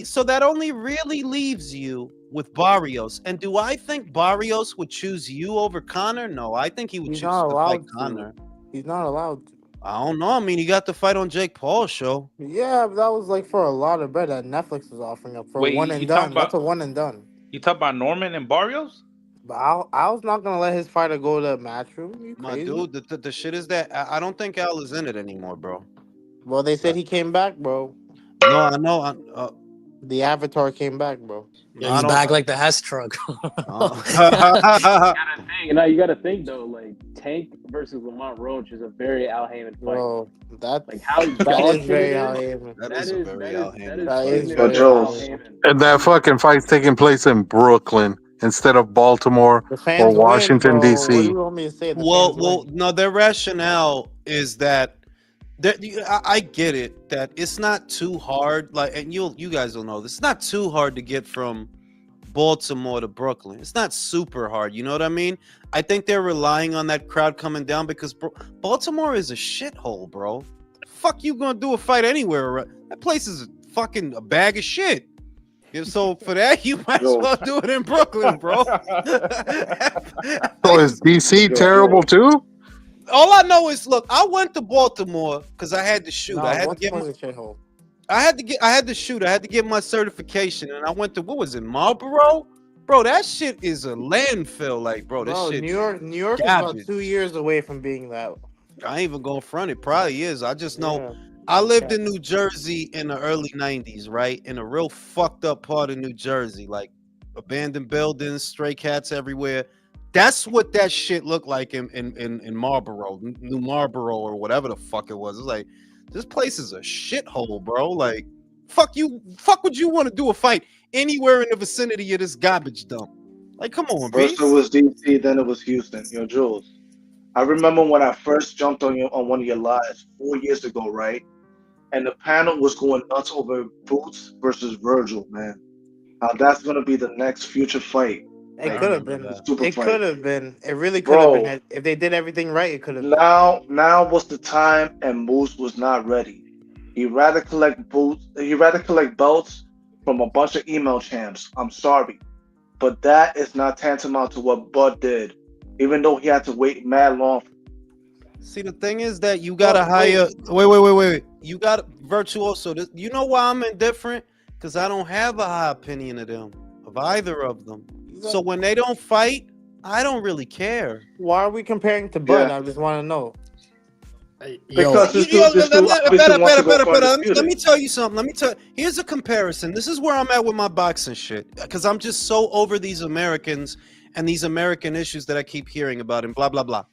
So that only really leaves you with Barrios. And do I think Barrios would choose you over Conor? No, I think he would choose to fight Conor.
He's not allowed to.
I don't know. I mean, he got the fight on Jake Paul's show.
Yeah, but that was like for a lot of bread that Netflix was offering up for one and done. That's a one and done.
You talk about Norman and Barrios?
But I was not gonna let his fighter go to the matchroom. You
My
crazy?
dude, the shit is that I don't think Al is in it anymore, bro.
Well, they said he came back, bro.
No, I know.
The Avatar came back, bro.
Yeah, he's back like the Hess truck.
You gotta think though, like Tank versus Lamont Roach is a very Al Heyman fight.
Bro, that's
like how
that is very Al Heyman.
That is very Al Heyman.
That is
But
very
Joe,
Al Heyman.
and that fucking fight's taking place in Brooklyn instead of Baltimore
The
or
fans
Washington,
win, bro. What do
D.C.
you want me to say? The
Well,
fans win.
no. Their rationale is that I get it that it's not too hard. Like, and you guys will know this. It's not too hard to get from Baltimore to Brooklyn. It's not super hard. You know what I mean? I think they're relying on that crowd coming down because Baltimore is a shithole, bro. Fuck, you gonna do a fight anywhere? That place is fucking a bag of shit. So for that, you might as well do it in Brooklyn, bro.
So is D.C. terrible too?
All I know is, look, I went to Baltimore because I had to shoot.
No,
I had to get
Baltimore's a shithole.
I had to shoot. I had to get my certification, and I went to what was it, Marlboro? Bro, that shit is a landfill. Like, bro, this shit.
New York is about 2 years away from being that.
I ain't even gonna front. It probably is. I just know I lived in New Jersey in the early '90s, right? In a real fucked up part of New Jersey, like abandoned buildings, stray cats everywhere. That's what that shit looked like in Marlboro, New Marlboro, or whatever the fuck it was. It's like, this place is a shithole, bro. Like, fuck would you want to do a fight anywhere in the vicinity of this garbage dump? Like, come on,
First it was DC, then it was Houston. Yo, Jules, I remember when I first jumped on one of your lives 4 years ago, right? And the panel was going nuts over Boots versus Virgil, man. Now that's gonna be the next future fight.
It could have been.
It
could have been. It really could have been. If they did everything right, it could have been.
Now was the time, and Moose was not ready. He'd rather collect belts from a bunch of email champs. I'm sorry, but that is not tantamount to what Bud did. Even though he had to wait mad long.
See, the thing is that you gotta hire. Wait. You got Virtuoso. You know why I'm indifferent? Because I don't have a high opinion of them, of either of them. So when they don't fight, I don't really care.
Why are we comparing to Bud? I just want to know.
Because
let me tell you something. Here's a comparison. This is where I'm at with my boxing shit. Because I'm just so over these Americans and these American issues that I keep hearing about and blah, blah, blah.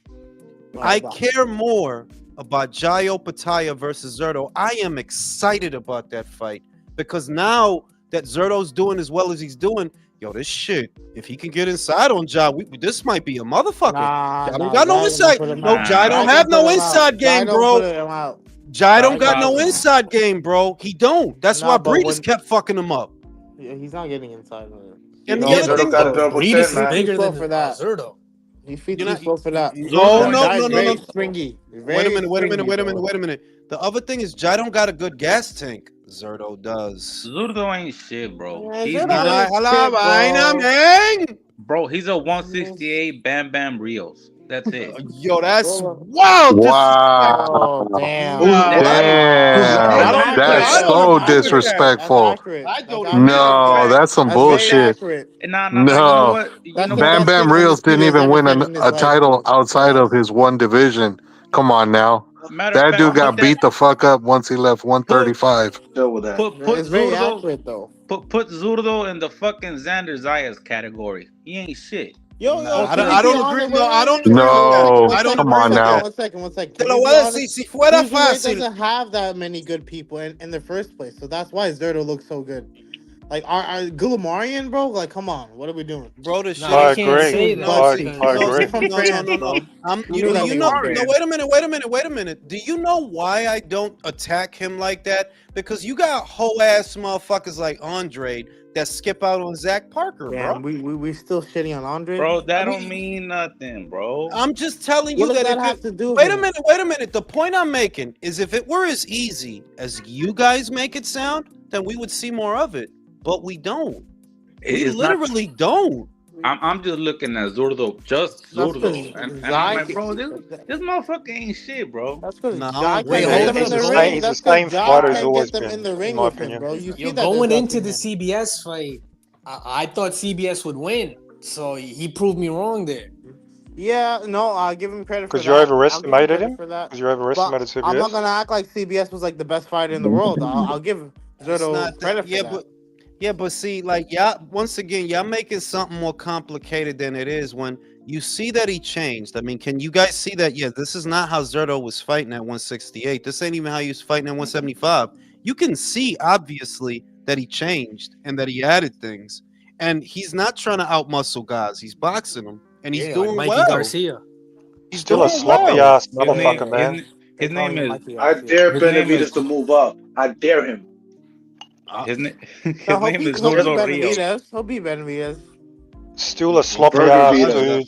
I care more about Jayo Pataya versus Zorro. I am excited about that fight because now that Zerto's doing as well as he's doing, yo, this shit, if he can get inside on Jai, this might be a motherfucker. Jai don't got no inside. No, Jai don't have no inside game, bro. Jai don't got no inside game, bro. He don't. That's why Breeders kept fucking him up.
Yeah, he's not getting inside.
And the other thing,
Breeders is bigger than Zerto.
He feeds too slow for that.
No.
Springy.
Wait a minute. The other thing is Jai don't got a good gas tank. Zerto does.
Zerto ain't shit, bro.
Yeah,
He's
Zerto
not
ain't shit, bro.
Bro, he's a 168 Bam Bam Rios. That's it.
Yo, that's
Bro,
wild disrespect.
Oh,
Wow.
damn.
Who's
Nah,
what? Who's
That's
I
Damn.
what?
don't
accurate,
agree.
That's
I
though.
don't
so
That's
agree with
accurate.
that.
That's
disrespectful.
accurate.
I
That's
don't agree
accurate.
with
No,
that.
that's some
That's very
bullshit.
accurate.
You know
No.
what? You
That's
know
the
what?
Bam
best
Bam
thing
Reels
Undisputed
didn't
has
even
ever
win
said in his
a
life.
title outside of his one division. Come on now.
Matter of
That dude
fact,
got beat the fuck up once he left
put
135.
Chill with that.
put
It's very
Zurdo
accurate, though.
put Zurdo in the fucking Xander Zayas category. He ain't shit.
Yo,
Nah,
can we
I
be
don't agree.
honest?
No, I don't
Wait,
agree with that.
No.
I don't
Come
agree
on
with
now.
that.
One second.
Te
Can
lo
we
voy
be
a decir,
honest?
si fuera
Cruiserweight
fácil.
doesn't have that many good people in the first place, so that's why Zerto looks so good. Like, our Gulamarian, bro. Like, come on, what are we doing?
Bro, the
No,
shit
you
I
is
can't
agree.
say
no,
that
I,
see,
I
because
no,
He's
agree.
from
no, no,
France,
no, no.
bro.
You
knew
do
that
you
nigga
know?
was
No,
France.
wait a minute. Do you know why I don't attack him like that? Because you got whole ass motherfuckers like Andre that skip out on Zach Parker,
Damn,
bro.
we still shitting on Andre.
Bro, that
I
don't
mean,
mean nothing, bro.
I'm just telling
What
you
does
that
that
if
have
it
to do?
wait a
with it?
minute. The point I'm making is if it were as easy as you guys make it sound, then we would see more of it. But we don't. We
It's not.
literally don't.
I'm just looking at Zurdo, just
That's
Zurdo,
because
and I'm like,
Jai.
bro, this motherfucker ain't shit, bro.
That's because
No, I
Jai
don't agree
Wait,
can't
with
get
hold
them
on a
in
He's
the
the
minute.
ring.
same. He's the
That's because
same
Jai
fighter he's
can't get
always
them in
been,
the
in
ring
my
with him,
opinion.
bro. You see
You're
that
going
they're
into
dropping
the
him.
CBS fight. I thought CBS would win, so he proved me wrong there.
Yeah, no, I'll give him credit for
Because you
that. I'll give him
overestimated
credit
him.
for that.
Because you
But
overestimated
I'm not
CBS.
gonna act like CBS was like the best fighter in the world. I'll give
It's not
Zerto
that.
credit for that.
Yeah, but see, like y'all, once again, y'all making something more complicated than it is when you see that he changed. I mean, can you guys see that? Yeah, this is not how Zerto was fighting at 168. This ain't even how he was fighting at 175. You can see obviously that he changed and that he added things. And he's not trying to outmuscle guys. He's boxing them, and he's
Yeah, like
doing
Mikey
well.
Garcia.
He's
Still a
doing
sloppy
well.
ass
His
motherfucker,
name,
man.
They
his
call
name
him
is
Mikey
I
Garcia.
dare
his name is
Benavidez to move up. I dare him.
Uh,
his name
No,
his name is
he'll beat
Zurdo Rio.
Benavidez. He'll beat Benavidez.
Still a sloppy
Virgil
ass
Vita.
dude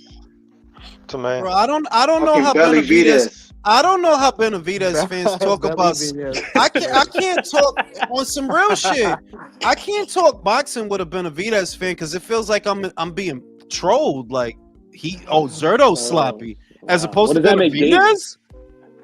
to me.
bro, I don't know
Fucking
how
Belly
Benavidez.
Vides.
I don't know how Benavidez fans talk about.
Benavidez.
I can't talk on some real shit. I can't talk boxing with a Benavidez fan because it feels like I'm being trolled. Like Zerto's sloppy as opposed
What
to
does that make David?
Benavidez.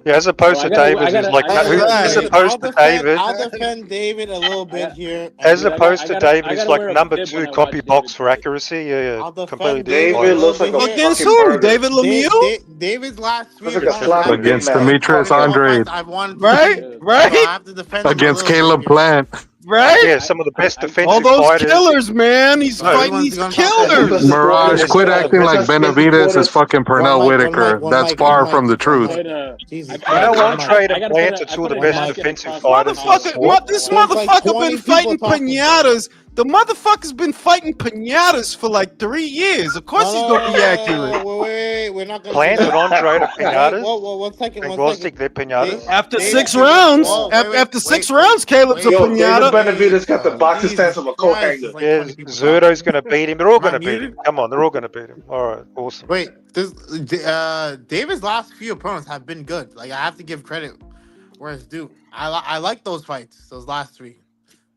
Yeah, as opposed to Davis, who's like, as
Right.
opposed to David,
I'll defend David a little bit here.
as
Dude,
opposed to David,
I
who's
gotta
like
wear a
number
bib when
2
I
copy
watch
box
David
for
fight.
accuracy. Yeah,
I'll
completely
defend
different
David a
fighter.
David
little
looks like
bit
a
here.
Against
fucking
who?
burger.
David Lemieux?
David's last
Looks
3
like a
opponents
slap
have
of a Big
Against
been
Mac.
Demetrius
quality
Andrade.
fights I've wanted to
Right,
see. So
right,
I have to defend him a
Against
little bit
Caleb
here.
Plant.
right.
Yeah, some of the best
All
defensive
those
fighters.
killers, man. He's
So
No,
fighting
everyone's
these
gonna talk
And
about
Business
killers.
Mirage,
supporters,
quit acting like
business
Benavidez is
supporters.
fucking Pernell Whitaker. That's far from the
One
truth.
mic.
Put
Jesus
you know
Christ, one mic.
Andrade
I
and
gotta
Plant are two of
put
the
a
One
best
mic.
napkin
defensive
across my
fighters in the
collar.
sport.
This
There's like
motherfucker
20
been
people
fighting
talking, bro.
pinatas. The motherfucker's been fighting pinatas for like 3 years. Of course he's gonna be accurate.
Wait. We're not gonna do
Plant and
that.
Andrade are
Hey,
pinatas.
whoa, 1 second,
And
1
Gostic,
second.
they're pinatas.
After
David,
6 rounds,
whoa,
after 6 rounds, Caleb's a
wait.
Yo, David
pinata.
Benavidez got the boxing
Jesus
stance of a coat
Christ,
hanger.
it's like
Yeah,
20 people
Zurdo's
talking.
going to beat him. They're all
Am I
going to beat him.
muted?
Come on, they're all going to beat him. All right, awesome.
Wait, David's last few opponents have been good. Like, I have to give credit where it's due. I like those fights, those last 3.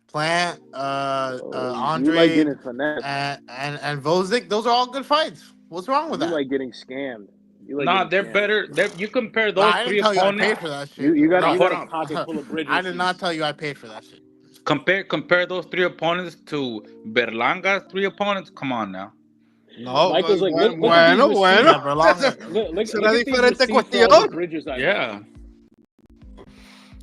Plant, Andre,
You like getting finessed.
and Vozick. Those are all good fights. What's wrong with
You
that?
like getting scammed. You like
Nah,
getting
they're
scammed.
better. You compare
Nah,
those
I didn't
3
tell you I
opponents.
paid for that shit.
You got
Hold
a
on.
pocket full of bridge
I did not
receipts.
tell you I paid for that shit.
Compare those 3 opponents to Berlanga's 3 opponents. Come on now.
No,
Michael's like, look at these
bueno.
receipts.
Yeah, Berlanga.
Look
Es una
at these
diferente
receipts for all the
cuestión.
bridges I
Yeah.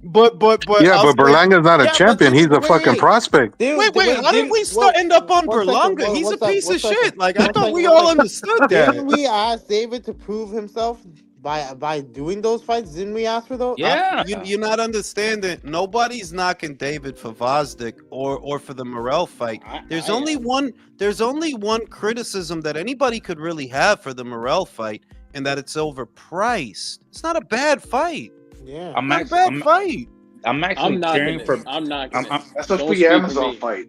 But
Yeah,
I'll
but
say,
Berlanga's not a
Yeah, but
champion. He's a
wait.
fucking prospect.
wait, how did we end up on Berlanga? He's a piece of shit. Like I thought we all understood that.
Didn't we ask David to prove himself by doing those fights? Didn't we ask for those?
Yeah.
You're not understanding. Nobody's knocking David for Vosdick or for the Morell fight. There's only one criticism that anybody could really have for the Morell fight, and that it's overpriced. It's not a bad fight.
Yeah,
I'm
Not a bad fight.
I'm actually cheering for.
I'm not.
That's a free Amazon fight.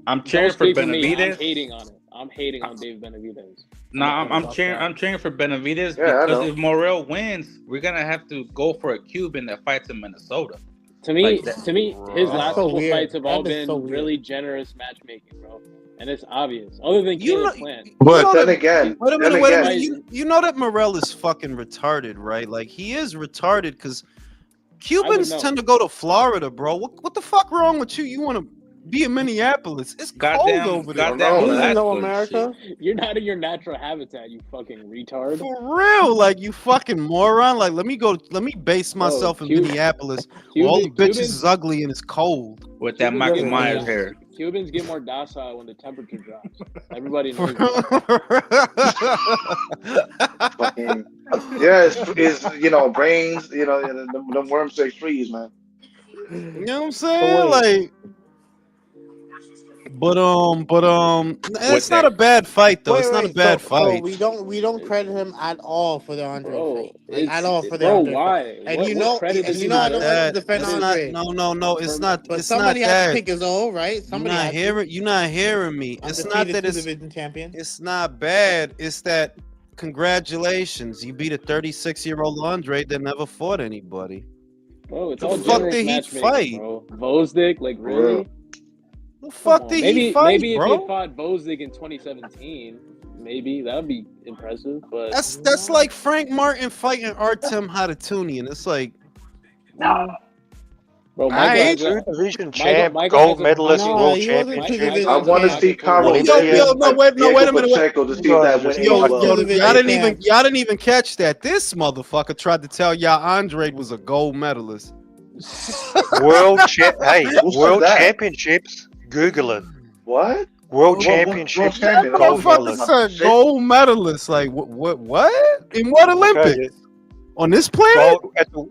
I'm cheering for
I'm
Benavidez.
hating on it. I'm hating on Dave Benavidez.
Nah, I'm cheering for Benavidez
Yeah, I
because
know.
if Morell wins, we're gonna have to go for a Cuban that fights in Minnesota.
To me,
Like that.
his
That's
last
so
couple
weird.
fights have
That
all
is
been
so weird.
really generous matchmaking, bro. and it's obvious. Other than Caleb Plant.
But then again,
wait a minute. You know that Morell is fucking retarded, right? Like he is retarded because Cubans tend to go to Florida, bro. What the fuck wrong with you? You want to be in Minneapolis? It's cold over there.
America. You're not in your natural habitat, you fucking retard.
For real, like you fucking moron. Like let me base myself in Minneapolis. Where all the bitches is ugly and it's cold.
With that Michael Myers hair.
Cubans get more docile when the temperature drops. Everybody knows.
It's brains. The worms they freeze, man.
You know what I'm saying? Like. But it's not a bad fight though. It's not a bad fight.
We don't credit him at all for the Andre fight. At all for the
Andre
fight. And I don't like to defend Andre.
No, it's not.
But
it's
somebody
not
has
that.
to pick his own, right?
You're not hearing me. It's not that it's
division champion.
It's not bad. It's that congratulations, you beat a 36-year-old Andre that never fought anybody.
Bro, it's
the
all
fuck did he fight?
Bro. Vosdick, like really?
The fuck did he fight,
maybe
bro?
If he fought Vosdick in 2017, maybe that would be impressive. But
that's like Frank Martin fighting Artem Hatatunian. It's like,
bro,
division champ, gold medalist, world championship.
I want to see Conor.
Wait a minute. Y'all didn't even catch that. This motherfucker tried to tell y'all Andre was a gold medalist.
World championships. Google it.
What?
World championships.
Gold medalist. Like what? In what Olympics? Okay. On this planet?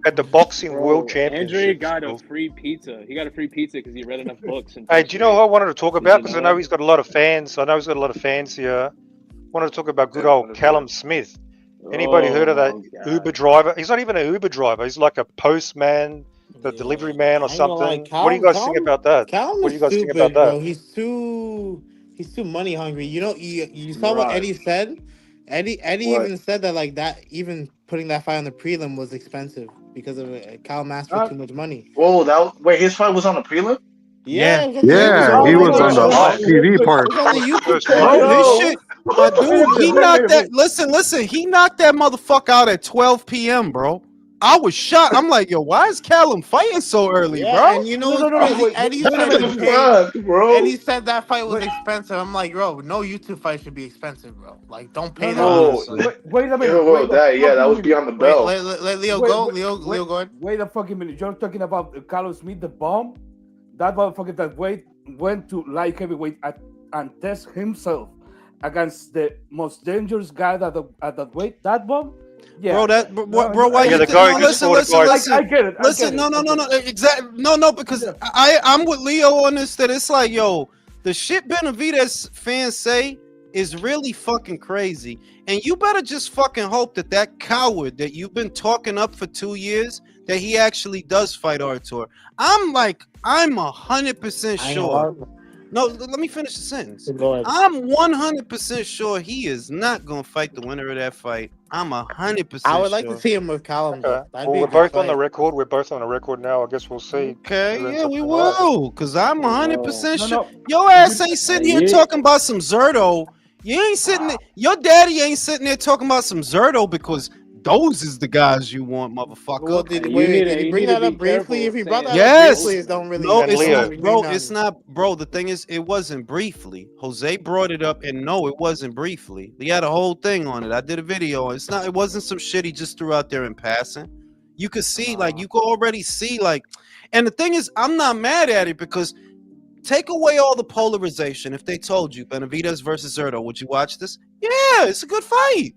At the boxing world championship.
Andre got a free pizza. He got a free pizza because he read enough books.
Hey, do you know what I wanted to talk about? Because I know he's got a lot of fans. Here. I wanted to talk about good old Callum Smith. Anybody heard of that Uber driver? He's not even an Uber driver. He's like a postman, the delivery man or something. What do you guys think about that?
What do you guys think about that? Bro. He's too money hungry. You saw what Eddie said? Eddie even said that even putting that fight on the prelim was expensive because of Kyle asked for too much money.
Whoa, his fight was on the prelim?
Yeah, he was on the TV part.
This shit, dude, he knocked that. Listen, he knocked that motherfucker out at 12 p.m., bro. I was shocked. I'm like, yo, why is Callum fighting so early, bro?
And you know what's crazy? Eddie said that fight was expensive. I'm like, bro, no YouTube fight should be expensive, bro. Like, don't pay that.
Wait a minute. That was beyond the bell.
Let Leo go. Leo, go ahead.
Wait a fucking minute. You're talking about Callum Smith, the bomb? That motherfucker that went to light heavyweight and test himself against the most dangerous guy at that weight. That bomb? Yeah,
bro. Why you? Listen.
I get it.
Listen, no, exactly. No, because I'm with Leo on this. That it's like, yo, the shit Benavidez fans say is really fucking crazy, and you better just fucking hope that coward that you've been talking up for 2 years that he actually does fight Artur. I'm 100% sure. No, let me finish the sentence. I'm 100% sure he is not gonna fight the winner of that fight. I'm 100%.
I would like to see him with Callum.
Okay. Well, we're both on the record. We're both on the record now. I guess we'll see.
Okay, yeah, we will. Cause I'm 100% sure. Your ass ain't sitting here talking about some Zorro. You ain't sitting there. Your daddy ain't sitting there talking about some Zorro because those is the guys you want, motherfucker.
Well, did he bring that up briefly? If he brought that up briefly, it don't really.
No, it's not, bro. It's not, bro. The thing is, it wasn't briefly. Jose brought it up, and no, it wasn't briefly. He had a whole thing on it. I did a video. It's not. It wasn't some shit he just threw out there in passing. You could see, you could already see, and the thing is, I'm not mad at it because take away all the polarization. If they told you Benavidez versus Zorro, would you watch this? Yeah, it's a good fight.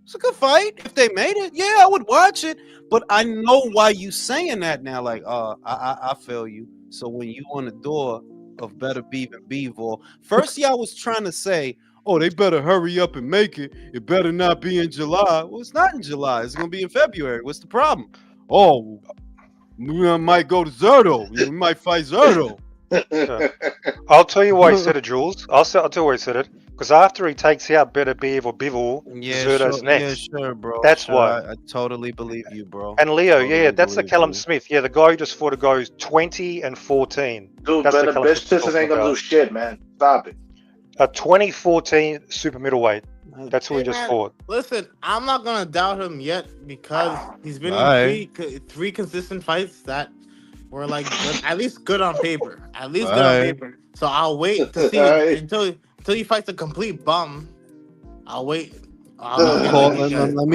It's a good fight. If they made it, yeah, I would watch it. But I know why you saying that now. I feel you. So when you on the door of Better Beef and Beevil, first y'all was trying to say, oh, they better hurry up and make it. It better not be in July. Well, it's not in July. It's going to be in February. What's the problem? Oh, we might go to Zorro. We might fight Zorro.
I'll tell you why he said it, Jules. I'll tell you why he said it. Because after he takes out Better Beef or Bivol, Zerto's next.
Yeah, sure, bro.
That's why.
I totally believe you, bro.
And Leo, that's the Callum Smith. Yeah, the guy who just fought a guy who's 20 and 14.
Dude, Better bitch sisters ain't gonna do shit, man. Stop it.
a 2014 super middleweight. That's who he just fought.
Listen, I'm not gonna doubt him yet because he's been
Alright.
in three consistent fights that were like good, at least good on paper. At least good on
Alright.
paper. So I'll wait to see
Alright.
until he fights a complete bum. I'll wait.
Let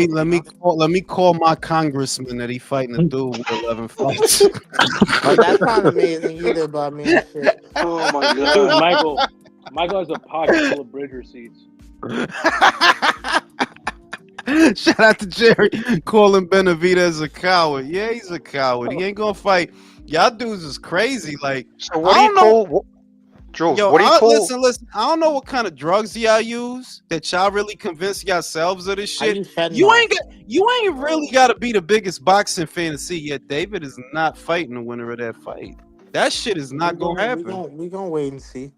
me call my congressman that he fighting a dude with 11 fights.
But that's not amazing either, but I mean, shit.
Oh my
Dude,
god.
Michael has a pocket full of bridge receipts.
Shout out to Jerry calling Benavidez a coward. Yeah, he's a coward. He ain't gonna fight. Y'all dudes is crazy. Like,
So what do you call? Jules,
yo,
what do you call?
listen. I don't know what kind of drugs y'all use that y'all really convince yourselves of this
I
shit.
use fentanyl.
You ain't really got to be the biggest boxing fan to see yet. David is not fighting the winner of that fight. That shit is not gonna happen.
We gonna wait and see.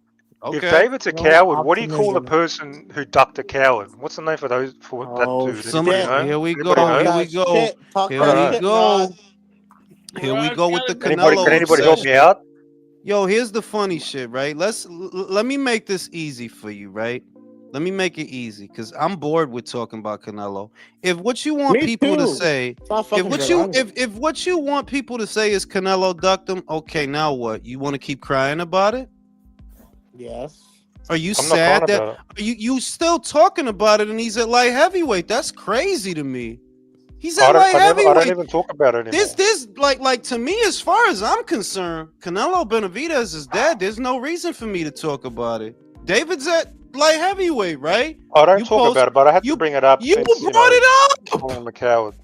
Okay.
If David's a
No
coward, what do you call the
optimism.
person who ducked a coward? What's the name for that dude?
Somebody,
Anybody know?
here we go.
Anybody know?
Here we go.
Talk
Here
that
we
shit,
go.
Rod.
Here we go with the
Can
Canelo
anybody help me
obsession.
out?
Yo, here's the funny shit, right? Let me make this easy for you, right? Let me make it easy because I'm bored with talking about Canelo. If what you want
Me
people to
too.
say,
Stop
if
fucking
what you
Berlanga.
if what you want people to say is Canelo ducked him, okay, now what? You want to keep crying about it?
Yes.
Are you
I'm not
sad
crying
that
about it.
you still talking about it and he's at light heavyweight? That's crazy to me. He's
I
at light
don't
heavyweight.
even talk about it anymore.
This like to me, as far as I'm concerned, Canelo Benavidez is dead. There's no reason for me to talk about it. David's at light heavyweight, right?
I don't
You
talk
post-
about it, but I had
you-
to bring it up
You
since
brought it up.
calling him a coward.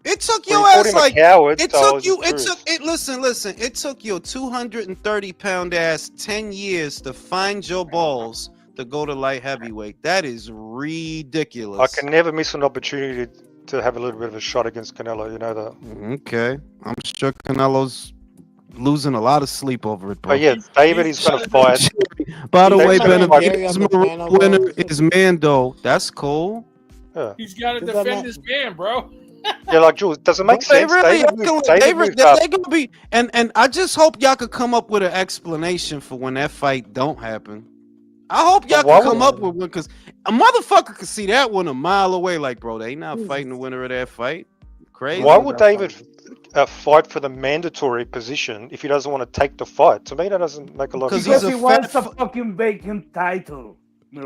It took
Well,
your
you called
ass
him a
like
coward,
it
so I
took
was
you.
just
It
curious.
took it. Listen. It took your 230-pound ass 10 years to find your balls to go to light heavyweight. That is ridiculous.
I can never miss an opportunity to have a little bit of a shot against Canelo. You know that.
Okay, I'm sure Canelo's losing a lot of sleep over it, bro.
But yeah, David is going to fight.
By the way,
David's gonna fight.
Benavidez winner is Mando. That's cool.
Yeah.
He's got to defend his man, bro.
Yeah, like Jules, does it make
They
sense?
really
David moved
they
up.
gonna be and I just hope y'all could come up with an explanation for when that fight don't happen. I hope y'all
Why
can come
would-
up with one because a motherfucker could see that one a mile away. Like, bro, they not fighting the winner of that fight. Crazy.
Why would David fight for the mandatory position if he doesn't want to take the fight? To me, that doesn't make a lot of
Because
sense.
Because he wants a fucking vacant title.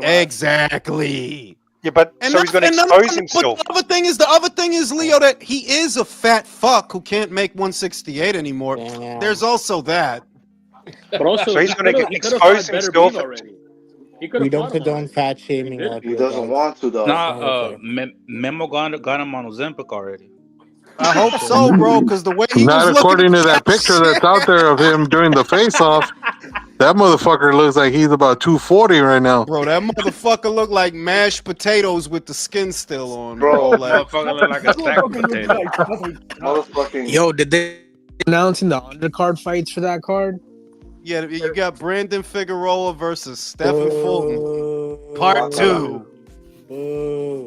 Exactly.
Yeah, but so he's going to expose himself.
But the other thing is, Leo, that he is a fat fuck who can't make 168 anymore.
Damn.
There's also that.
But also,
So he's
he
gonna
could've- he could've
expose
fought better
himself
beef
at-
already. He could've
We don't
fought him
condone
already.
fat shaming.
He did.
out
He
here,
doesn't
guys.
want to though.
Nah, Memo got him on Ozempic already.
I hope so, bro, because the way he
Not
was
according
looking
to that picture that's out there of him during the face-off. That motherfucker looks like he's about 240 right now.
Bro, that motherfucker looked like mashed potatoes with the skin still on,
Bro.
Like,
Motherfucker look like a sack of potato.
Motherfucking.
Yo, did they announcing the undercard fights for that card?
yeah, you got Brandon Figueroa versus Stephen Fulton, part 2.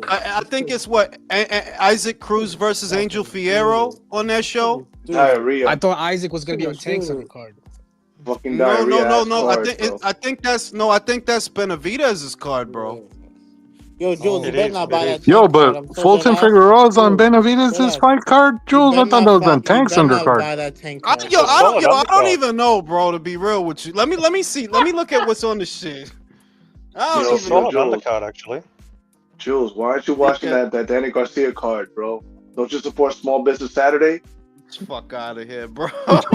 I think it's what Isaac Cruz versus Angel Fierro on that show.
Diarrhea.
I thought Isaac was gonna be on Tank's undercard.
Fucking
No.
diarrhea.
I think that's Benavidez's card, bro.
Yo, Jules, you better not buy that.
Yo,
tank card.
but
I'm so
Fulton
dead ass.
Figueroa's on
Jules,
Benavidez's
relax.
fight card? Jules, I
better
thought
not
that was on
buy- you
Tank's
better not
undercard.
buy that tank
I
card.
don't even know, bro. To be real with you, let me see. Let me look at what's on the shit. I don't
Yo,
even know.
Jules.
Undercard, actually.
Jules, why aren't you watching that Danny Garcia card, bro? Don't you support Small Business Saturday?
Fuck out of here, bro. Fuck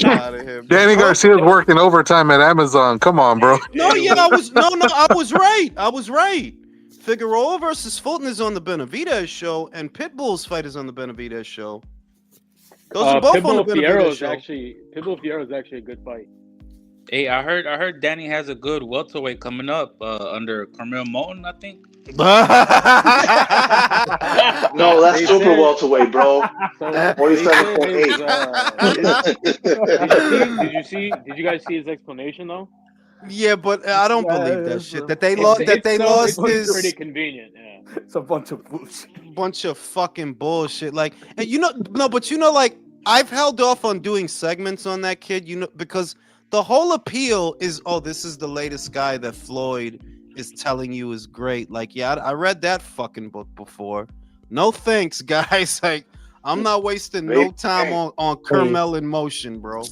out of here, bro.
Danny Garcia's working overtime at Amazon. Come on, bro.
No, yeah, I was right. I was right. Figueroa versus Fulton is on the Benavidez show, and Pitbull's fight is on the Benavidez show. Those are both on the Benavidez show.
Pitbull Fierro is actually a good fight.
Hey, I heard Danny has a good welterweight coming up under Carmel Moulton, I think.
No, that's
They
super
said-
welterweight, bro.
So
47.8.
Did you guys see his explanation though?
Yeah, but I don't believe that shit. That they
It's-
lost
it's pretty
this
convenient. Yeah.
It's a bunch of bullshit.
bunch of fucking bullshit. Like, and but like I've held off on doing segments on that kid, because the whole appeal is, oh, this is the latest guy that Floyd is telling you is great. Like, yeah, I read that fucking book before. No thanks, guys. Like, I'm not wasting no time on Carmel in motion, bro.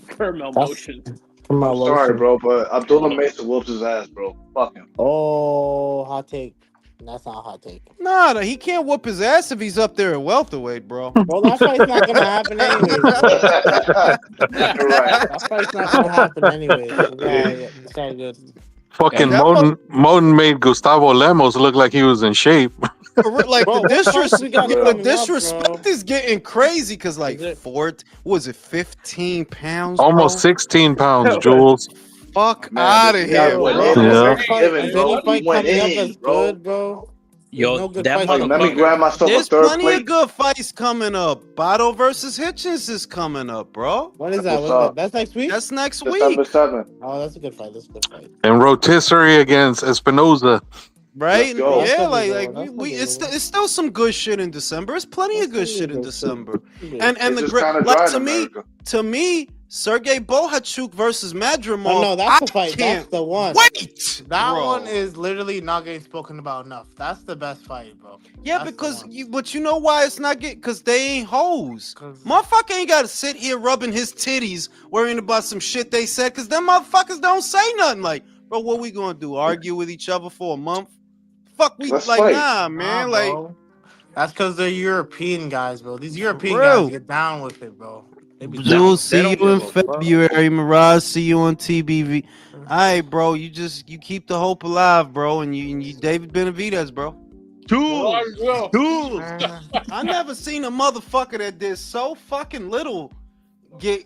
Carmel motion.
I'm sorry, bro, but Abdullah Mesa whoops his ass, bro. Fuck him.
Oh, hot take. That's not a hot take.
Nah, he can't whoop his ass if he's up there at welterweight, bro.
Well, that fight's not gonna happen anyways.
You're right.
That fight's not gonna happen anyways. Yeah, it's all good.
Fucking Moten made Gustavo Lemos look like he was in shape.
Like,
bro,
the disrespect is getting crazy because, like, what was it, 15 pounds?
Almost 16 pounds, Jules.
Fuck out of here, bro.
Good, bro.
Yo,
no good
that
fight.
Let me grab myself
There's
a third
plenty
plate.
of good fights coming up. Bato versus Hitchens is coming up, bro.
What is that? That's next week?
That's next
December
week.
7th.
Oh, that's a good fight.
And rotisserie against Espinoza.
Right?
Let's go.
Yeah, it's still some good shit in December. There's plenty of good shit in December. And
It's
the
just
great,
kinda
like,
dry
to
in
me,
America.
Sergey Bohachuk versus Madrimov.
Oh, no, that's the fight. That's the one.
Wait,
That
bro.
one is literally not getting spoken about enough. That's the best fight, bro.
Yeah,
That's
because
the one.
but you know why it's not getting? Because they ain't hoes. Motherfucker ain't got to sit here rubbing his titties, worrying about some shit they said. Because them motherfuckers don't say nothing. Like, bro, what we gonna do? Argue with each other for a month? Fuck,
Let's
like,
fight.
nah, man. Like,
bro. That's because they're European guys, bro. These European
real.
guys get down with it, bro.
We'll see you in February, Mirage. See you on TBV. All right, bro. You keep the hope alive, bro, and you David Benavidez, bro. I never seen a motherfucker that did so fucking little get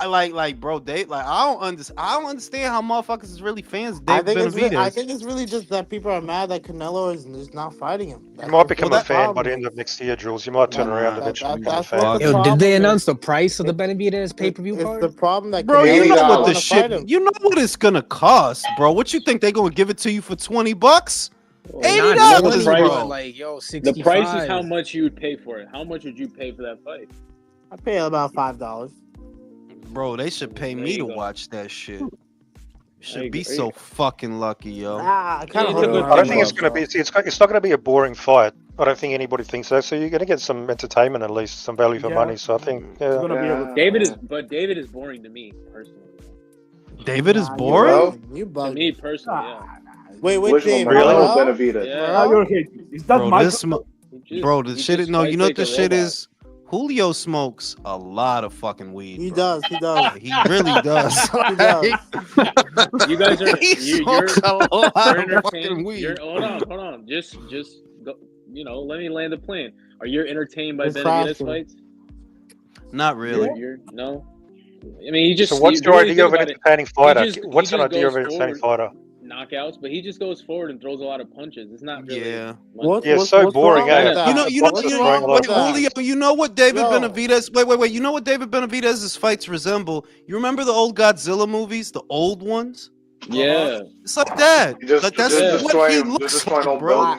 like bro, Dave. Like, I don't understand how motherfuckers is really fans of David Benavidez.
I think it's really just that people are mad that Canelo is not fighting him.
You might become a fan by the end of next year, Jules. You might turn around eventually and become a fan.
Yo, did they announce the price of the Benavidez pay-per-view card?
It's the problem that
Bro,
Canelo
you know what
wanna
the shit.
fight him.
You know what it's gonna cost, bro. What you think they gonna give it to you for $20? $80,
Not the price,
bro.
Like, yo, 65.
The price is how much you would pay for it. How much would you pay for that fight?
I pay about $5.
Bro, they should pay me to watch that shit. You should be
agree.
so fucking lucky, yo.
I
I don't think it's gonna be. It's not gonna be a boring fight. I don't think anybody thinks so. So you're gonna get some entertainment, at least some value for money. So I think, yeah.
David is boring to me personally.
David is boring.
You
To
bug.
me personally, yeah.
Wait,
Which
Dave?
one, Morell or
Morell?
Benavidez?
Yeah.
You're hating. Is that
Bro,
Michael?
bro, the
He
shit is
just
no. You know what
fights
the
like a
shit
robot.
is? Julio smokes a lot of fucking weed.
He
bro.
does. He does.
He really does.
He does.
You guys are
He
you're
smokes a lot of fucking
entertained.
weed.
Hold on. Just go. You know, let me land the plane. Are you entertained by
It's
Benavidez
awesome.
fights?
Not really.
No. I mean, he just.
So what's your idea of an entertaining fighter?
He
What's an
just
idea of an
goes
entertaining
forward.
fighter?
Knockouts, but he just goes forward and throws a lot of punches. It's not really.
Yeah.
Yeah, so boring,
wrong
eh?
with that?
You know,
What's
you
wrong
know,
with
wait,
that?
Julio, you know what David
Yo.
Benavidez, wait, you know what David Benavidez's fights resemble? You remember the old Godzilla movies, the old ones?
Yeah.
It's like that. Like, that's what he looks like, bro.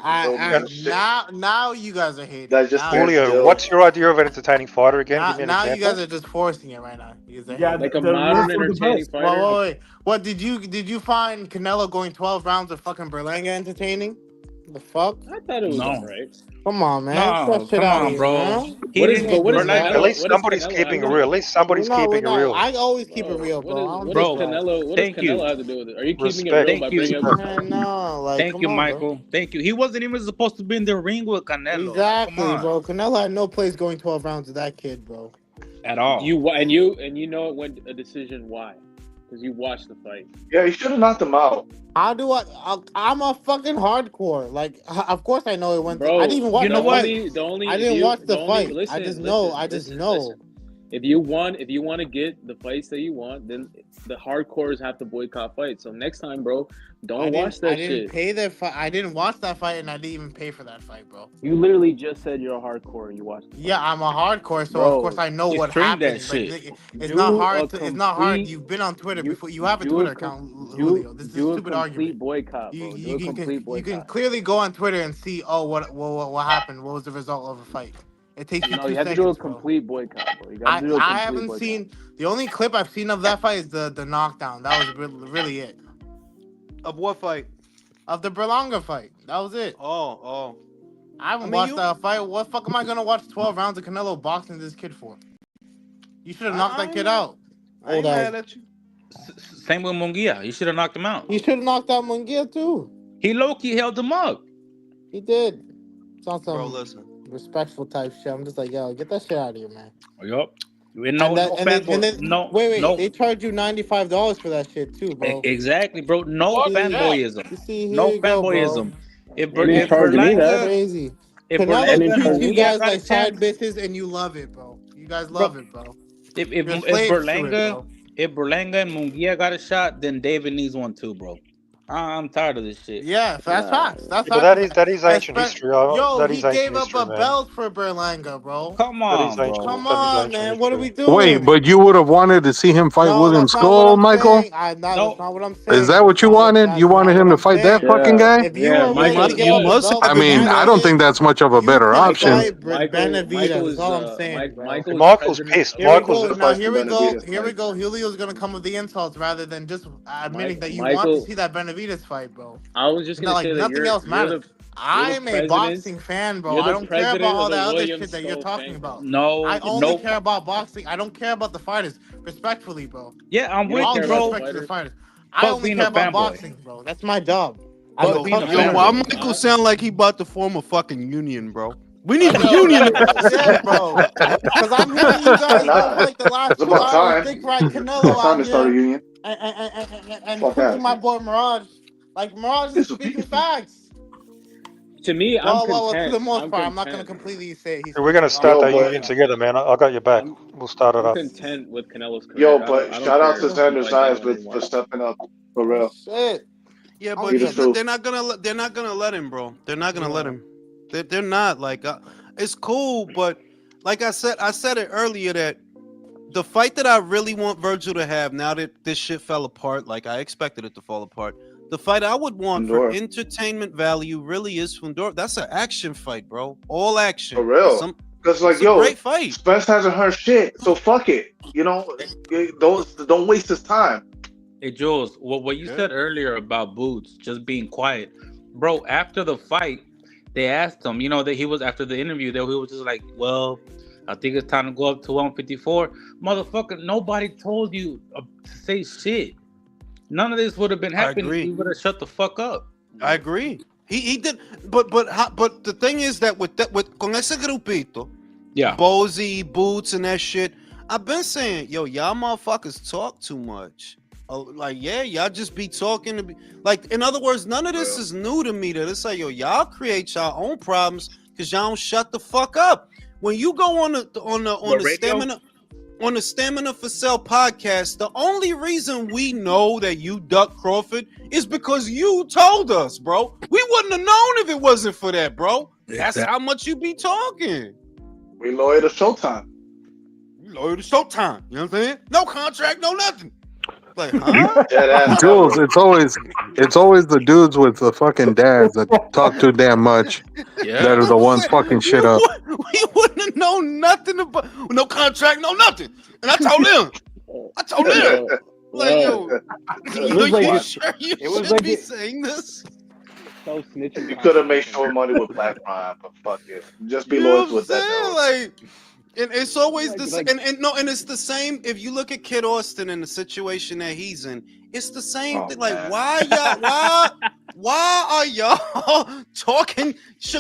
Now you guys are hating.
That's just
Julio, what's your idea of an entertaining fighter again? Give me an
Now you
example.
guys are just forcing it right now. You guys are
Yeah,
hating.
Like a
the
modern
rules are the
entertaining
best.
fighter.
Wait. What did you find Canelo going 12 rounds of fucking Berlanga entertaining? The fuck?
I thought it was
No.
alright.
Come on, man.
No,
Get that shit
come
out of
on,
here,
bro.
man.
What is
Berlanga-
Canelo?
At least
what does
somebody's
Canelo
keeping it
have?
real. At least somebody's keeping it real.
I always keep it real, bro.
What
Bro,
does Canelo? What does
thank you.
Canelo have to do with it? Are you keeping it
Respect.
real by
Thank you.
bringing up?
Man, no, like,
Thank
come
you,
on,
Michael. Thank you. He wasn't even supposed to be in the ring with
bro.
Canelo.
Exactly,
Come on.
bro. Canelo had no place going 12 rounds with that kid, bro.
At all.
You know it went a decision. Why? Because you watched the fight.
Yeah, you should have knocked him out.
How do I'm a fucking hardcore. Like, of course I know it went.
Bro,
I didn't even watch
you know
the
what?
fight.
The only
I didn't watch the fight.
Listen,
I just know.
listen. If you want to get the fights that you want, then the hardcores have to boycott fights. So next time, bro, don't watch that
I didn't
shit.
pay that fight. I didn't watch that fight, and I didn't even pay for that fight, bro.
You literally just said you're a hardcore and you watched the fight.
Yeah, I'm a hardcore, so
Bro,
of course I know
you
what
streamed
happened.
that
Like,
shit.
it's
Do
not
a
hard. It's not hard.
complete-
You've been on Twitter before. You have a
do
Twitter
a com-
account,
do-
Julio. This is a
do
stupid
complete
argument.
boycott, bro.
You
do a complete
can
boycott.
clearly go on Twitter and see what happened. What was the result of a fight? It takes you
No,
2
you have to
seconds,
do a
bro.
complete boycott, bro. You got to do a
I
complete
haven't
boycott.
seen the only clip I've seen of that fight is the knockdown. That was really it.
Of what fight?
Of the Berlanga fight. That was it.
Oh.
I haven't
I mean,
watched that fight. What fuck am I gonna watch 12 rounds of Canelo boxing this kid for? You should have knocked that kid out.
I ain't mad at you.
Same with Munguia. You should have knocked him out.
You should have knocked out Munguia too.
He low-key held him up.
He did. It's on some
Bro, listen.
respectful type shit. I'm just like, yo, get that shit out of here, man.
Yup. No
Wait, they charge you $95 for that shit too, bro.
Exactly, bro. No fanboyism.
You see, here
No
you go,
fanboyism.
bro.
If
They didn't charge me that.
Crazy.
if
Canelo
Berlanga-
treats you guys
got a
like side
chance-
bitches, and you love it, bro. You guys love it, bro.
If
You're slaves to it, bro.
Berlanga and Munguia got a shot, then David needs one too, bro. I'm tired of this shit.
Yeah, that's facts. That's
But
facts.
that is ancient history.
Yo,
That
he
is ancient
gave up
history,
a
man.
belt for Berlanga, bro.
Come
That
on,
is ancient.
bro.
Come
that is
on,
ancient
man. What are we
history.
doing?
Wait, but you would have wanted to see him fight
No,
William
that's not what
Skull,
I'm
Michael?
saying. That's not what I'm saying.
Is that what you wanted? You wanted him to fight that fucking guy?
If you were willing to give up the belt,
I mean, I don't think that's much of a better option.
Benavidez, that's all I'm saying, bro.
Michael's pissed.
Here we
Michael's
go. Now, here we go. Here we go. Julio's gonna come with the insults rather than just admitting that you want to
Michael-
see that Benavidez fight, bro.
I was just gonna
Like
say that
nothing else matters. I'm a
president-
boxing fan, bro.
you're the
I don't care
president
about all
of the
that other
William
shit that you're
Skull
talking
fan
about.
No,
I only
no.
care about boxing. I don't care about the fighters. Respectfully, bro.
Yeah, I'm with
All
you,
due
bro.
respect to the fighters. I
Fuck
only
being
care
a
about
fanboy.
boxing, bro. That's my job.
Fuck being a fanboy.
Why Michael sound like he about to form a fucking union, bro? We need a union.
Yeah, bro. Because I'm hearing you guys
Nah.
like the last
It's
2
about
hours
time.
dick ride Canelo
It's time
out
to start a
here
union.
and
Fuck
pushing
that.
my boy Mirage. Like Mirage is speaking facts.
To me, I'm
Well,
content.
to the most
I'm
part, I'm not gonna
content.
completely say he's.
We're gonna start that
but-
union together, man. I got your back. We'll start it
I'm
up.
content with Canelo's career.
Yo,
I
but
don't
shout out
care
to
if he
Xander
fights
Zayas
anyone
for
anymore.
stepping up for real.
Shit.
Yeah,
Oh,
but
yeah.
they're not gonna let him, bro. They're not gonna let him. They're not like it's cool, but like I said it earlier that the fight that I really want Virgil to have now that this shit fell apart, like I expected it to fall apart. The fight I would want for
Fundora.
entertainment value really is Fundora. That's an action fight, bro. All action.
For real. Because like,
it's a
yo,
great fight.
Spence hasn't heard shit, so fuck it. You know, don't waste his time.
Hey, Jules, what you said earlier about Boots just being quiet, bro. After the fight, they asked him, that he was after the interview, that he was just like, well, I think it's time to go up to 154. Motherfucker, nobody told you to say shit. None of this would have been happening if you would have shut the fuck up.
I agree. He did, but the thing is that with con ese grupito,
yeah,
Bozy, Boots, and that shit, I've been saying, yo, y'all motherfuckers talk too much. Like, yeah, y'all just be talking to be like. In other words, none of this is new to me. That it's like, yo, y'all create y'all own problems because y'all don't shut the fuck up. When you go on the Stamina for Sale podcast, the only reason we know that you duck Crawford is because you told us, bro. We wouldn't have known if it wasn't for that, bro. That's how much you be talking.
We loyal to Showtime.
You loyal to Showtime. You know what I'm saying? No contract, no nothing. Like, huh?
Jules, it's always the dudes with the fucking dads that talk too damn much that are the ones fucking shit up.
We wouldn't have known nothing about no contract, no nothing. And I told him. Like, yo, you sure you should be saying this?
So snitching.
You could have made sure money with Black Prime, but fuck it. Just be loyal to that.
Like, and it's always the same. And it's the same. If you look at Kid Austin and the situation that he's in, it's the same thing. Like, why are y'all talking?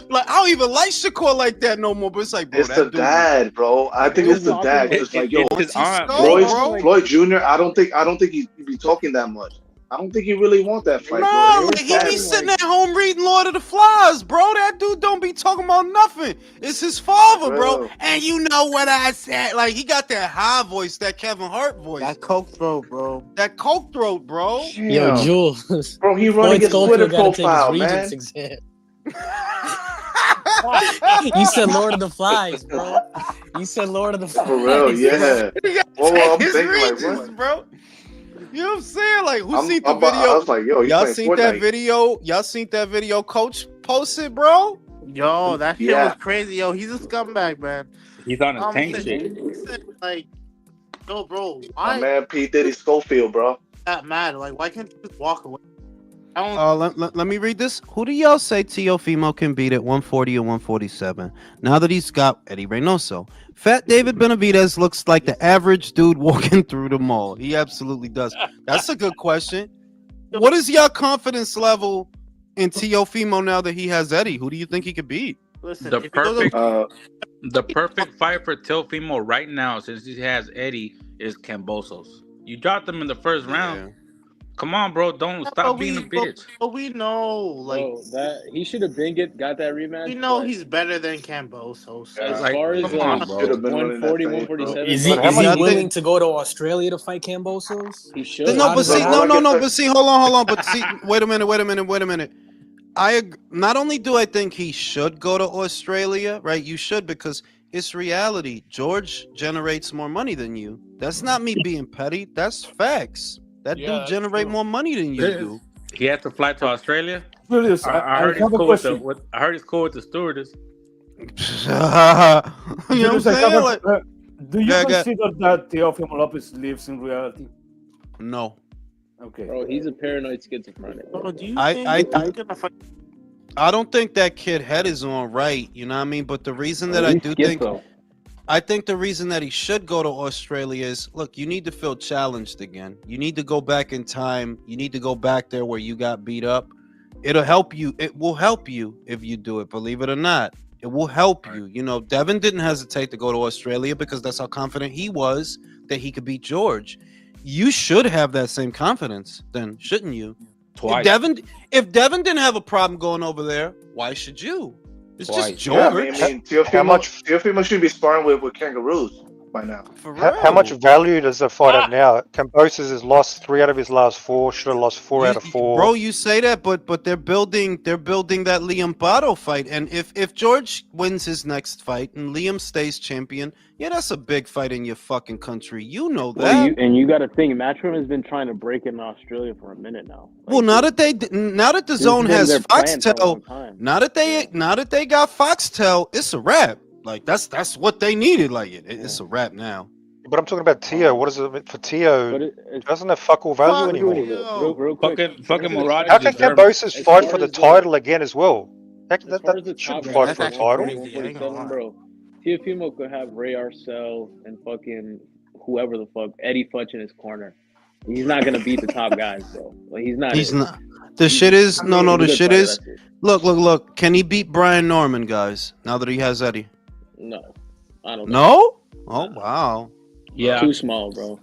Like, I don't even like Shakur like that no more. But it's like, bro,
it's the dad, bro. I think it's the dad. Just like, yo, Floyd Jr. I don't think he be talking that much. I don't think he really want that fight,
no,
bro.
Like, he be sitting at home reading Lord of the Flies, bro. That dude don't be talking about nothing. It's his father, bro. And you know what I said? Like, he got that high voice, that Kevin Hart voice.
That coke throat, bro.
That coke throat, bro.
Yo, Jules.
Bro, he running his Twitter profile, man.
You said Lord of the Flies, bro. You said Lord of the Flies.
For real, yeah.
Well, I'm thinking like, what? Bro. You know what I'm saying? Like, who seen the video?
I was like, yo,
y'all seen that video? Y'all seen that video Coach posted, bro?
Yo, that shit
Yeah.
was crazy. Yo, he's a scumbag, man.
He's on his tank
Saying,
shit.
he said, like, yo, bro,
My
why
man P. Diddy Schofield, bro.
that mad? Like, why can't you just walk away? I don't.
Let me read this. Who do y'all say Teofimo can beat at 140 and 147? Now that he's got Eddie Reynoso. Fat David Benavidez looks like the average dude walking through the mall. He absolutely does. That's a good question. What is your confidence level in Teofimo now that he has Eddie? Who do you think he could beat?
Listen,
The
if you go
perfect,
to-
the perfect fight for Teofimo right now, since he has Eddie, is Kambosos. You dropped him in the first round. Come on, bro. Don't stop being a bitch.
But we know, like,
Bro, that he should have got that rematch.
we know he's better than Cambosos.
As
Like,
far as
come on,
like
bro.
140, 147.
Is he willing to go to Australia to fight Kambosos?
He should.
No, but see, but see, hold on, but see, wait a minute. Not only do I think he should go to Australia, right? You should, because it's reality. George generates more money than you. That's not me being petty. That's facts. That dude generate more money than you do.
He had to fly to Australia.
Julius,
I heard he's cool with the stewardess.
You know what I'm
Julius,
saying? Like,
do you consider that Teofimo Lopez lives in reality?
no.
Okay.
Bro, he's a paranoid schizophrenic.
Bro, do you
I don't think that kid head is on right. You know what I mean? But the reason that I think the reason that he should go to Australia is, look, you need to feel challenged again. You need to go back in time. You need to go back there where you got beat up. It'll help you. It will help you if you do it, believe it or not. It will help you. You know, Devin didn't hesitate to go to Australia because that's how confident he was that he could beat George. You should have that same confidence, then, shouldn't you?
Twice.
If Devin didn't have a problem going over there, why should you? It's just George.
Yeah, I mean, Teofimo should be sparring with kangaroos by now.
How much value does the fight have now? Kambosos has lost 3 out of his last 4. Should have lost 4 out of 4.
Bro, you say that, but they're building that Liam Botto fight, and if George wins his next fight and Liam stays champion, yeah, that's a big fight in your fucking country. You know that.
Well, you got to think, Matchroom has been trying to break in Australia for a minute now. Like,
well, now that the zone has Foxtel, now that they got Foxtel, it's a wrap. Like that's what they needed. Like it's a wrap now.
But I'm talking about Teo. What is it for Teo? Doesn't have fuck all value anymore.
Real quick.
Fucking Morell.
How can Kambosos fight for the title again as well? That shouldn't fight for a title.
147, bro. Teofimo could have Ray Arcel and fucking whoever the fuck, Eddie Futch in his corner. He's not gonna beat the top guys, bro. Like he's not.
The shit is the shit is. Look. Can he beat Brian Norman, guys? Now that he has Eddie.
No, I don't.
No. Oh wow.
Yeah. Too small, bro.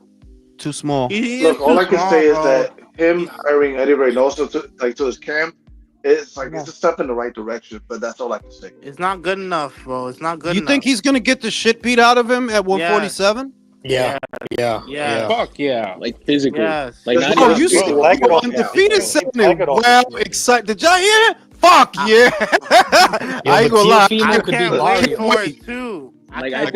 Too small.
Look, all I can say is that him hiring Eddie Reynoso to his camp, it's a step in the right direction. But that's all I can say.
It's not good enough, bro. It's not good enough.
You think he's gonna get the shit beat out of him at 147?
Yeah.
Fuck yeah. Like physically.
Yes.
Like
bro, you see undefeated sounding well excited. Did y'all hear it? Fuck yeah. I ain't gonna lie.
I
can't
wait for it too.
Like I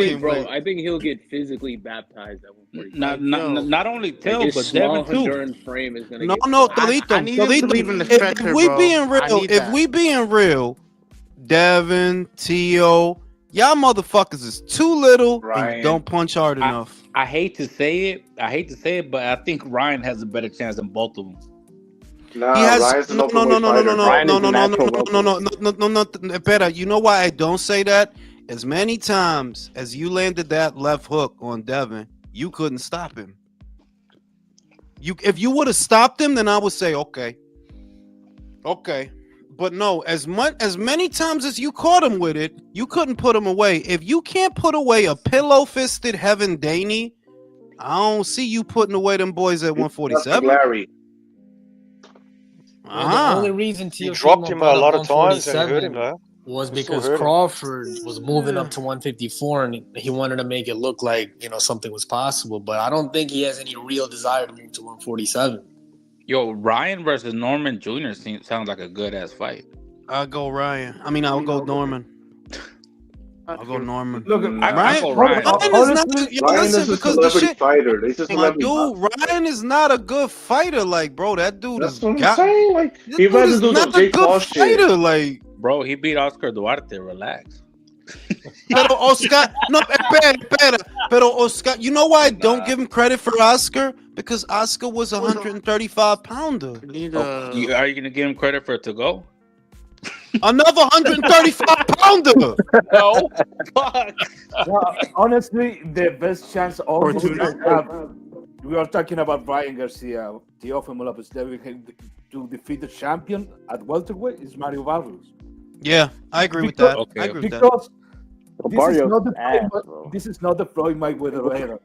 think he'll get physically baptized at 140.
Not only Teo,
like
but Devin too.
Honduran frame is gonna
delete them. If we being real, Devin, Teo, y'all motherfuckers is too little and don't punch hard enough.
I hate to say it, but I think Ryan has a better chance than both of them.
Nah,
he has
Ryan's
no. Better. You know why I don't say that? As many times as you landed that left hook on Devin, you couldn't stop him. If you would have stopped him, then I would say okay. But no, as many times as you caught him with it, you couldn't put him away. If you can't put away a pillow-fisted Heaven Daney, I don't see you putting away them boys at 147.
Larry.
The only reason
he dropped him a lot of times and hurt him though.
Was because Crawford was moving up to 154 and he wanted to make it look like, something was possible. But I don't think he has any real desire to move to 147.
Yo, Ryan versus Norman Jr. sounds like a good ass fight.
I'll go Ryan. I'll go Norman. I'll go Norman.
Look,
Ryan
is a celebrity fighter. He's a celebrity.
Ryan is not a good fighter. Like, bro, that dude
That's what I'm saying. Like, he rather do the Jake Paul shit.
Like,
Bro, he beat Oscar Duarte. Relax.
Pero Oscar, no, espera. Pero Oscar, you know why I don't give him credit for Oscar? Because Oscar was a 135 pounder.
Are you gonna give him credit for it to go?
Another 135 pounder.
No. Fuck.
Well, honestly, the best chance all these guys have. We are talking about Brian Garcia, Teofimo Lopez, to defeat the champion at welterweight is Mario Barrios.
Yeah, I agree with that.
Okay.
I agree with that.
Because
Barrios
this is not the Floyd Mayweather era.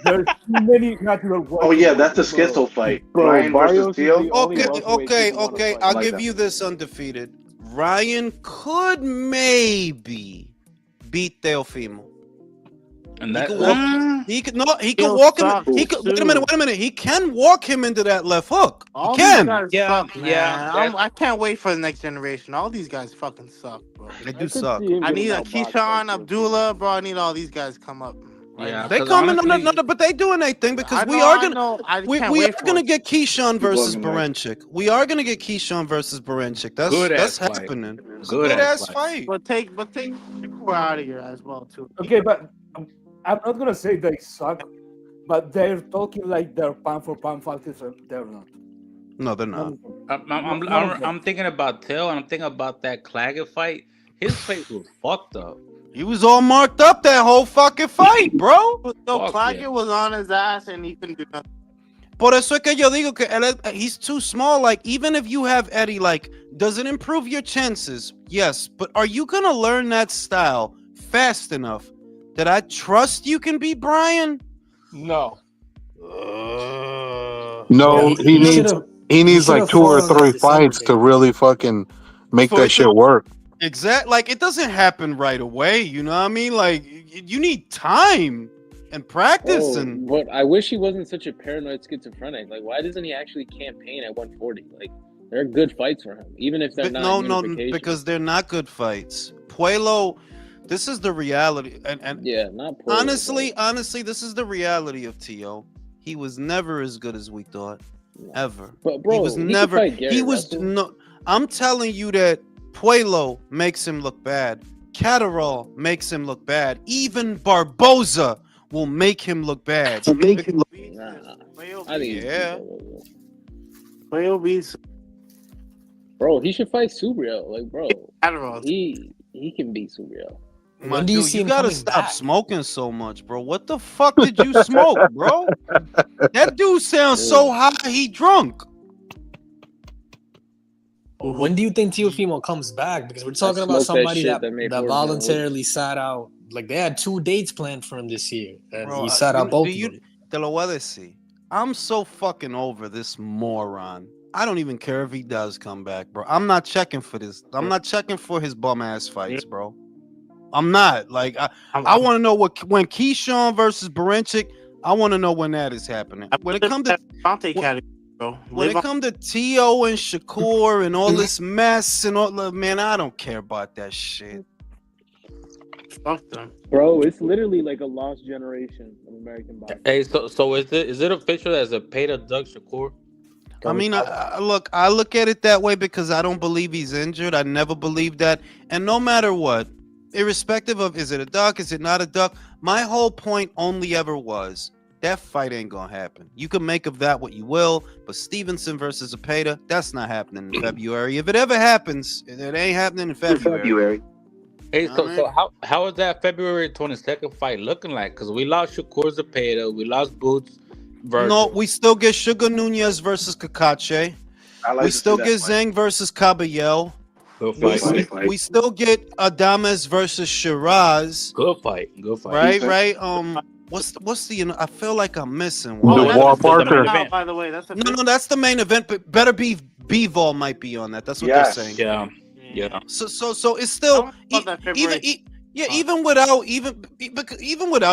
There's too many natural.
Oh yeah, that's the schizo fight. Brian versus Theo.
Okay. I'll give you this undefeated. Ryan could maybe beat Teofimo.
And that
he could walk him. He could wait a minute. He can walk him into that left hook. He can.
I can't wait for the next generation. All these guys fucking suck, bro.
They do suck.
I need a Keyshawn, Abdullah, bro. I need all these guys to come up.
Yeah,
they coming, but they doing their thing because we are gonna get Keyshawn versus Baranchyk. We are gonna get Keyshawn versus Baranchyk. That's happening.
Good
ass fight.
But take Shakur out of here as well too.
Okay, but I'm not gonna say they suck, but they're talking like they're pound for pound fighters, and they're not.
No, they're not.
I'm thinking about Till, and I'm thinking about that Claggett fight. His face was fucked up.
He was all marked up that whole fucking fight, bro.
No, Claggett was on his ass and he couldn't do nothing.
Por eso es que yo digo que he's too small. Like, even if you have Eddie, like, does it improve your chances? Yes, but are you gonna learn that style fast enough that I trust you can beat Brian?
No.
No, he needs like 2 or 3 fights to really fucking make that shit work.
Exactly. Like, it doesn't happen right away. You know what I mean? Like, you need time and practice.
But I wish he wasn't such a paranoid schizophrenic. Like, why doesn't he actually campaign at 140? Like, they're good fights for him, even if they're not.
No, because they're not good fights. Puello, this is the reality. And
yeah, not Puello.
Honestly, this is the reality of T.O. He was never as good as we thought, ever.
But bro,
he was never. He was no. I'm telling you that Puello makes him look bad. Catterall makes him look bad. Even Barboza will make him look bad.
I think
Puello beats.
Bro, he should fight Subriel. Like, bro, he can beat Subriel.
When do you see him gotta stop smoking so much, bro. What the fuck did you smoke, bro? That dude sounds so high, he drunk.
When do you think Teofimo comes back? Because we're talking about somebody that voluntarily sat out. Like, they had 2 dates planned for him this year, and he sat out both of them.
Te lo voy a decir. I'm so fucking over this moron. I don't even care if he does come back, bro. I'm not checking for this. I'm not checking for his bum ass fights, bro. I'm not. Like, I want to know when Keyshawn versus Baranchyk. I want to know when that is happening. When it comes to When it comes to T.O. and Shakur and all this mess and all, man, I don't care about that shit.
Fuck them,
bro. It's literally like a lost generation of American boxing.
Hey, so is it official as a Peter Doug Shakur?
I mean, I look at it that way because I don't believe he's injured. I never believed that, and no matter what, irrespective of is it a duck, is it not a duck, my whole point only ever was that fight ain't gonna happen. You can make of that what you will, but Stevenson versus Zepeda, that's not happening in February. If it ever happens, it ain't happening in February.
Hey, so how is that February 22nd fight looking like? Because we lost Shakur Zepeda, we lost Boots. Virgil.
No, we still get Sugar Nunez versus Kakache. We still get Zhang versus Caballel.
Good fight.
We still get Adames versus Shiraz.
Good fight.
Right. What's the? I feel like I'm missing
one.
By the way, that's
that's the main event. But better be Bivol might be on that. That's what they're saying.
Yeah.
So it's still even without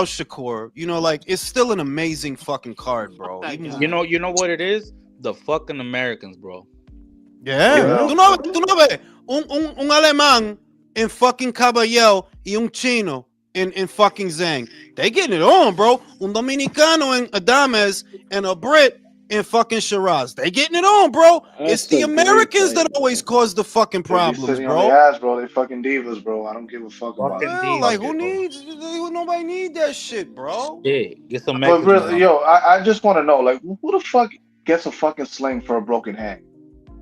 Shakur, you know, like it's still an amazing fucking card, bro.
You know what it is? The fucking Americans, bro.
Yeah. Tú no ves un alemán en fucking Caballel y un chino in fucking Zhang. They getting it on, bro. Un dominicano en Adames and a Brit and fucking Shiraz. They getting it on, bro. It's the
a great
Americans
fight,
that always cause the fucking
They be
problems,
sitting on their
bro.
ass, bro. They fucking divas, bro. I don't give a fuck about
Fucking
it.
Well, like
divas,
who
bro.
needs? Nobody need that shit, bro.
Shit, get some
But
Mexicans
really,
on.
yo, I just want to know, like, who the fuck gets a fucking sling for a broken hand?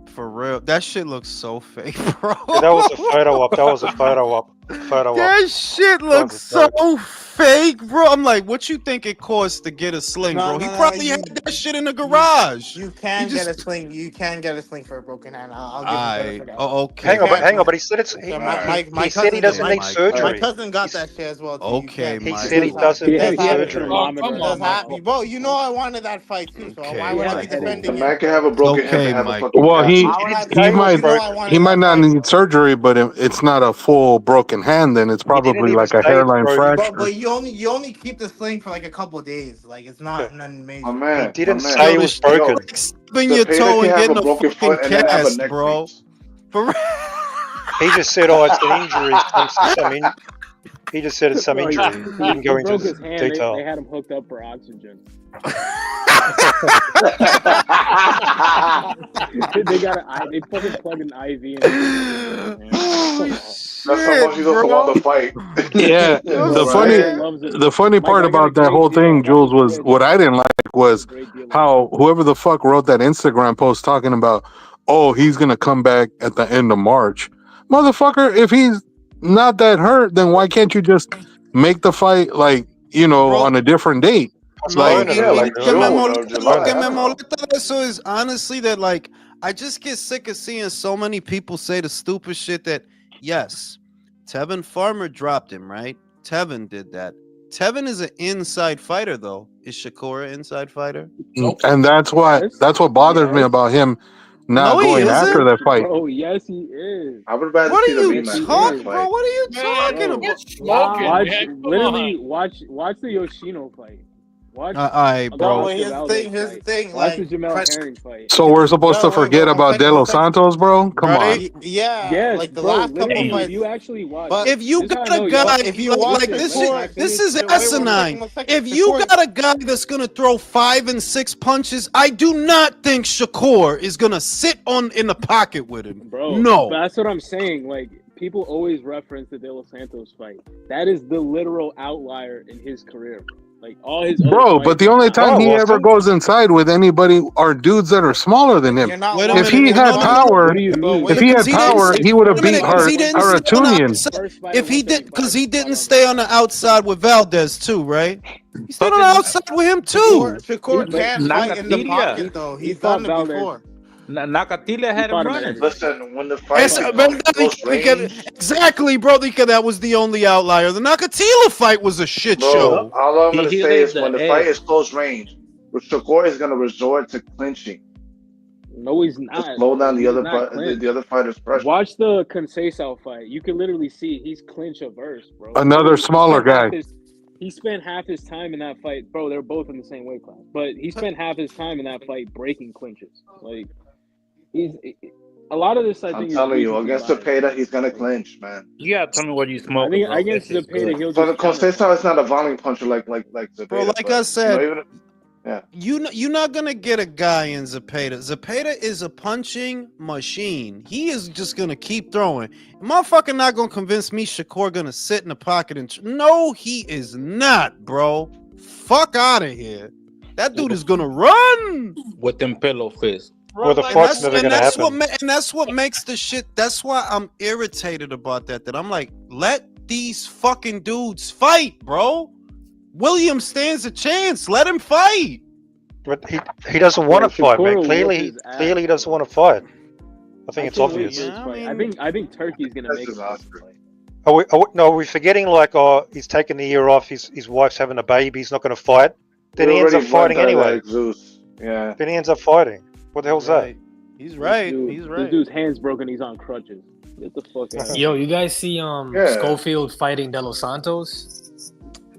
For real, that shit looks so fake, bro.
Yeah, that was a photo op. That was a photo op. Photo op.
That shit looks so fake, bro. I'm like, what you think it costs to get a sling, bro? He probably had that shit in the garage.
You can get a sling. You can get a sling for a broken hand. I'll give you credit for that.
Oh, okay.
Hang on, but he said it's. He said he doesn't need surgery.
My cousin got that shit as well. Too.
Okay,
he said he doesn't need surgery.
Bro, you know I wanted that fight too. So why would I be defending
The man can have a broken hand.
Okay,
Have a
Mike.
fucking
Well, he
he
might not need surgery, but it's not a full broken hand. Then it's probably like a hairline fracture.
But you only keep the sling for like a couple of days. Like it's not nothing major.
My man,
He didn't
my man.
say it was broken.
Stubbing your toe and getting a
broken
fucking
foot and then have a
cast,
neck
bro. For real.
He just said, "Oh, it's an injury." He just said it's some injury. He didn't go into
his hand,
detail.
They had him hooked up for oxygen. They fucking plugged an IV in.
That's how much you go for the fight.
Yeah, the funny part about that whole thing, Jules, was what I didn't like was how whoever the fuck wrote that Instagram post talking about, oh, he's gonna come back at the end of March, motherfucker. If he's not that hurt, then why can't you just make the fight like on a different date?
Lo que me molesta de eso is honestly that like I just get sick of seeing so many people say the stupid shit that yes, Tevin Farmer dropped him, right? Tevin did that. Tevin is an inside fighter though. Is Shakur an inside fighter?
And that's what bothers me about him not going after that fight.
Oh yes, he is.
I would rather see the rematch.
Bro, what are you talking
about? Watch the Yoshino fight. Watch.
Bro.
Here's the thing.
Watch the Jamel Herring fight.
So we're supposed to forget about De Los Santos, bro? Come on.
Yeah.
Yes,
like the
bro,
last couple
literally,
fights.
You actually watch.
But
if you got a guy,
if you watch
like this is asinine. If you got a guy that's gonna throw 5 and 6 punches, I do not think Shakur is gonna sit in the pocket with him.
Bro,
no,
that's what I'm saying. Like people always reference the De Los Santos fight. That is the literal outlier in his career. Like all his
but the only time he ever goes inside with anybody are dudes that are smaller than him. If he had power, he would have beat Haratunian.
If he did, because he didn't stay on the outside with Valdez too, right? He stayed on the outside with him too.
Shakur can't fight in the pocket though. He's done it before.
Nakatila had him running.
Listen, when the fight
exactly, bro. That was the only outlier. The Nakatila fight was a shit show.
All I'm gonna say is when the fight is close range, Shakur is gonna resort to clinching.
No, he's not.
To slow down the other fighter's pressure.
Watch the Conceição fight. You can literally see he's clinch averse, bro.
Another smaller guy.
He spent half his time in that fight, bro. They're both in the same weight class, but he spent half his time in that fight breaking clinches. Like he's a lot of this. I'm
telling you, against Zepeda, he's gonna clinch, man.
You gotta tell me what you smoke.
I think against Zepeda, he'll.
But Conceição is not a volume puncher like Zepeda.
Bro, like I said,
yeah,
you're not gonna get a guy in Zepeda. Zepeda is a punching machine. He is just gonna keep throwing. Motherfucker not gonna convince me Shakur gonna sit in the pocket and no, he is not, bro. Fuck out of here. That dude is gonna run
with them pillow fists.
Well, the fight's never gonna happen.
And that's what makes the shit. That's why I'm irritated about that. That I'm like, let these fucking dudes fight, bro. Williams stands a chance. Let him fight.
But he doesn't want to fight, man. Clearly he doesn't want to fight. I think it's obvious.
I think Turkey's gonna make it.
Are we forgetting he's taking the year off? His wife's having a baby. He's not going to fight. Then he ends up fighting anyway.
Yeah.
Then he ends up fighting. What the hell's that?
He's right. He's right.
This dude's hand's broken. He's on crutches. Get the fuck out.
Yo, you guys see Schofield fighting De Los Santos?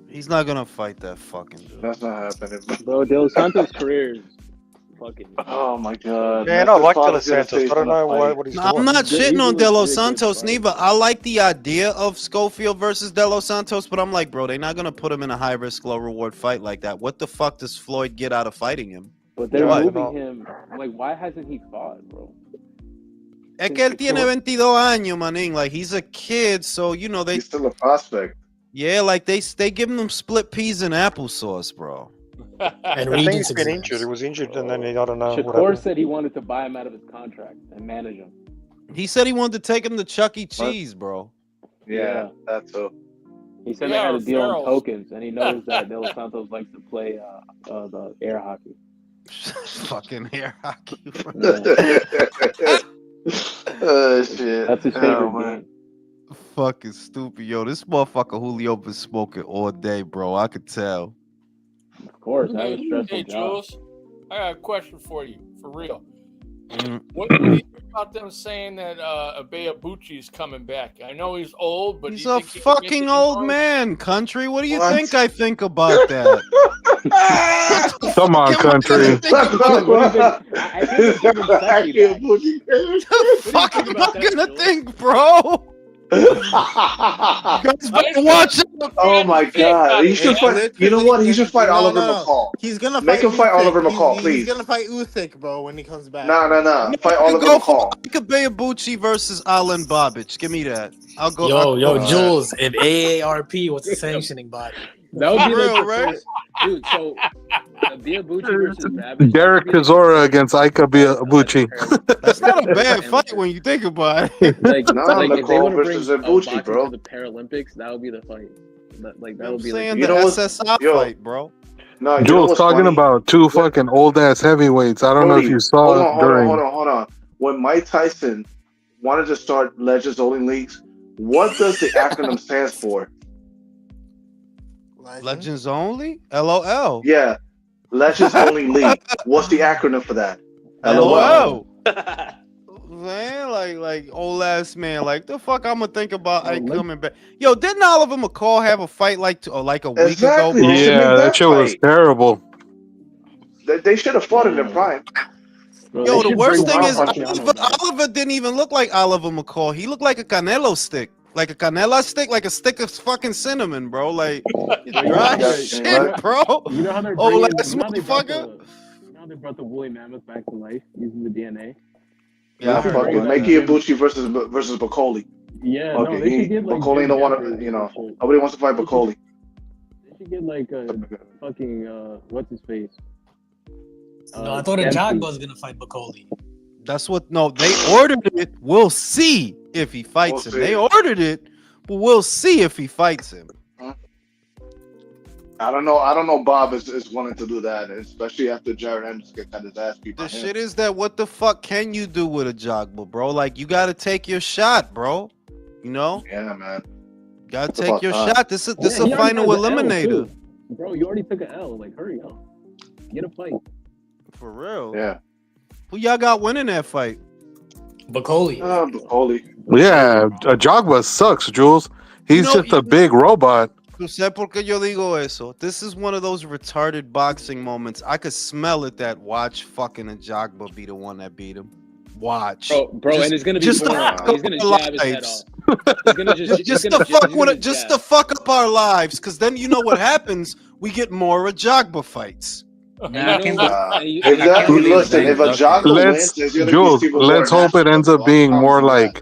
He's not gonna fight that fucking dude.
That's not happening,
bro. De Los Santos' career is fucking.
Oh my god.
Man, I like De Los Santos. I don't know what he's doing.
I'm not shitting on De Los Santos neither. I like the idea of Schofield versus De Los Santos, but I'm like, bro, they're not gonna put him in a high risk, low reward fight like that. What the fuck does Floyd get out of fighting him?
But they're
What?
moving him. Like, why hasn't he fought, bro?
Es que él tiene 22 años, manín. Like, he's a kid, so, you know,
He's still a prospect.
Yeah, like, they giving him split peas and applesauce, bro.
And
I think he's been injured. He was injured, and then I don't know.
Shakur said he wanted to buy him out of his contract and manage him.
He said he wanted to take him to Chuck E. Cheese, bro.
Yeah, that's so.
He said they had a deal on tokens, and he knows that De Los Santos likes to play the air hockey.
Fucking air hockey.
Oh shit!
That's his favorite game.
Fucking stupid, yo. This motherfucker Julio been smoking all day, bro. I could tell.
Of course, I was stressful.
Hey, Jules, I got a question for you, for real.
Mm.
What do you think about them saying that Abeabuchi is coming back? I know he's old, but
He's
do you
a
think he can make
fucking
it
old
close?
man, country. What do you think I think about that?
Come on, country.
The fuck am I gonna think, bro? Watch it.
Oh my god! He should fight. You know what? He should fight Oliver McCall.
He's gonna
make him fight Oliver McCall, please.
He's gonna fight Usyk, bro, when he comes back.
No. Fight Oliver McCall.
Abeabuchi versus Alan Babic. Give me that. I'll go.
Yo, Jules, if AARP was the sanctioning body.
That would be
real,
like
right?
Dude, so Abeabuchi versus Babic.
Derek Chisora against Ika Abeabuchi.
That's not a bad fight when you think about it.
Like if they
McCall
want to bring
versus Abuchi,
boxing
bro.
to the Paralympics, that would be the fight. That would be
saying
like
the SSI fight, bro.
No,
Jules talking about two fucking old ass heavyweights. I don't know if you saw it during.
Hold on. When Mike Tyson wanted to start Legends Only Leagues, what does the acronym stand for?
Legends Only? LOL.
Yeah, Legends Only League. What's the acronym for that?
LOL. Man, like old ass man, like the fuck I'm gonna think about Ike coming back. Yo, didn't Oliver McCall have a fight like a week ago? Bro?
Yeah, that shit was terrible.
They should have fought in their prime.
Yo, the worst thing is Oliver didn't even look like Oliver McCall. He looked like a Canelo stick. Like a canela stick, like a stick of fucking cinnamon, bro. Like dry shit, bro.
You know how they're
oh,
bringing,
last motherfucker.
You know how they brought the woolly mammoth back to life using the DNA?
Yeah, fuck it. Mikey Abuchi versus Bacoli.
Yeah,
okay.
No, they should get like
Bacoli don't want to, nobody wants to fight Bacoli.
They should get like a fucking what's his face?
No, I thought Ajagba was gonna fight Bacoli.
That's what. No, they ordered it. We'll see if he fights him. They ordered it, but we'll see if he fights him.
I don't know. Bob is wanting to do that, especially after Jared Henderson got his ass beat.
The shit is that what the fuck can you do with a Ajagba, bro? Like you got to take your shot, bro. You know?
Yeah, man.
Got to take your shot. This is a final eliminator.
Bro, you already took an L. Like, hurry up. Get a fight.
For real.
Yeah.
Who y'all got winning that fight?
Bacoli.
Bacoli.
Yeah, Ajagba sucks, Jules. He's just a big robot.
¿Tú sabes por qué yo digo eso? This is one of those retarded boxing moments. I could smell it that watch fucking Ajagba be the one that beat him. Watch.
Bro, and it's gonna be boring. He's gonna jab his head off. He's gonna just
to fuck up our lives, because then you know what happens? We get more Ajagba fights.
If Ajagba wins,
Jules, let's hope it ends up being more like.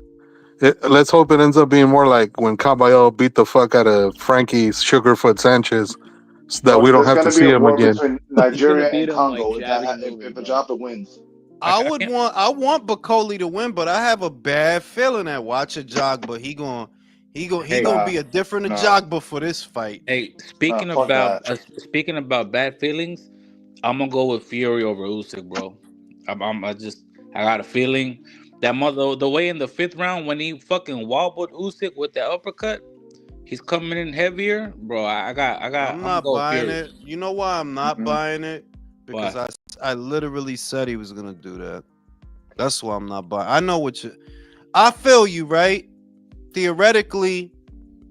Let's hope it ends up being more like when Caballero beat the fuck out of Frankie Sugarfoot Sanchez, so that we don't have to see him again.
Between Nigeria and Congo, if Ajagba wins.
I want Bacoli to win, but I have a bad feeling that watch Ajagba. He gonna be a different Ajagba for this fight.
Hey, speaking about bad feelings, I'm gonna go with Fury over Usyk, bro. I got a feeling that the way in the 5th round when he fucking wobbled Usyk with that uppercut, he's coming in heavier, bro. I'm
not buying it. You know why I'm not buying it? Because I literally said he was gonna do that. That's why I'm not buying. I know I feel you, right? Theoretically,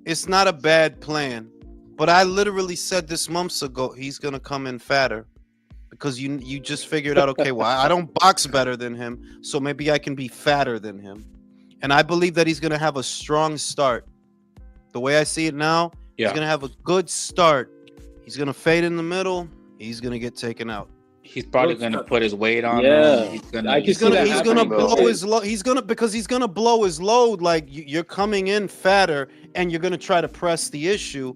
it's not a bad plan, but I literally said this months ago he's gonna come in fatter. Because you just figured out, okay, well, I don't box better than him, so maybe I can be fatter than him. And I believe that he's going to have a strong start. The way I see it now, he's going to have a good start. He's going to fade in the middle. He's going to get taken out.
He's probably gonna put his weight on
Yeah,
him.
He's gonna blow his load. He's gonna blow his load. Like you're coming in fatter, and you're gonna try to press the issue.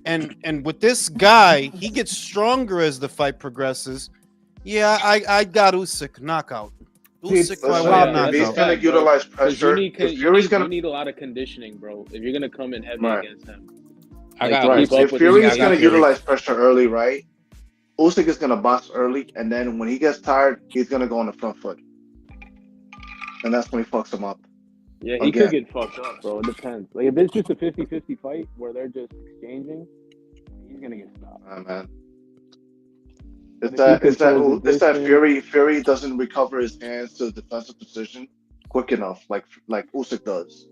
And with this guy, he gets stronger as the fight progresses. Yeah, I got Usyk knockout. Usyk
if he's gonna utilize pressure,
you need a lot of conditioning, bro. If you're gonna come in heavy against him,
If Fury's gonna utilize pressure early, right? Usyk is gonna box early, and then when he gets tired, he's gonna go on the front foot, and that's when he fucks him up.
Yeah, he could get fucked up, bro. It depends. Like if it's just a 50-50 fight where they're just exchanging, he's gonna get stopped.
Man. It's that Fury doesn't recover his hands to the defensive position quick enough, like Usyk does,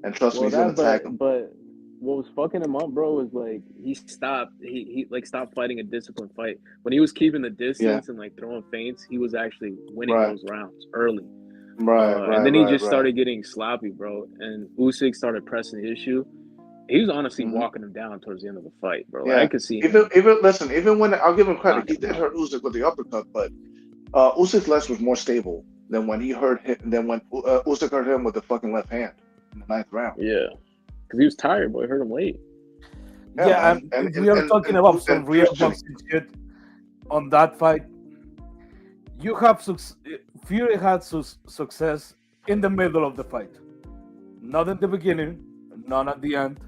and trust me, he's gonna tag him.
But what was fucking him up, bro, was like he stopped. He stopped fighting a disciplined fight when he was keeping the distance and like throwing feints. He was actually winning those rounds early. And then he just started getting sloppy, bro. And Usyk started pressing the issue. He was honestly walking him down towards the end of the fight, bro. Like, I could see
even when I'll give him credit, he did hurt Usyk with the uppercut, but Usyk's left was more stable than when he hurt him. Than when Usyk hurt him with the fucking left hand in the 9th round.
Yeah, because he was tired, boy. Hurt him late.
And we are talking about some real boxing shit on that fight. You have Fury had success in the middle of the fight, not at the beginning, not at the end,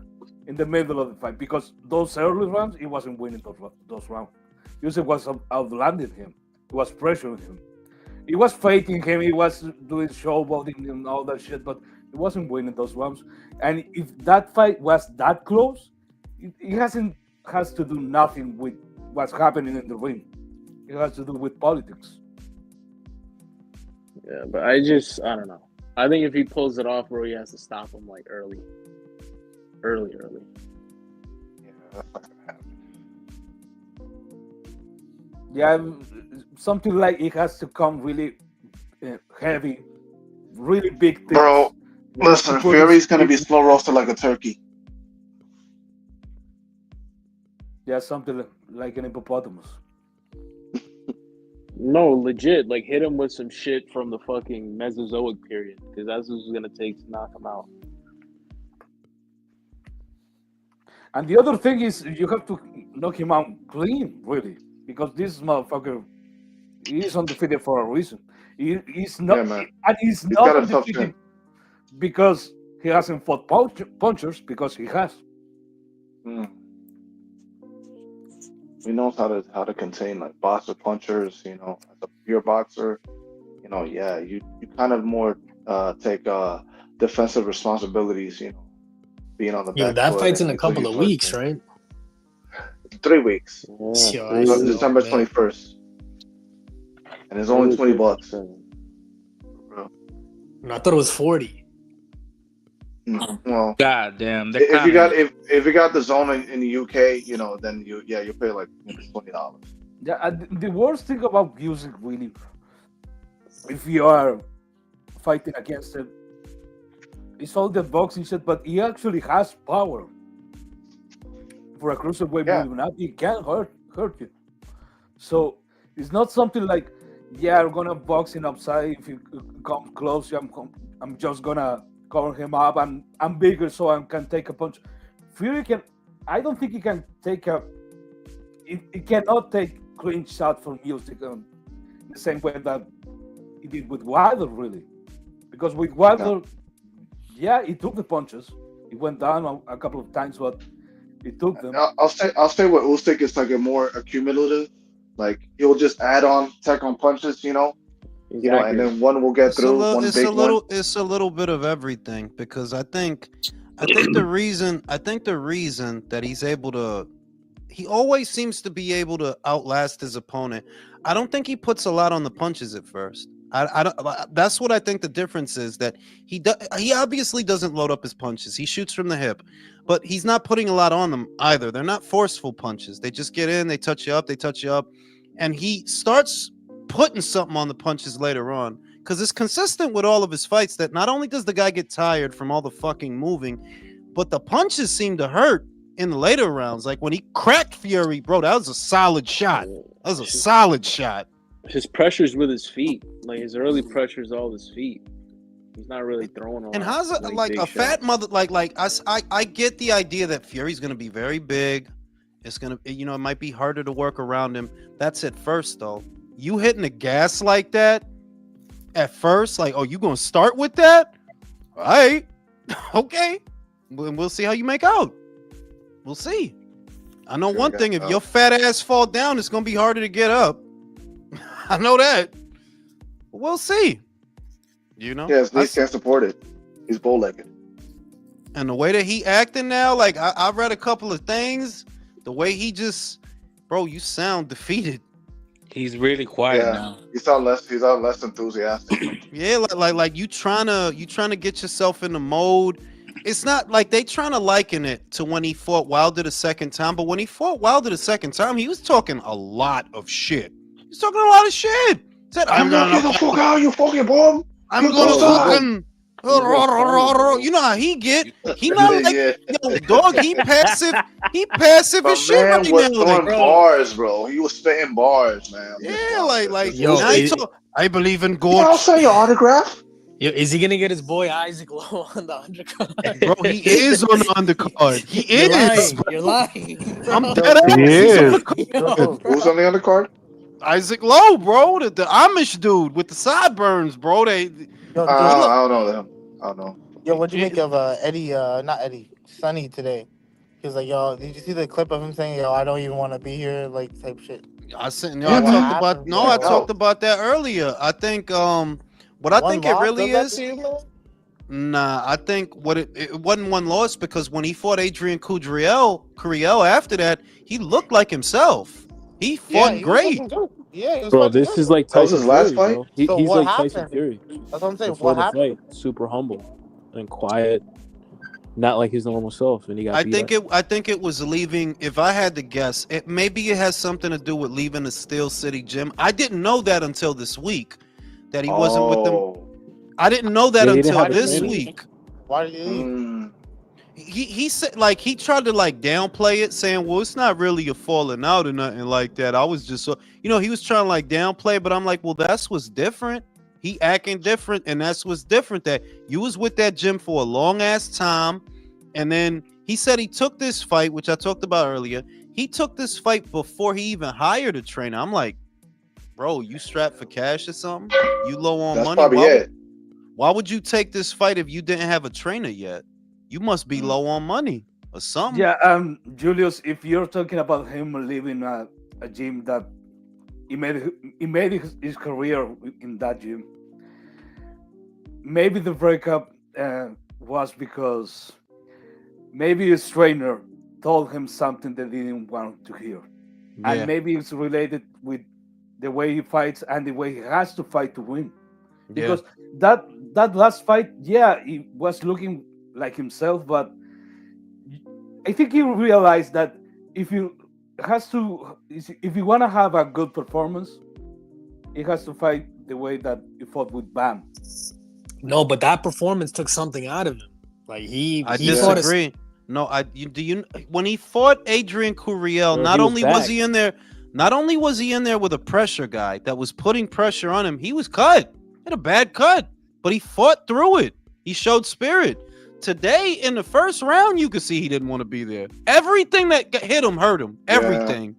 in the middle of the fight. Because those early rounds, he wasn't winning those rounds. Usyk was outlanding him. He was pressuring him. He was fighting him. He was doing showboating and all that shit, but he wasn't winning those rounds. And if that fight was that close, it has to do nothing with what's happening in the ring. It has to do with politics.
Yeah, but I don't know. I think if he pulls it off, bro, he has to stop him like early.
Yeah, something like it has to come really heavy, really big things.
Bro, listen, Fury's gonna be slow roasted like a turkey.
Yeah, something like an hippopotamus.
No, legit. Like, hit him with some shit from the fucking Mesozoic period, because that's what it's gonna take to knock him out.
And the other thing is, you have to knock him out clean, really, because this motherfucker, he is undefeated for a reason. He's not, and he's not undefeated because he hasn't fought punchers, because he has.
He knows how to contain like boxer punchers, as a pure boxer, you kind of more take defensive responsibilities, being on the back.
That fight's in a couple of weeks, right?
3 weeks. December 21st. And it's only $20.
I thought it was 40.
Well,
God damn.
If you got the zone in the UK, then you pay like $20.
Yeah, the worst thing about Usyk, really, if you are fighting against him, it's all the boxing shit, but he actually has power for a cruiserweight movement up. He can hurt you. So it's not something like, I'm gonna box him upside. If you come close, I'm just gonna cover him up, and I'm bigger, so I can take a punch. Fury I don't think he can take he cannot take clean shot from Usyk in the same way that he did with Wilder, really. Because with Wilder, he took the punches. He went down a couple of times, but he took them.
I'll say with Usyk, it's like a more accumulative. Like he'll just add on, tack on punches, and then one will get through.
It's a little bit of everything, because I think the reason that he's able to, he always seems to be able to outlast his opponent. I don't think he puts a lot on the punches at first. I don't. That's what I think the difference is, that he obviously doesn't load up his punches. He shoots from the hip, but he's not putting a lot on them either. They're not forceful punches. They just get in, they touch you up, and he starts putting something on the punches later on, because it's consistent with all of his fights that not only does the guy get tired from all the fucking moving, but the punches seem to hurt in the later rounds. Like when he cracked Fury, bro, that was a solid shot.
his pressure's with his feet. Like his early pressure's all his feet. He's not really throwing a lot.
And how's it like
big
a fat
shots.
mother? Like I get the idea that Fury's gonna be very big. It's gonna, it might be harder to work around him. That's at first though. You hitting the gas like that at first, like, oh, you gonna start with that? All right, okay. We'll see how you make out. We'll see. I know one thing: if your fat ass fall down, it's gonna be harder to get up. I know that. We'll see.
Yeah, his knees can't support it. He's bow-legged.
And the way that he acting now, like I read a couple of things. The way he just, bro, you sound defeated.
He's really quiet now.
He's not less enthusiastic.
Yeah, like you trying to get yourself in the mode. It's not like they trying to liken it to when he fought Wilder the second time, but when he fought Wilder the second time, he was talking a lot of shit. He's talking a lot of shit. He said,
I'm gonna get the fuck out, you fucking bum.
I'm gonna fucking. You know how he get. He not like yo, dog. He passive. He passive as shit
man
right
was
now.
throwing
Like,
bars, bro. He was spitting bars, man.
Yeah, like
Yo,
now he talk, I believe in God.
I'll say your autograph.
Yo, is he gonna get his boy Isaac Lowe on the undercard?
Bro, he is on the undercard. He is.
You're lying.
I'm dead ass.
He
He's on
is.
the card.
Who's on the undercard?
Isaac Lowe, bro, the Amish dude with the sideburns, bro.
I don't know them. I don't know.
Yo, what'd you make of Sonny today? He was like, yo, did you see the clip of him saying, yo, I don't even want to be here, like, type shit?
I talked about that earlier. I think what I think it really is. Nah, I think it wasn't one loss because when he fought Adrian Curiel after that, he looked like himself. He fought great.
Bro, this is like Tyson Fury, bro. He's like Tyson Fury.
That's what I'm saying.
Before
What
the
happened?
fight, super humble and quiet, not like his normal self, and he got.
I think it was leaving. If I had to guess, maybe it has something to do with leaving the Steel City gym. I didn't know that until this week, that he wasn't with them. I didn't know that until this week.
Why did he leave?
He said, like, he tried to like downplay it, saying, well, it's not really a falling out or nothing like that. I was just so, he was trying to like downplay it, but I'm like, well, that's what's different. He acting different, and that's what's different, that you was with that gym for a long ass time. And then he said he took this fight, which I talked about earlier. He took this fight before he even hired a trainer. I'm like, bro, you strapped for cash or something? You low on money? Why would you take this fight if you didn't have a trainer yet? You must be low on money or something.
Yeah, Julius, if you're talking about him leaving a gym that he made his career in that gym, maybe the breakup was because maybe his trainer told him something that he didn't want to hear.
Yeah.
And maybe it's related with the way he fights and the way he has to fight to win. Because that last fight, he was looking like himself, but I think he realized that if you want to have a good performance, he has to fight the way that he fought with Bam.
No, but that performance took something out of him. Like
I disagree. When he fought Adrian Curiel, not only was he in there with a pressure guy that was putting pressure on him, he was cut. He had a bad cut, but he fought through it. He showed spirit. Today, in the first round, you could see he didn't want to be there. Everything that hit him hurt him. Everything.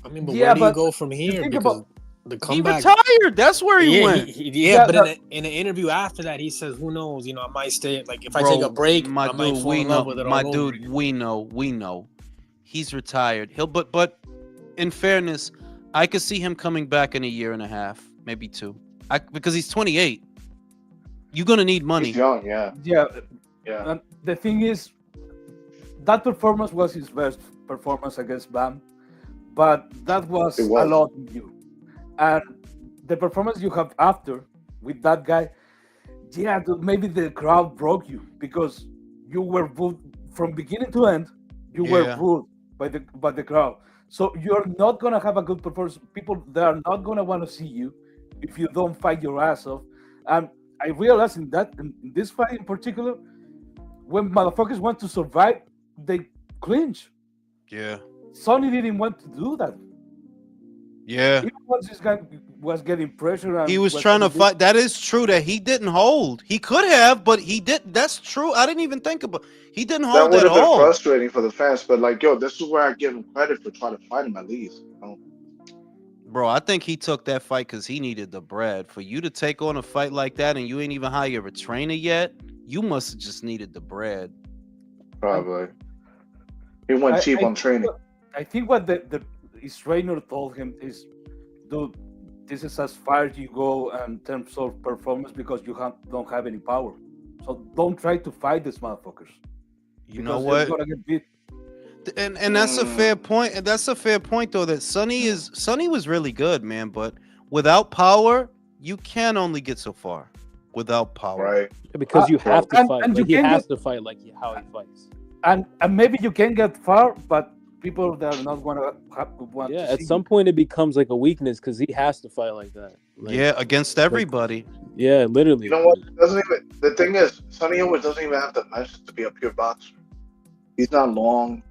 I mean, but where do you go from here? Because the comeback,
he retired. That's where he went.
But in an interview after that, he says, "Who knows? I might stay. Like if I take a break, I might fall in love with it all over again."
We know, he's retired. But in fairness, I could see him coming back in a year and a half, maybe two, because he's 28. You're gonna need money.
He's young, yeah.
And the thing is, that performance was his best performance against Bam, but that was a lot new. And the performance you have after with that guy, maybe the crowd broke you because you were booed from beginning to end. You were booed by the crowd, so you're not gonna have a good performance. People, they are not gonna want to see you if you don't fight your ass off. And I realized in this fight in particular, when motherfuckers want to survive, they clinch.
Yeah.
Sonny didn't want to do that.
Yeah.
Even once this guy was getting pressure and
He was trying to fight. That is true that he didn't hold. He could have, but he didn't. That's true. I didn't even think about. He didn't
That
hold
would
at
have been
all.
frustrating for the fans, but like, yo, this is where I give him credit for trying to fight him at least. You know?
Bro, I think he took that fight because he needed the bread. For you to take on a fight like that and you ain't even hired a trainer yet, you must have just needed the bread.
Probably. He went cheap on training.
I think what his trainer told him is, dude, this is as far as you go in terms of performance because you don't have any power. So don't try to fight these motherfuckers.
You know what?
You're gonna get beat.
And that's a fair point. And that's a fair point though, that Sonny was really good, man. But without power, you can only get so far. Without power.
Right.
Because you have to fight. Like, he has to fight like how he fights.
And maybe you can get far, but people that are not gonna want to
at
see
some point it becomes like a weakness because he has to fight like that. Like,
yeah, against everybody.
Yeah, literally.
You know what? The thing is, Sonny Owens doesn't even have the dimensions to be a pure boxer. He's not long.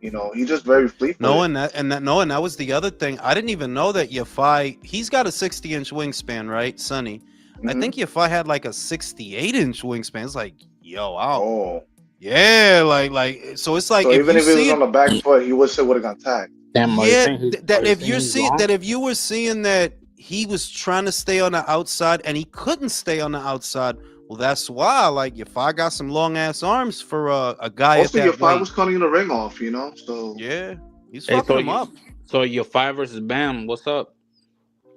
You know, he's just very fleet.
No, and that was the other thing. I didn't even know that Yafai, he's got a 60-inch wingspan, right, Sonny? Mm-hmm. I think Yafai had like a 68-inch wingspan. It's like, yo, wow.
Oh.
Yeah, like so it's like
so even if he was on the back foot, he would have got tagged.
Damn, that if you're seeing that, if you were seeing that he was trying to stay on the outside and he couldn't stay on the outside, well, that's why. Like, Yafai got some long ass arms for a guy.
Also,
at that
Yafai
weight.
Was cutting the ring off, you know. So
yeah, he's fucking him up.
So Yafai versus Bam, what's up?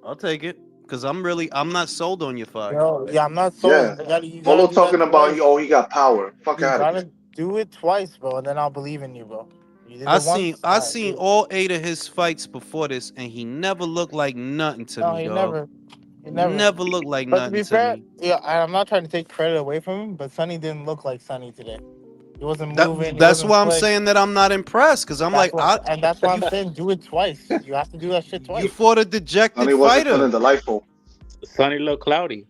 I'll take it. Because I'm not sold on Yafai.
Yo, yeah, I'm not sold.
Yeah. Polo talking about he got power. Fuck out of here.
Do it twice, bro, and then I'll believe in you, bro.
I seen all 8 of his fights before this, and he never looked like nothing to me.
He
dog.
never
looked like
but
nothing
to be fair,
me.
Yeah, I'm not trying to take credit away from him, but Sonny didn't look like Sonny today. He wasn't moving.
That's why I'm saying that I'm not impressed, because I'm
and that's why I'm saying do it twice. You have to do that shit twice.
You fought a dejected
Sonny
fighter.
Wasn't delightful.
Sonny looked cloudy.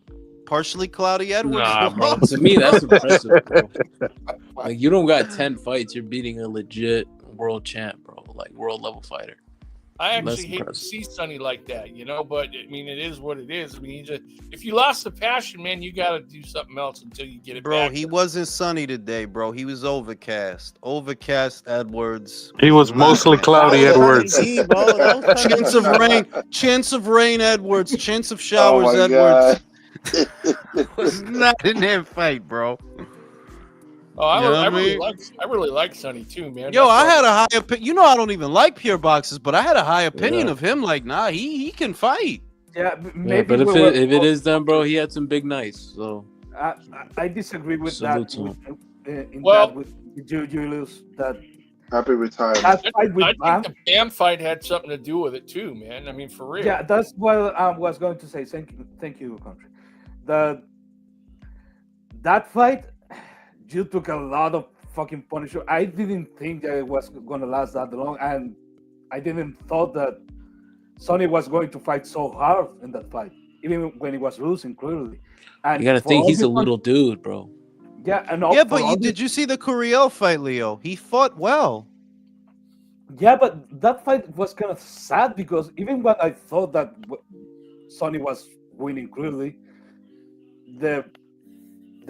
Partially cloudy Edwards.
Nah, bro. To me, that's impressive, bro. Like, you don't got 10 fights, you're beating a legit world champ, bro. Like, world level fighter.
I actually hate to see Sonny like that, you know, but I mean, it is what it is. I mean, if you lost the passion, man, you got to do something else until you get it
bro,
back.
He wasn't Sonny today, bro. He was overcast. Overcast Edwards.
He was mostly cloudy Edwards.
Chance of rain Edwards. Chance of showers Edwards. Was not in that fight, bro.
Oh, I really like Sonny too, man.
Yo, I had a high opinion. You know, I don't even like pure boxers, but I had a high opinion of him. Like, nah, he can fight.
Yeah, maybe.
But if it is done, bro, he had some big nights. So
I disagree with
salute
that. With Julius, that
happy retirement.
That fight with
I think the Bam fight had something to do with it too, man. I mean, for real.
Yeah, that's what I was going to say. Thank you, country. That fight. You took a lot of fucking punishment. I didn't think that it was going to last that long, and I didn't thought that Sonny was going to fight so hard in that fight, even when he was losing clearly. And
you gotta think he's a little dude, bro.
Yeah, and
did you see the Curiel fight, Leo? He fought well.
Yeah, but that fight was kind of sad because even when I thought that Sonny was winning clearly, the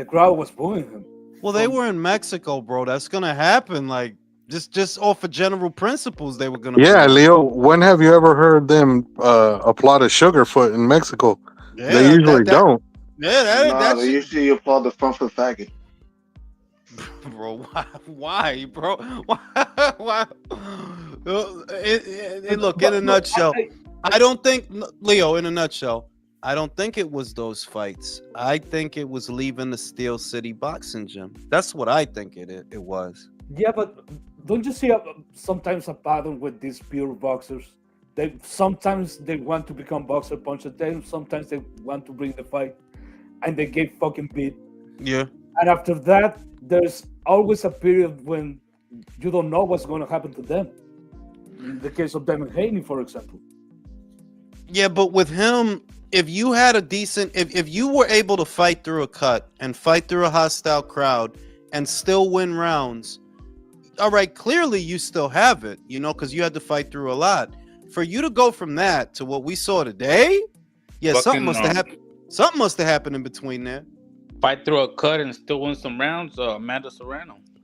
crowd was booing him.
Well, they were in Mexico, bro. That's gonna happen. Like, just off of general principles, they were gonna.
Yeah, Leo. When have you ever heard them applaud a Sugarfoot in Mexico?
Yeah,
they usually don't.
Yeah,
they usually applaud the front foot faggot.
Bro, why, bro? Why? Look, in a nutshell, I don't think Leo. In a nutshell. I don't think it was those fights. I think it was leaving the Steel City boxing gym. That's what I think it was.
Yeah, but don't you see sometimes a pattern with these pure boxers? Sometimes they want to become boxer puncher, then sometimes they want to bring the fight, and they get fucking beat.
Yeah.
And after that, there's always a period when you don't know what's going to happen to them. In the case of Devin Haney, for example.
Yeah, but with him, if you had a decent, if you were able to fight through a cut and fight through a hostile crowd and still win rounds, all right, clearly you still have it, you know, because you had to fight through a lot. for you to go from that to what we saw today, yeah, something must have happened. Something must have happened in between there.
Fight through a cut and still win some rounds. Amanda Serrano.
You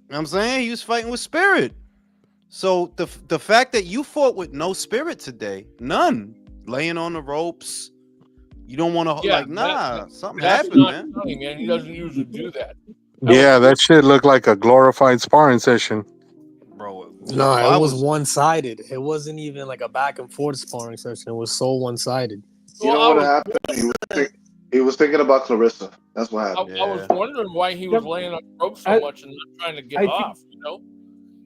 know what I'm saying? He was fighting with spirit. So the fact that you fought with no spirit today, none, laying on the ropes, you don't want to something happened, man.
Funny, man. He doesn't usually do that.
Yeah, that shit looked like a glorified sparring session.
Bro,
no, it was one-sided. It wasn't even like a back and forth sparring session. It was so one-sided.
You know what happened? He was thinking about Clarissa. That's what happened.
I was wondering why he was laying on the rope so much and not trying to get off.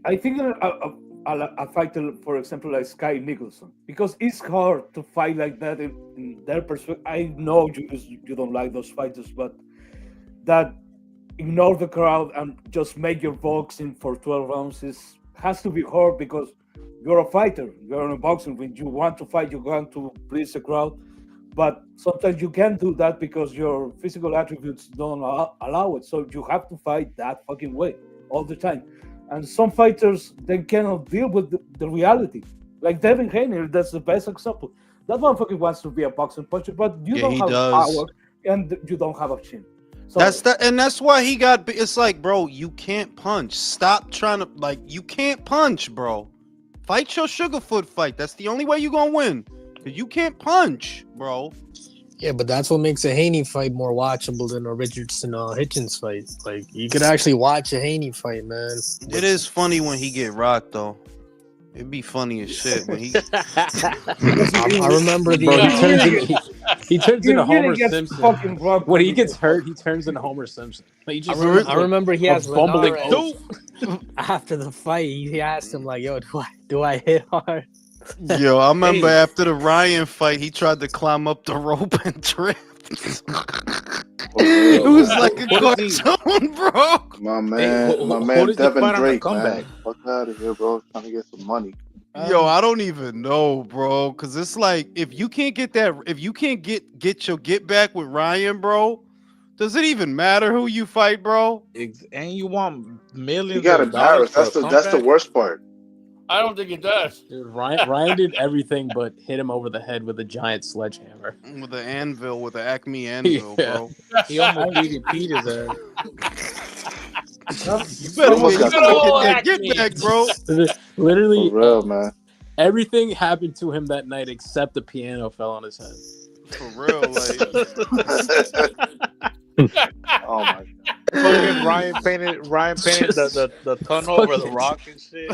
I think a fighter, for example, like Sky Nicholson, because it's hard to fight like that in their perspective. I know you don't like those fighters, but that ignore the crowd and just make your boxing for 12 rounds has to be hard because you're a fighter. You're in a boxing ring. You want to fight. You want to please the crowd. But sometimes you can't do that because your physical attributes don't allow it. So you have to fight that fucking way all the time. And some fighters, they cannot deal with the reality. Like Devin Haney, that's the best example. That motherfucker wants to be a boxing puncher, but you don't have power and you don't have a chin. So,
that's why he got. It's like, bro, you can't punch. Stop trying to you can't punch, bro. Fight your Sugarfoot fight. That's the only way you're gonna win. You can't punch, bro.
Yeah, but that's what makes a Haney fight more watchable than a Richardson Hitchens fight. Like, you could actually watch a Haney fight, man.
It is funny when he get rocked, though. It'd be funny as shit when he.
I remember
he turns into Homer Simpson. When he gets hurt, he turns into Homer Simpson.
I remember he has bumbling after the fight. He asked him like, "Yo, do I hit hard?"
Yo, I remember after the Ryan fight, he tried to climb up the rope and trip. It was like a cartoon, bro.
My man, Devin Drake, man. Fuck out of here, bro. Trying to get some money.
Yo, I don't even know, bro. Cause it's like if you can't get your get back with Ryan, bro, does it even matter who you fight, bro?
And you want millions.
You got embarrassed. That's the worst part.
I don't think it does.
Dude, Ryan did everything but hit him over the head with a giant sledgehammer.
With an anvil, with an Acme anvil, bro.
He almost beat his ass.
You better get back, bro.
Literally,
for real, man.
Everything happened to him that night except the piano fell on his head.
For real, like.
Oh my god.
Fucking Ryan painted the tunnel over the rock and shit.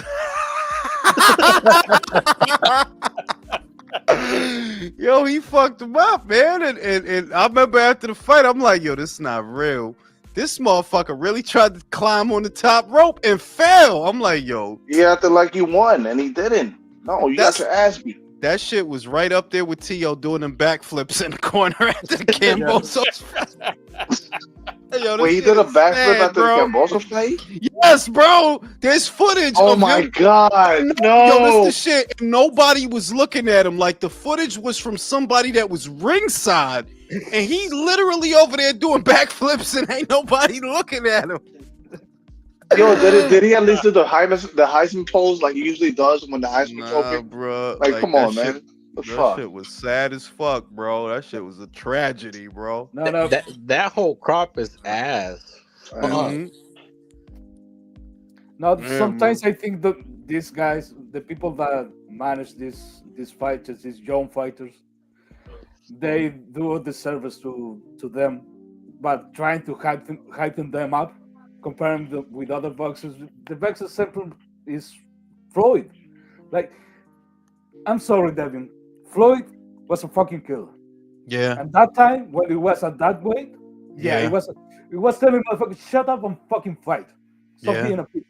Yo, he fucked him up, man. And I remember after the fight, I'm like, yo, this is not real. This motherfucker really tried to climb on the top rope and fell. I'm like, yo.
You acted like you won, and he didn't. No, you got your ass beat.
That shit was right up there with Tio doing them backflips in the corner after the Cambosos fight. Yo,
wait, he did a backflip after the Cambosos fight?
Yes, bro. There's footage.
Oh my god, no!
Yo, this the shit. And nobody was looking at him. Like the footage was from somebody that was ringside, and he literally over there doing backflips, and ain't nobody looking at him.
Yo, did he at least do the Heisman pose like he usually does when the Heisman trophy?
Bro.
Like, come on, man.
That shit was sad as fuck, bro. That shit was a tragedy, bro.
No. That whole crop is ass.
Mm-hmm. Now, sometimes I think that these guys, the people that manage these fighters, these young fighters, they do a disservice to them, but trying to hype them up, comparing them with other boxers. The best example is Floyd. Like, I'm sorry, Devin. Floyd was a fucking killer.
Yeah.
And that time, when he was at that weight, it was telling motherfucker, shut up and fucking fight. Stop being a bitch.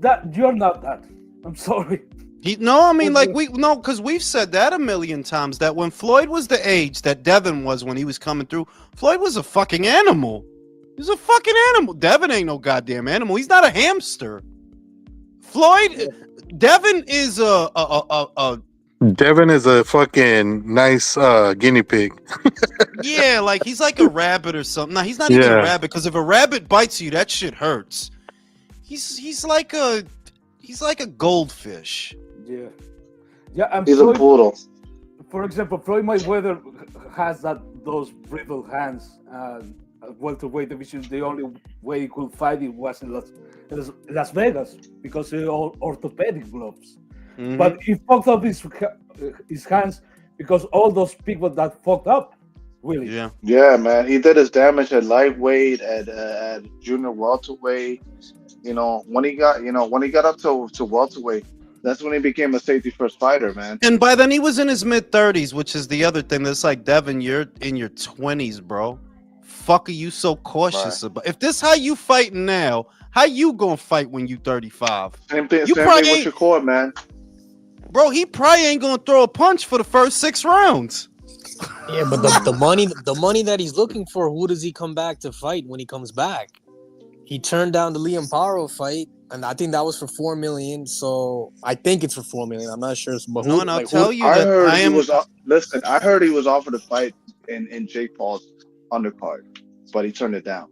That you're not that. I'm sorry.
Because we've said that a million times, that when Floyd was the age that Devin was when he was coming through, Floyd was a fucking animal. He's a fucking animal. Devin ain't no goddamn animal. He's not a hamster. Devin is
Devin is a fucking nice guinea pig.
Yeah, like he's like a rabbit or something. No, he's not even a rabbit, because if a rabbit bites you, that shit hurts. He's like a goldfish.
Yeah. Yeah, and
He's a poodle.
For example, Floyd Mayweather has those brittle hands. Welterweight division, the only way he could fight it was in Las Vegas because of all orthopedic gloves.
Mhm.
But he fucked up his hands because all those people that fucked up. Really?
Yeah.
Yeah, man. He did his damage at lightweight, at junior welterweight. When he got up to welterweight, that's when he became a safety first fighter, man.
And by then he was in his mid-30s, which is the other thing. That's like, Devin, you're in your 20s, bro. Fuck are you so cautious about? If this how you fighting now, how you gonna fight when you 35?
Same thing with Shakur, man.
Bro, he probably ain't gonna throw a punch for the first 6 rounds.
Yeah, but the money that he's looking for, who does he come back to fight when he comes back? He turned down the Liam Paro fight, and I think that was for $4 million. So I think it's for $4 million. I'm not sure. But
No, and I'll tell you
I
that
heard
I am.
Listen, I heard he was offered a fight in Jake Paul's undercard, but he turned it down.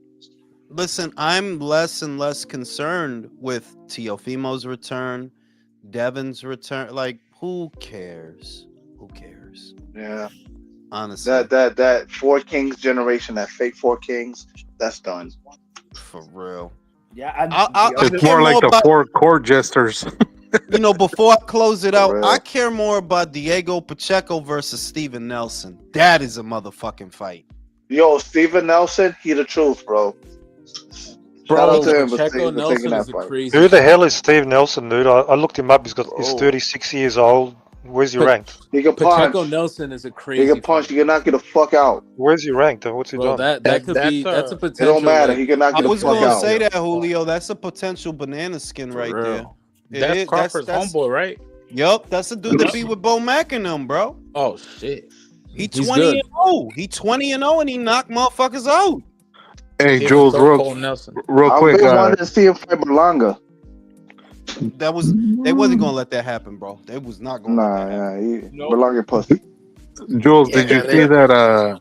Listen, I'm less and less concerned with Teofimo's return, Devin's return. Like, who cares? Who cares?
Yeah.
Honestly,
that Four Kings generation, that fake Four Kings, that's done.
For real.
Yeah, and
it's more like the four court jesters.
Before I close it out,
real.
I care more about Diego Pacheco versus Steven Nelson. That is a motherfucking fight.
Yo, Steven Nelson, he the truth, bro. Shout out to him for taking that fight.
Who the hell is Steve Nelson, dude? I looked him up. He's 36 years old. Where's he ranked?
He can punch.
Pacheco Nelson is a crazy.
He can punch. He can knock you the fuck out.
Where's he ranked? What's he done?
That's a potential.
It don't matter. He can knock you
I
the
was
fuck
gonna
out.
say that, Julio. That's a potential banana skin right there.
That's Crawford's homeboy, right?
Yup, that's the dude that be with Bo Mack and them, bro.
Oh shit.
He 20-0. He 20-0 and he knocked motherfuckers out.
Hey, Jules, real quick.
I've been wanting to see him fight Berlanga.
They wasn't gonna let that happen, bro. They was not gonna.
Berlanga pussy.
Jules, did you see that?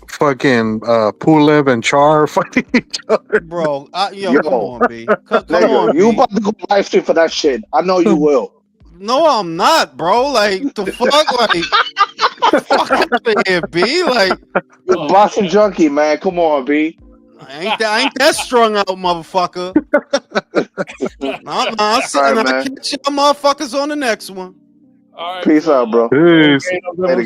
Fucking Pulev and Char fighting each other,
bro. Come on, B. Come on,
you
B.
about to go live stream for that shit? I know you will.
No, I'm not, bro. Like the fuck, like fuck out of here, B. Like
you're Boston junkie, man. Come on, B.
I ain't that strung out, motherfucker. I'm sitting. I catch y'all motherfuckers on the next one.
Peace out, bro.
Peace.
Later,